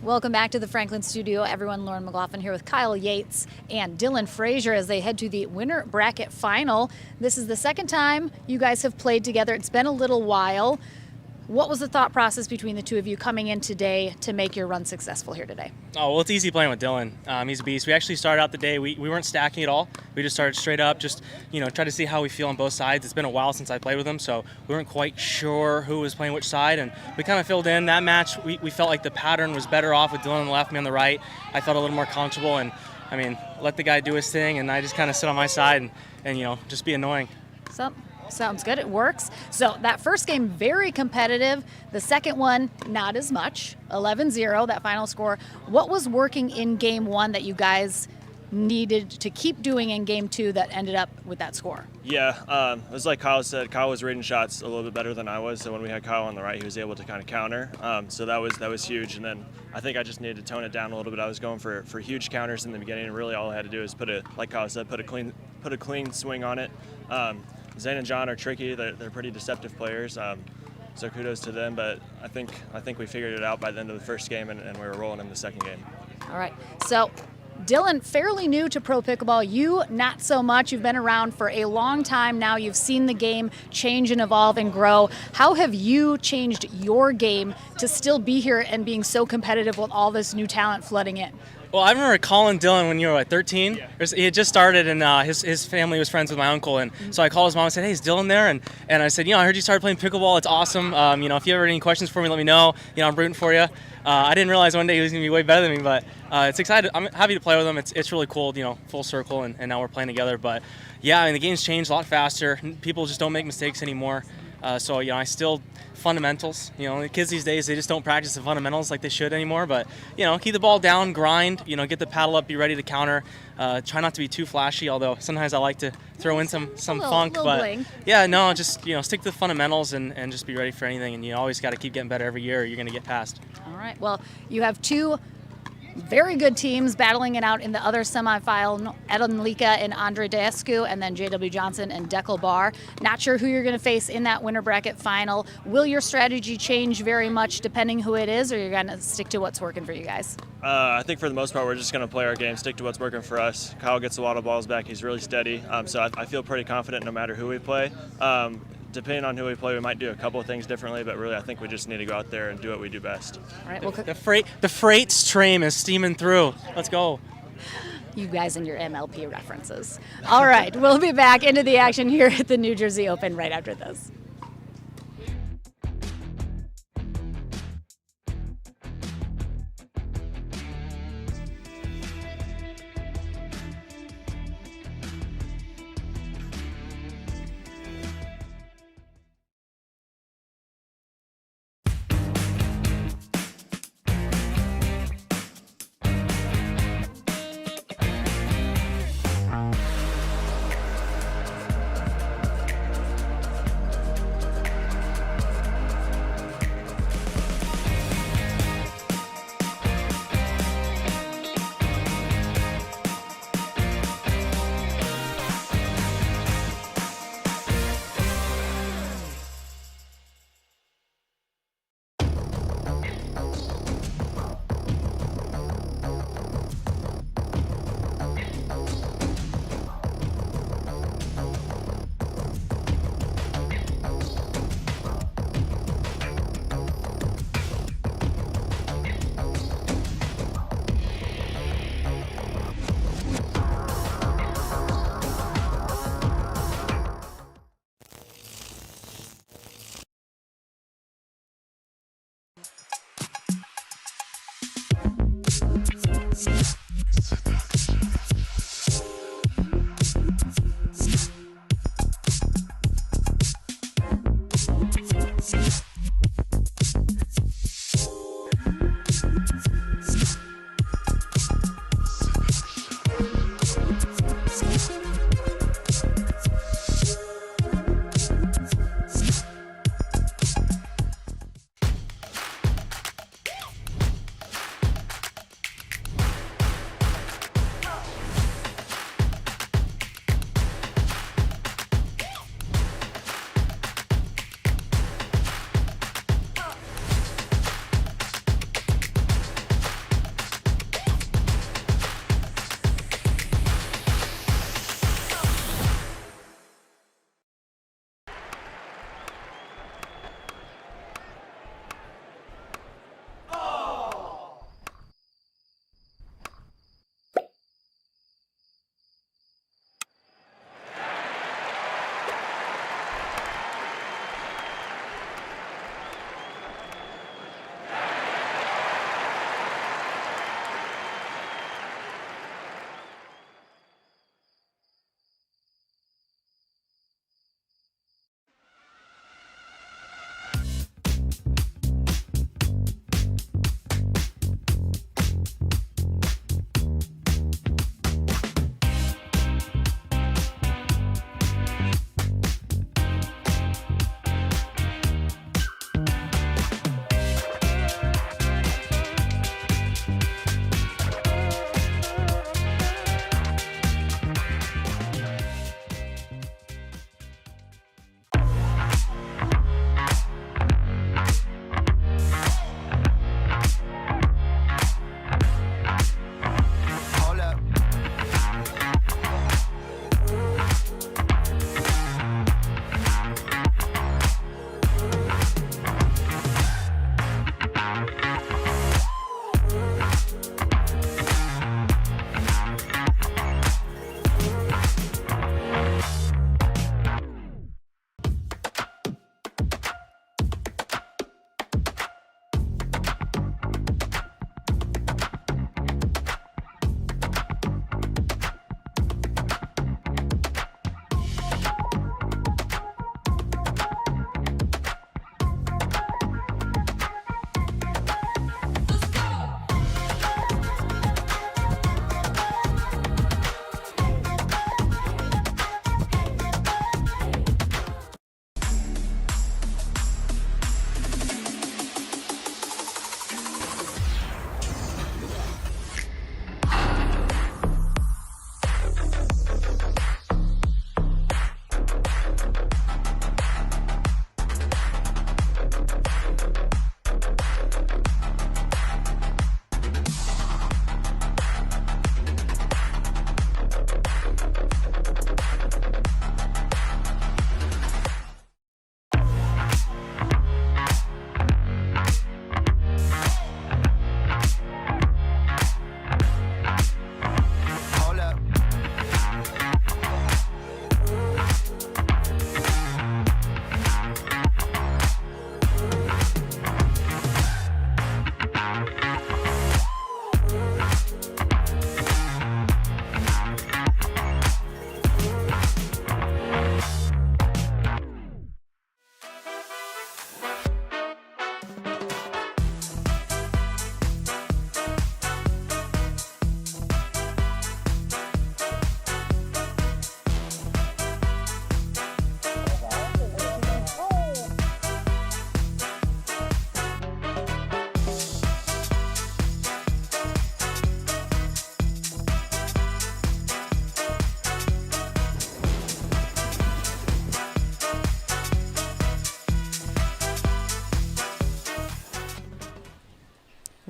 Welcome back to the Franklin studio, everyone. Lauren McLaughlin here with Kyle Yates and Dylan Frazier as they head to the winner bracket final. This is the second time you guys have played together. It's been a little while. What was the thought process between the two of you coming in today to make your run successful here today? Oh, well, it's easy playing with Dylan. He's a beast. We actually started out the day, we weren't stacking at all. We just started straight up, just, try to see how we feel on both sides. It's been a while since I played with him, so we weren't quite sure who was playing which side, and we kind of filled in. That match, we felt like the pattern was better off with Dylan on the left, me on the right. I felt a little more comfortable, and, let the guy do his thing, and I just kind of sit on my side and just be annoying. Sounds good. It works. So that first game, very competitive. The second one, not as much. 11-0, that final score. What was working in game 1 that you guys needed to keep doing in game 2 that ended up with that score? Yeah, it was like Kyle said. Kyle was reading shots a little bit better than I was. So when we had Kyle on the right, he was able to kind of counter. So that was huge. And then I think I just needed to tone it down a little bit. I was going for huge counters in the beginning, and really all I had to do is like Kyle said, put a clean swing on it. Zane and John are tricky. They're pretty deceptive players, so kudos to them. But I think we figured it out by the end of the first game, and we were rolling in the second game. All right. So Dylan, fairly new to pro pickleball. You, not so much. You've been around for a long time now. You've seen the game change and evolve and grow. How have you changed your game to still be here and being so competitive with all this new talent flooding in? Well, I remember calling Dylan when you were, 13? Yeah. He had just started, and his family was friends with my uncle, and so I called his mom and said, hey, is Dylan there? And I said, I heard you started playing pickleball. It's awesome. If you ever have any questions for me, let me know. I'm rooting for you. I didn't realize one day he was going to be way better than me, but it's exciting. I'm happy to play with him. It's really cool, full circle, and now we're playing together. But, yeah, the game's changed a lot faster. People just don't make mistakes anymore. So I still fundamentals. The kids these days, they just don't practice the fundamentals like they should anymore. But keep the ball down, grind. Get the paddle up, be ready to counter. Try not to be too flashy. Although sometimes I like to throw in some funk. Little but bling. yeah, no, just stick to the fundamentals and just be ready for anything. And you always got to keep getting better every year, or you're going to get past. All right. Well, you have two very good teams battling it out in the other semifinal, Eden Lika and Andre Deescu, and then J.W. Johnson and Deckel Barr. Not sure who you're going to face in that winter bracket final. Will your strategy change very much depending who it is, or you're going to stick to what's working for you guys? I think for the most part, we're just going to play our game, stick to what's working for us. Kyle gets a lot of balls back. He's really steady. So I feel pretty confident no matter who we play. Depending on who we play, we might do a couple of things differently, but really I think we just need to go out there and do what we do best. All right. Well, The freight stream is steaming through. Let's go. you guys and your MLP references. All right. We'll be back into the action here at the New Jersey Open right after this.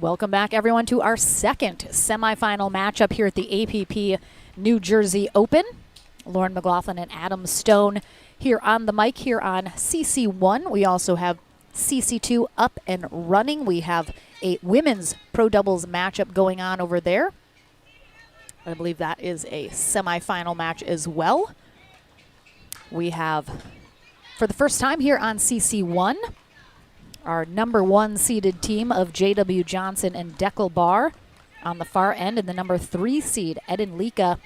Welcome back, everyone, to our second semifinal matchup here at the APP New Jersey Open. Lauren McLaughlin and Adam Stone here on the mic here on CC1. We also have CC2 up and running. We have a women's pro doubles matchup going on over there. I believe that is a semifinal match as well. We have, for the first time here on CC1, our number 1 seeded team of J.W. Johnson and Deckel Bar on the far end, and the number 3 seed Edin Lika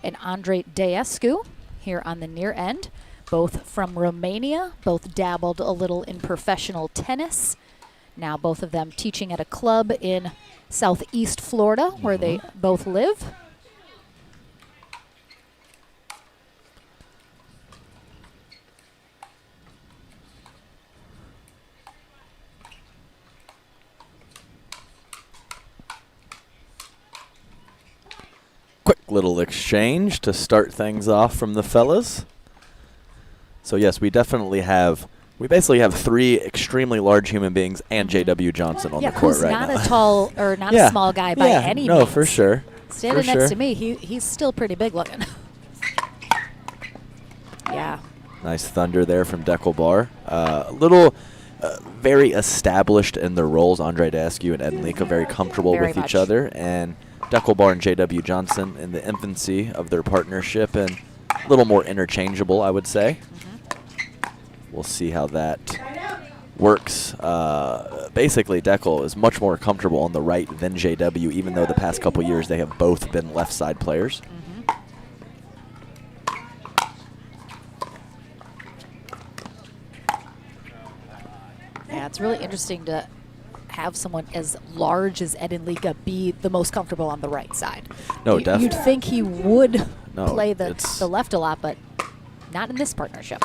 and Andre Deescu here on the near end. Both from Romania, both dabbled a little in professional tennis. Now both of them teaching at a club in Southeast Florida where they both live. Quick little exchange to start things off from the fellas. So yes, we basically have 3 extremely large human beings and J.W. Johnson on the court right now. Who's not a tall or not a small guy by any means. No, for sure. Standing next to me, he's still pretty big looking. Yeah. Nice thunder there from Deckel Bar. Very established in their roles. Andre Deescu and Edin Lika very comfortable Very with much. each other. And Deckel Bar and J.W. Johnson in the infancy of their partnership and a little more interchangeable, I would say. We'll see how that works. Basically, Deckel is much more comfortable on the right than JW, even though the past couple years they have both been left side players. Yeah, it's really interesting to have someone as large as Edin Lika be the most comfortable on the right side. No, definitely. You'd think he would No, play the it's- left a lot, but not in this partnership.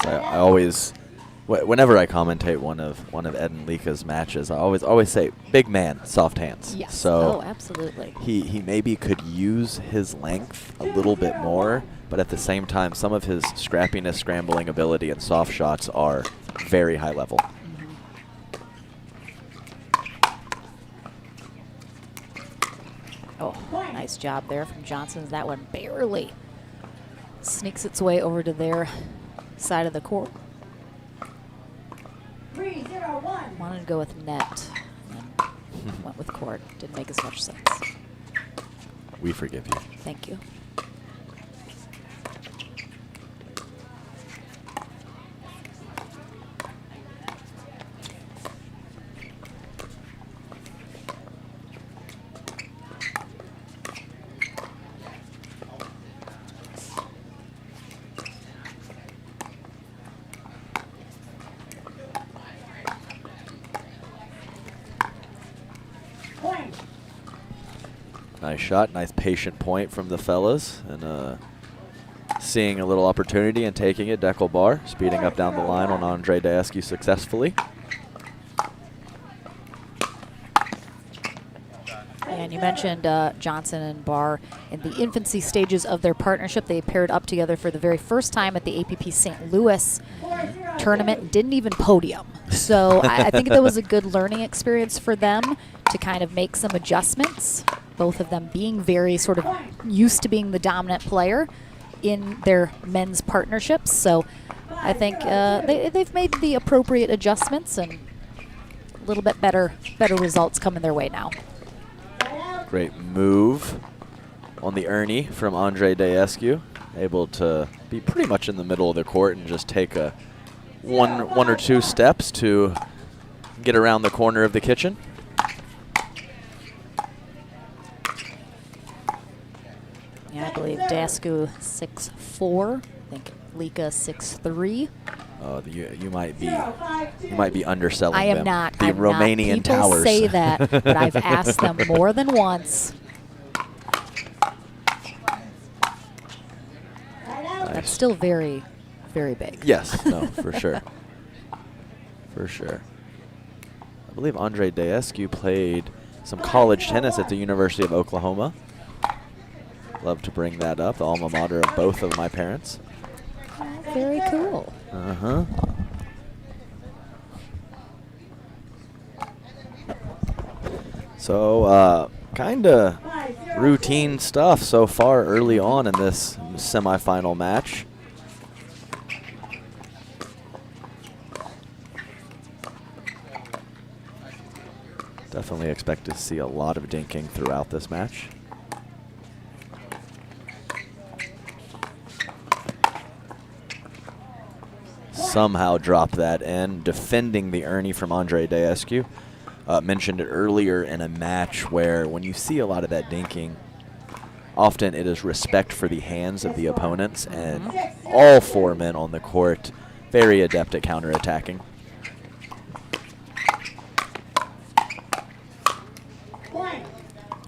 I always, whenever I commentate one of Edin Lika's matches, I always say, big man, soft hands. Yes. So oh, absolutely. he maybe could use his length a little bit more, but at the same time, some of his scrappiness, scrambling ability, and soft shots are very high level. Oh, nice job there from Johnson. That one barely sneaks its way over to their side of the court. 3-0-1. Wanted to go with net, and then went with court. Didn't make as much sense. We forgive you. Thank you. Nice shot, nice patient point from the fellas, and seeing a little opportunity and taking it. Deckel Bar speeding up down the line on Andre Deescu successfully. And you mentioned Johnson and Barr in the infancy stages of their partnership. They paired up together for the very first time at the APP St. Louis tournament. Didn't even podium. So I think that was a good learning experience for them to kind of make some adjustments. Both of them being very sort of used to being the dominant player in their men's partnerships. So I think they've made the appropriate adjustments, and a little bit better results coming their way now. Great move on the Ernie from Andre Deescu. Able to be pretty much in the middle of the court and just take a one or two steps to get around the corner of the kitchen. Yeah, I believe Deescu 6'4". I think Lika 6'3". Oh, you might be underselling I am them. not. The I'm Romanian not. People towers. say that, but I've asked them more than once. That's still very, very big. Yes, no, for sure. For sure. believe Andre Daescu played some college tennis at the University of Oklahoma. Love to bring that up, the alma mater of both of my parents. Very cool. Uh-huh. So, kind of routine stuff so far early on in this semifinal match. Definitely expect to see a lot of dinking throughout this match. Somehow drop that in, defending the Ernie from Andre Daescu. Mentioned it earlier in a match where when you see a lot of that dinking, often it is respect for the hands of the opponents, and all 4 men on the court very adept at counterattacking.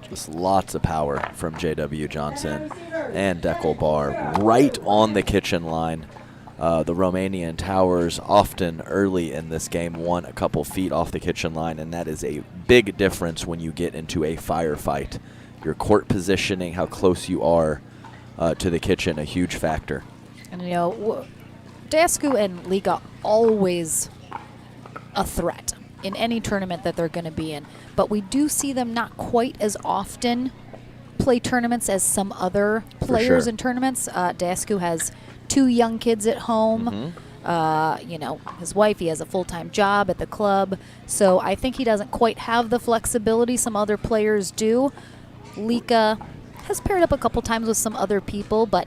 Just lots of power from J.W. Johnson and Deckel Bar right on the kitchen line. The Romanian towers often early in this game won a couple feet off the kitchen line, and that is a big difference when you get into a firefight. Your court positioning, how close you are to the kitchen, a huge factor. And you know, Daescu and Liga always a threat in any tournament that they're going to be in, but we do see them not quite as often play tournaments as some other players in tournaments. Daescu has 2 young kids at home. You know, his wife, he has a full-time job at the club. So I think he doesn't quite have the flexibility some other players do. Lika has paired up a couple times with some other people, but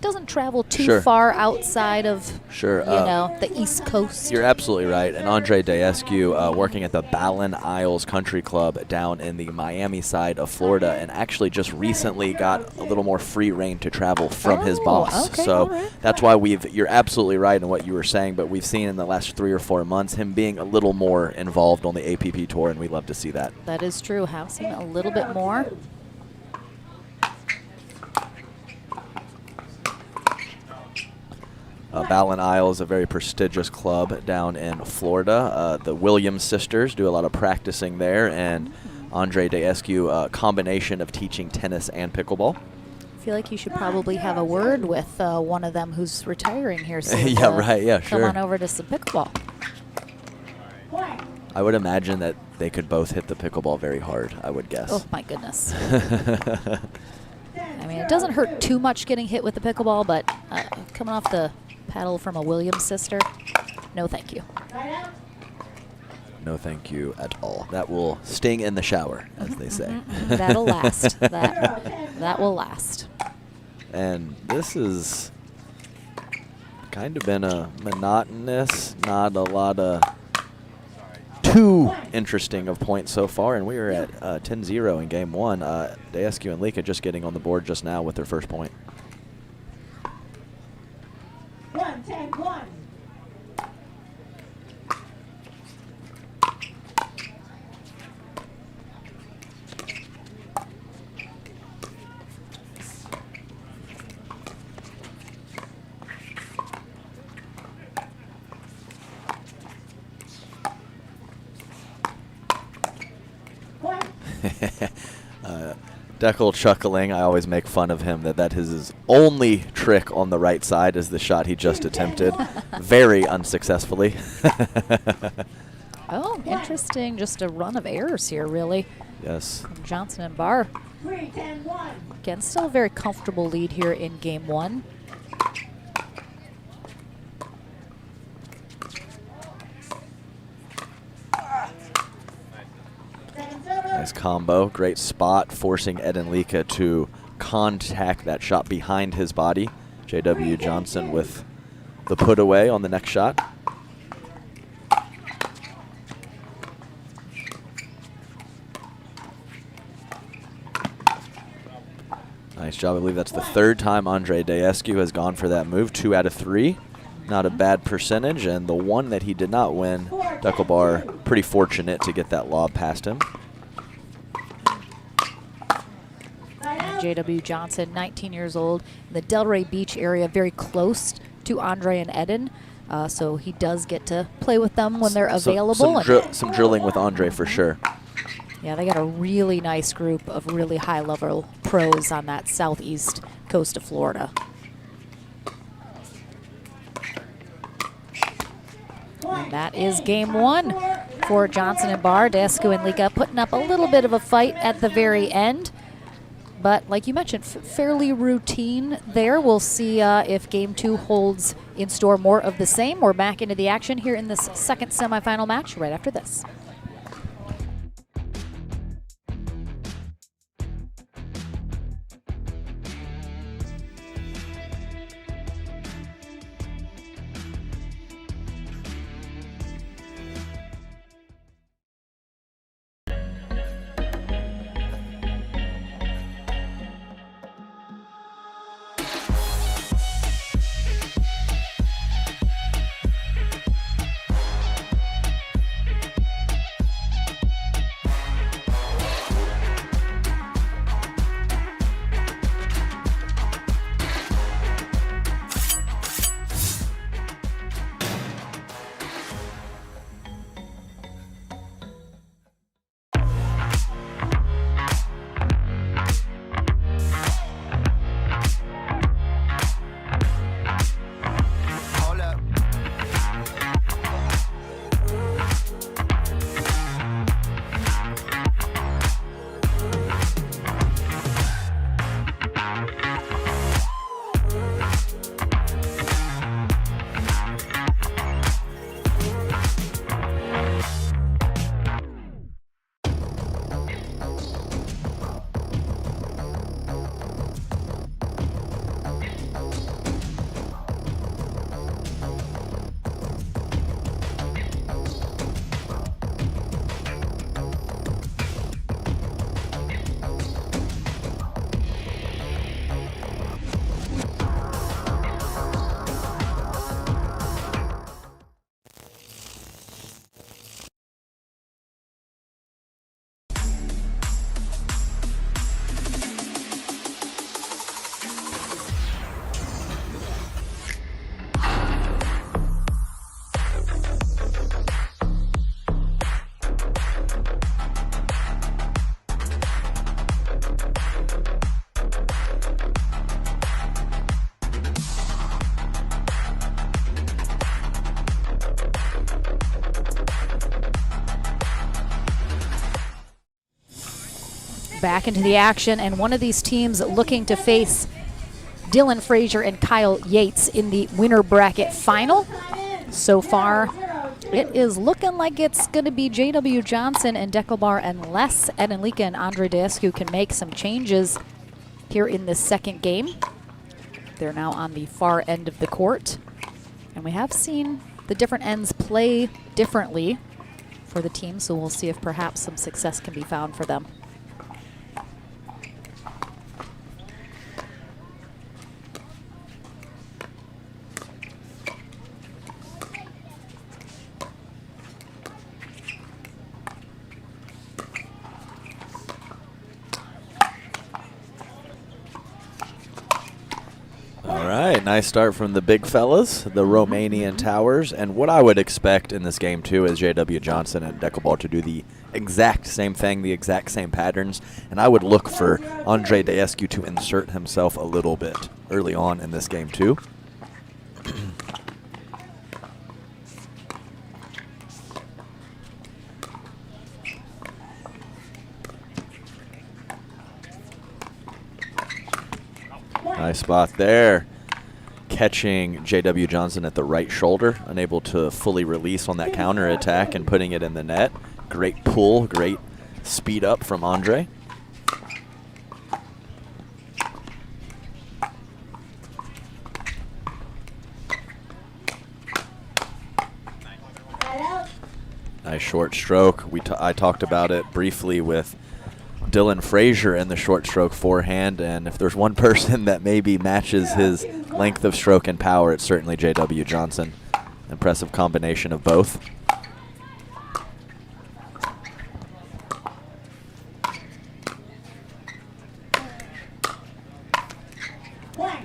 doesn't travel too far outside of, you know, the East Coast. You're absolutely right. And Andre Daescu working at the Ballin Isles Country Club down in the Miami side of Florida, and actually just recently got a little more free reign to travel from his boss. Okay, so that's why you're absolutely right in what you were saying, but we've seen in the last 3 or 4 months him being a little more involved on the APP tour, and we love to see that. That is true. Have seen a little bit more. Ballin Isles, a very prestigious club down in Florida. The Williams sisters do a lot of practicing there, and Andre Daescu, a combination of teaching tennis and pickleball. I feel like you should probably have a word with one of them who's retiring here soon. Yeah, right. Yeah, sure. Come on over to some pickleball. I would imagine that they could both hit the pickleball very hard, I would guess. Oh, my goodness. I mean, it doesn't hurt too much getting hit with the pickleball, but coming off the paddle from a Williams sister, no thank you. No thank you at all. That will sting in the shower, as they say. That'll last. That will last. And this has kind of been a monotonous, not a lot of too interesting of points so far, and we are at 10-0 in game 1. Daescu and Lika just getting on the board just now with their first point. 1-10-1. Deckel chuckling. I always make fun of him that is his only trick on the right side is the shot he just attempted, very unsuccessfully. Oh, interesting. Just a run of errors here, really. Yes. From Johnson and Barr. 3-10-1. Again, still a very comfortable lead here in game 1. Nice combo, great spot, forcing Ed and Lika to contact that shot behind his body. J.W. Johnson with the put away on the next shot. Nice job. I believe that's the 3rd time Andre Daescu has gone for that move. 2 out of 3. Not a bad percentage. And the one that he did not win, Deckelbar, pretty fortunate to get that lob past him. J.W. Johnson, 19 years old, in the Delray Beach area, very close to Andre and Eden. So he does get to play with them when they're available. Some drilling with Andre for sure. Yeah, they got a really nice group of really high-level pros on that southeast coast of Florida. And that is game one for Johnson and Barr. Dasku and Lika putting up a little bit of a fight at the very end. But like you mentioned, fairly routine there. We'll see if game two holds in store more of the same. We're back into the action here in this second semifinal match right after this. Back into the action, and one of these teams looking to face Dylan Frazier and Kyle Yates in the winner bracket final. So far, it is looking like it's going to be J.W. Johnson and Deckelbar unless Ed Enlika and Andre Dasku can make some changes here in this second game. They're now on the far end of the court, and we have seen the different ends play differently for the team, so we'll see if perhaps some success can be found for them. Nice start from the big fellas, the Romanian Towers, and what I would expect in this game too is J.W. Johnson and Deckelbar to do the exact same thing, the exact same patterns, and I would look for Andre Dasku to insert himself a little bit early on in this game too. Nice spot there. Catching J.W. Johnson at the right shoulder, unable to fully release on that counter attack and putting it in the net. Great pull, great speed up from Andre. Nice short stroke. I talked about it briefly with Dylan Frazier in the short stroke forehand, and if there's one person that maybe matches his length of stroke and power, it's certainly J.W. Johnson. Impressive combination of both.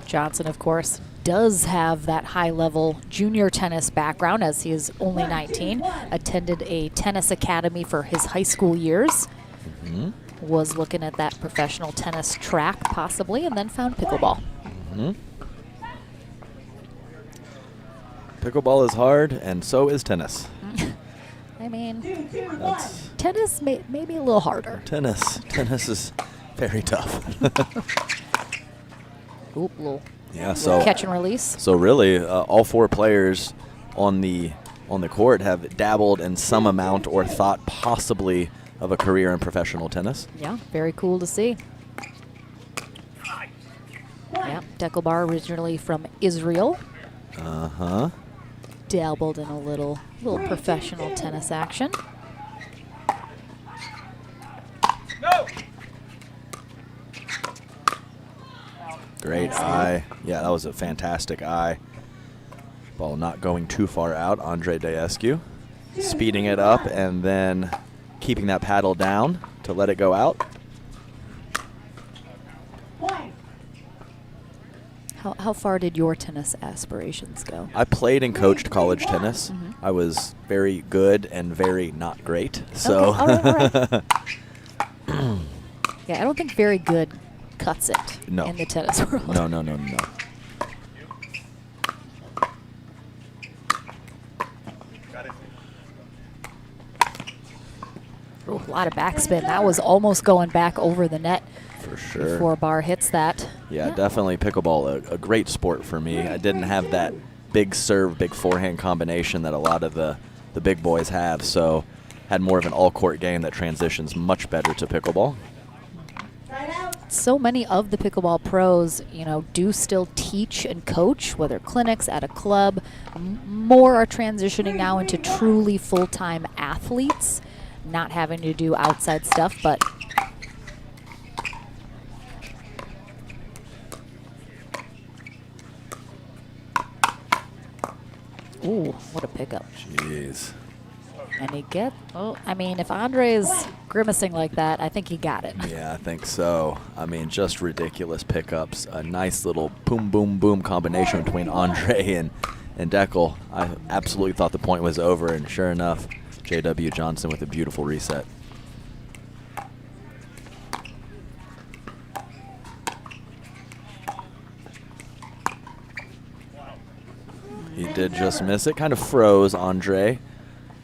Johnson, of course, does have that high-level junior tennis background, as he is only 19, attended a tennis academy for his high school years, was looking at that professional tennis track possibly, and then found pickleball. Pickleball is hard, and so is tennis. I mean, tennis may be a little harder. Tennis is very tough. Oop, little so catch and release. So really, all 4 players on the court have dabbled in some amount or thought possibly of a career in professional tennis. Yeah, very cool to see. Yeah, Deckelbar originally from Israel. Dabbled in a little professional tennis action. Great eye. Yeah, that was a fantastic eye. Ball not going too far out. Andre Daescu speeding it up and then keeping that paddle down to let it go out. How far did your tennis aspirations go? I played and coached college tennis. I was very good and very not great. So, okay, all right. Yeah, I don't think very good cuts it in the tennis world. No. Ooh, a lot of backspin. That was almost going back over the net. For sure. Before Barr hits that. Yeah, definitely pickleball, a great sport for me. I didn't have that big serve, big forehand combination that a lot of the big boys have, so had more of an all-court game that transitions much better to pickleball. So many of the pickleball pros, do still teach and coach, whether clinics at a club. More are transitioning now into truly full-time athletes, not having to do outside stuff, but ooh, what a pickup. Jeez. And if Andre is grimacing like that, I think he got it. Yeah, I think so. I mean, just ridiculous pickups. A nice little boom, boom, boom combination between Andre and Deckel. I absolutely thought the point was over, and sure enough, J.W. Johnson with a beautiful reset. He did just miss it. Kind of froze Andre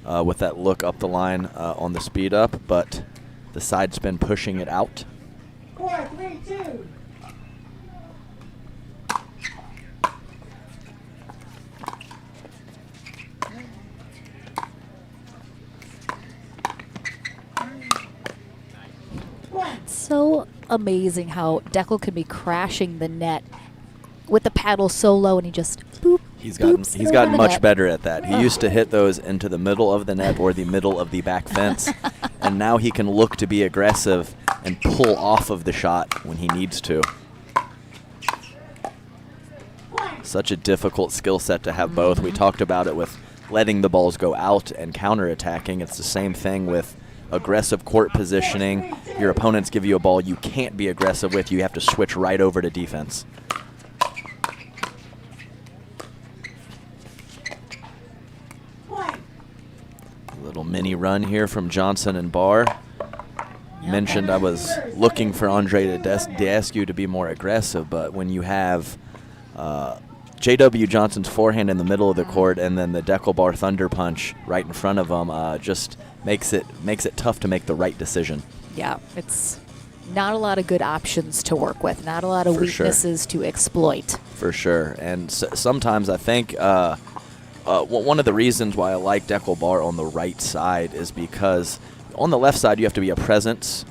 with that look up the line on the speed up, but the side spin pushing it out. 4-3-2. So amazing how Deckel can be crashing the net with the paddle so low, and he just boop. He's gotten much better at that. He used to hit those into the middle of the net or the middle of the back fence, and now he can look to be aggressive and pull off of the shot when he needs to. Such a difficult skill set to have both. We talked about it with letting the balls go out and counterattacking. It's the same thing with aggressive court positioning. Your opponents give you a ball you can't be aggressive with. You have to switch right over to defense. Little mini run here from Johnson and Barr. Mentioned I was looking for Andre Daescu to be more aggressive, but when you have J.W. Johnson's forehand in the middle of the court and then the Deckel-Barr thunder punch right in front of him, just makes it tough to make the right decision. Yeah, it's not a lot of good options to work with, not a lot of weaknesses to exploit. For sure, and sometimes I think one of the reasons why I like Deckel-Barr on the right side is because on the left side you have to be a presence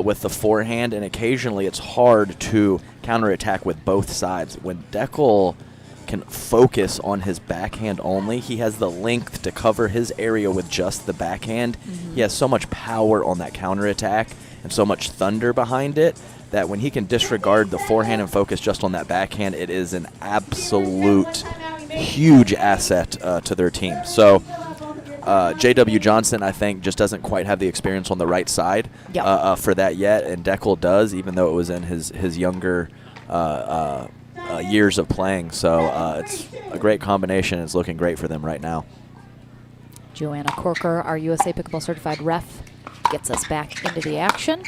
with the forehand, and occasionally it's hard to counterattack with both sides. When Deckel can focus on his backhand only, he has the length to cover his area with just the backhand. He has so much power on that counterattack and so much thunder behind it that when he can disregard the forehand and focus just on that backhand, it is an absolute huge asset to their team. So J.W. Johnson, I think, just doesn't quite have the experience on the right side for that yet, and Deckel does, even though it was in his younger years of playing. So it's a great combination. It's looking great for them right now. Joanna Corker, our USA Pickleball Certified ref, gets us back into the action.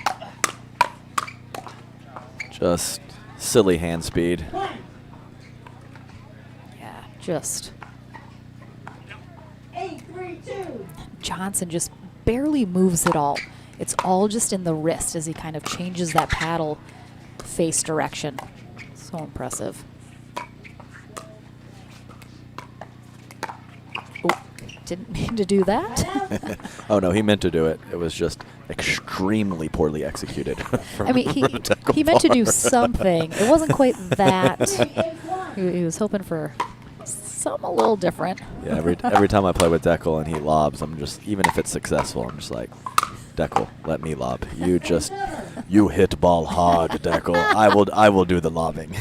Just silly hand speed. Yeah, just. 8-3-2. Johnson just barely moves at all. It's all just in the wrist as he kind of changes that paddle face direction. So impressive. Oh, didn't mean to do that. Oh, no, he meant to do it. It was just extremely poorly executed. I mean, he meant to do something. It wasn't quite that. He was hoping for something a little different. Yeah, every time I play with Deckel and he lobs, I'm just, even if it's successful, I'm just like, Deckel, let me lob. You hit ball hard, Deckel. I will do the lobbing.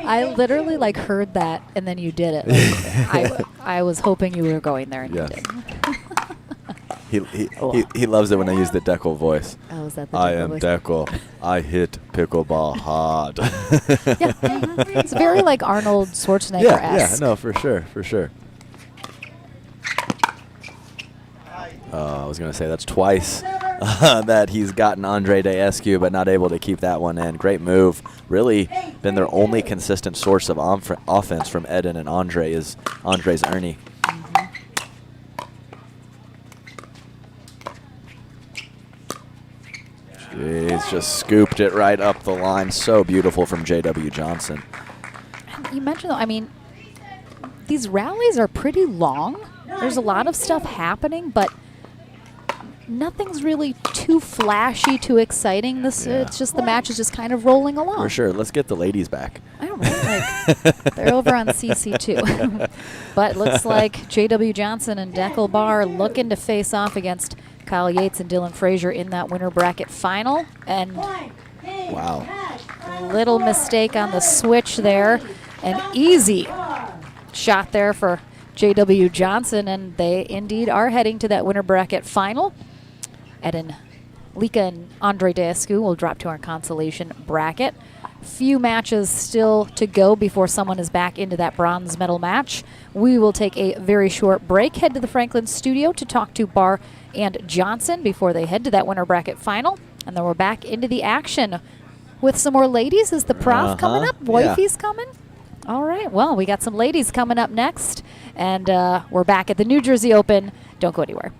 I literally like heard that, and then you did it. Like, I was hoping you were going there, and Yes. you didn't. He loves it when I use the Deckel voice. Oh, is that the I Deckel am voice? Deckel. I hit pickleball hard. Yeah, it's very like Arnold Schwarzenegger-esque. Yeah, no, for sure. I was going to say that's twice that he's gotten Andre Daescu, but not able to keep that one in. Great move. Really been their only consistent source of offense from Eden and Andre is Andre's Ernie. He's just scooped it right up the line. So beautiful from J.W. Johnson. You mentioned, though, I mean, these rallies are pretty long. There's a lot of stuff happening, but nothing's really too flashy, too exciting. It's just the match is just kind of rolling along. For sure. Let's get the ladies back. I don't know. Like, they're over on CC2. But looks like J.W. Johnson and Deckel Barr looking to face off against Kyle Yates and Dylan Frazier in that winner bracket final. And wow, little mistake on the switch there. An easy shot there for J.W. Johnson, and they indeed are heading to that winner bracket final. Eden Lika and Andre Daescu will drop to our consolation bracket. Few matches still to go before someone is back into that bronze medal match. We will take a very short break, head to the Franklin studio to talk to Barr and Johnson before they head to that winner bracket final. And then we're back into the action with some more ladies. Is the prof coming up? Wifey's coming? All right, well, we got some ladies coming up next, and we're back at the New Jersey Open. Don't go anywhere.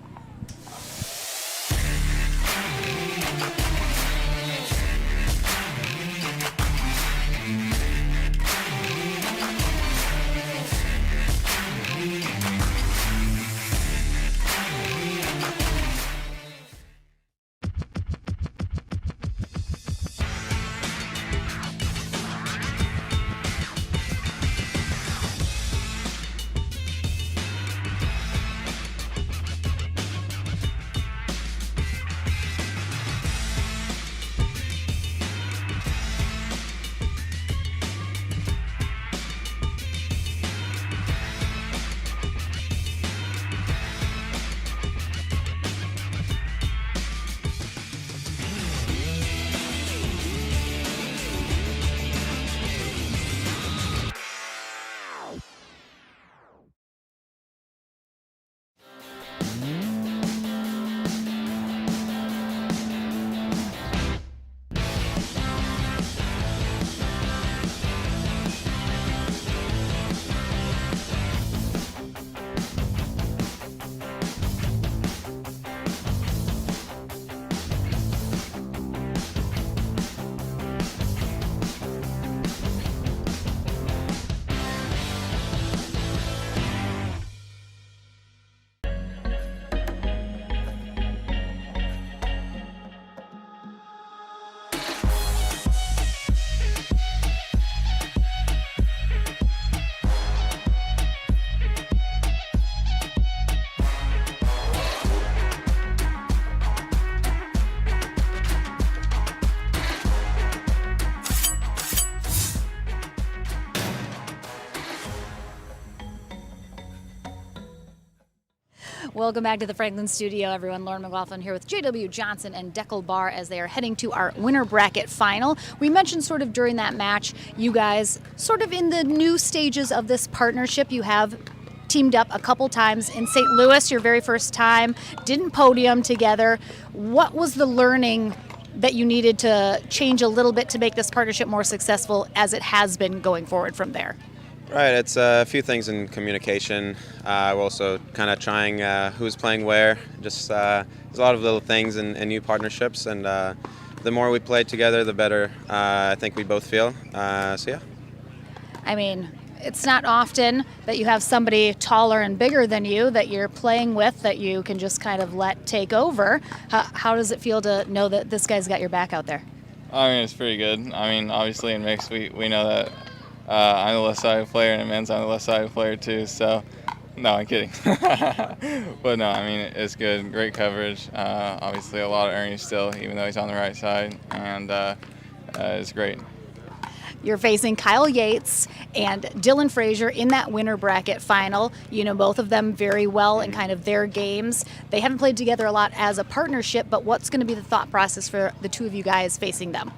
Welcome back to the Franklin studio, everyone. Lauren McLaughlin here with J.W. Johnson and Deckel Barr as they are heading to our winter bracket final. We mentioned sort of during that match, you guys sort of in the new stages of this partnership. You have teamed up a couple times in St. Louis, your very first time, didn't podium together. What was the learning that you needed to change a little bit to make this partnership more successful as it has been going forward from there? Right, it's a few things in communication. We're also kind of trying who's playing where. Just there's a lot of little things in new partnerships, and the more we play together, the better I think we both feel. So yeah. I mean, it's not often that you have somebody taller and bigger than you that you're playing with that you can just kind of let take over. How does it feel to know that this guy's got your back out there? I mean, it's pretty good. I mean, obviously in mixed, we know that I'm the left-sided player, and in men's, I'm the left-sided player too. So, no, I'm kidding. But no, I mean, it's good. Great coverage. Obviously, a lot of Ernie still, even though he's on the right side, and it's great. You're facing Kyle Yates and Dylan Frazier in that winter bracket final. You know both of them very well in kind of their games. They haven't played together a lot as a partnership, but what's going to be the thought process for the two of you guys facing them?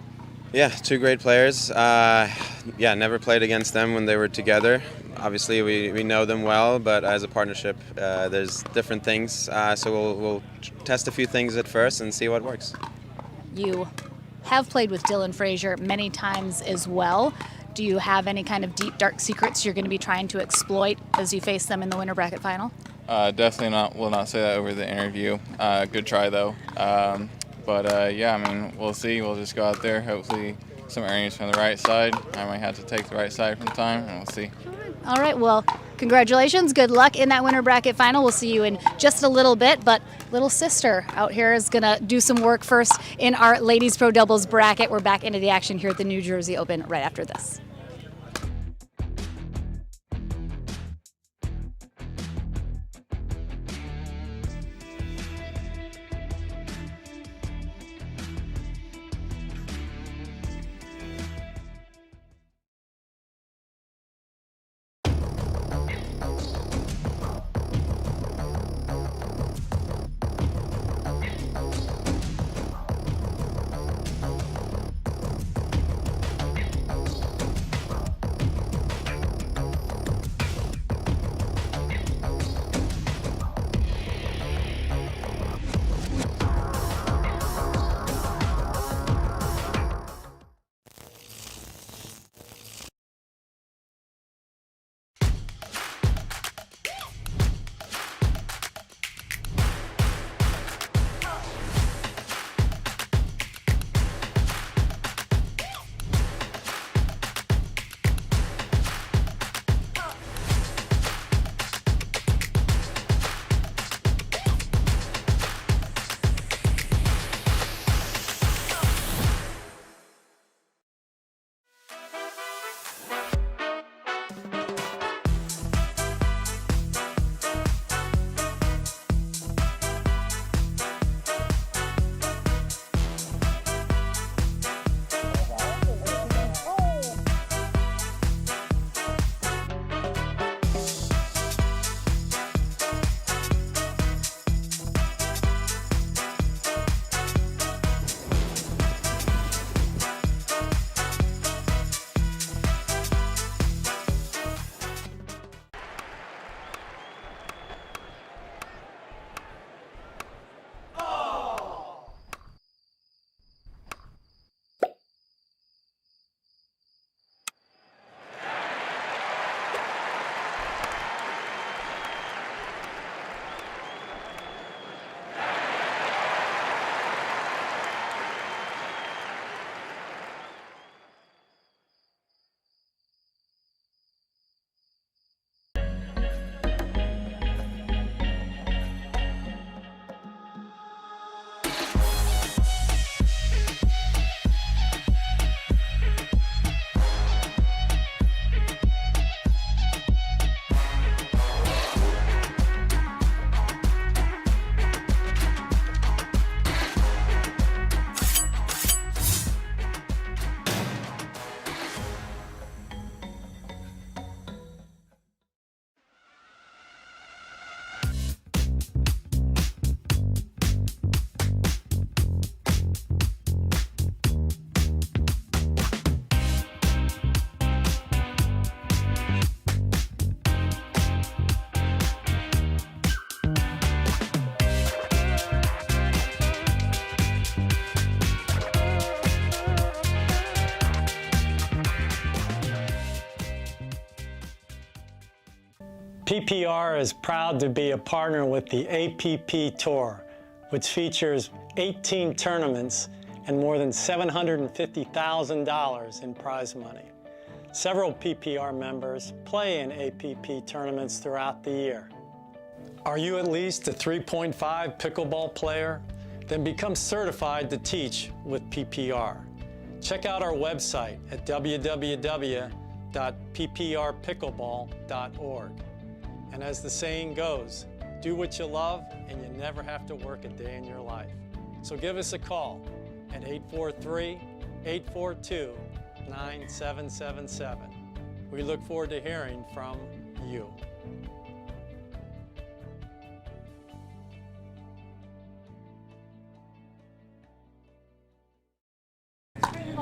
Yeah, two great players. Never played against them when they were together. Obviously, we know them well, but as a partnership, there's different things. So we'll test a few things at first and see what works. You have played with Dylan Frazier many times as well. Do you have any kind of deep, dark secrets you're going to be trying to exploit as you face them in the winter bracket final? Definitely not. Will not say that over the interview. Good try though. Yeah, I mean, we'll see. We'll just go out there. Hopefully some earnings from the right side. I might have to take the right side from time, and we'll see. All right, well, congratulations. Good luck in that winter bracket final. We'll see you in just a little bit, but little sister out here is going to do some work first in our ladies pro doubles bracket. We're back into the action here at the New Jersey Open right after this. PPR is proud to be a partner with the APP Tour, which features 18 tournaments and more than $750,000 in prize money. Several PPR members play in APP tournaments throughout the year. Are you at least a 3.5 pickleball player? Then become certified to teach with PPR. Check out our website at www.pprpickleball.org. And as the saying goes, do what you love and you never have to work a day in your life. So give us a call at 843-842-9777. We look forward to hearing from you.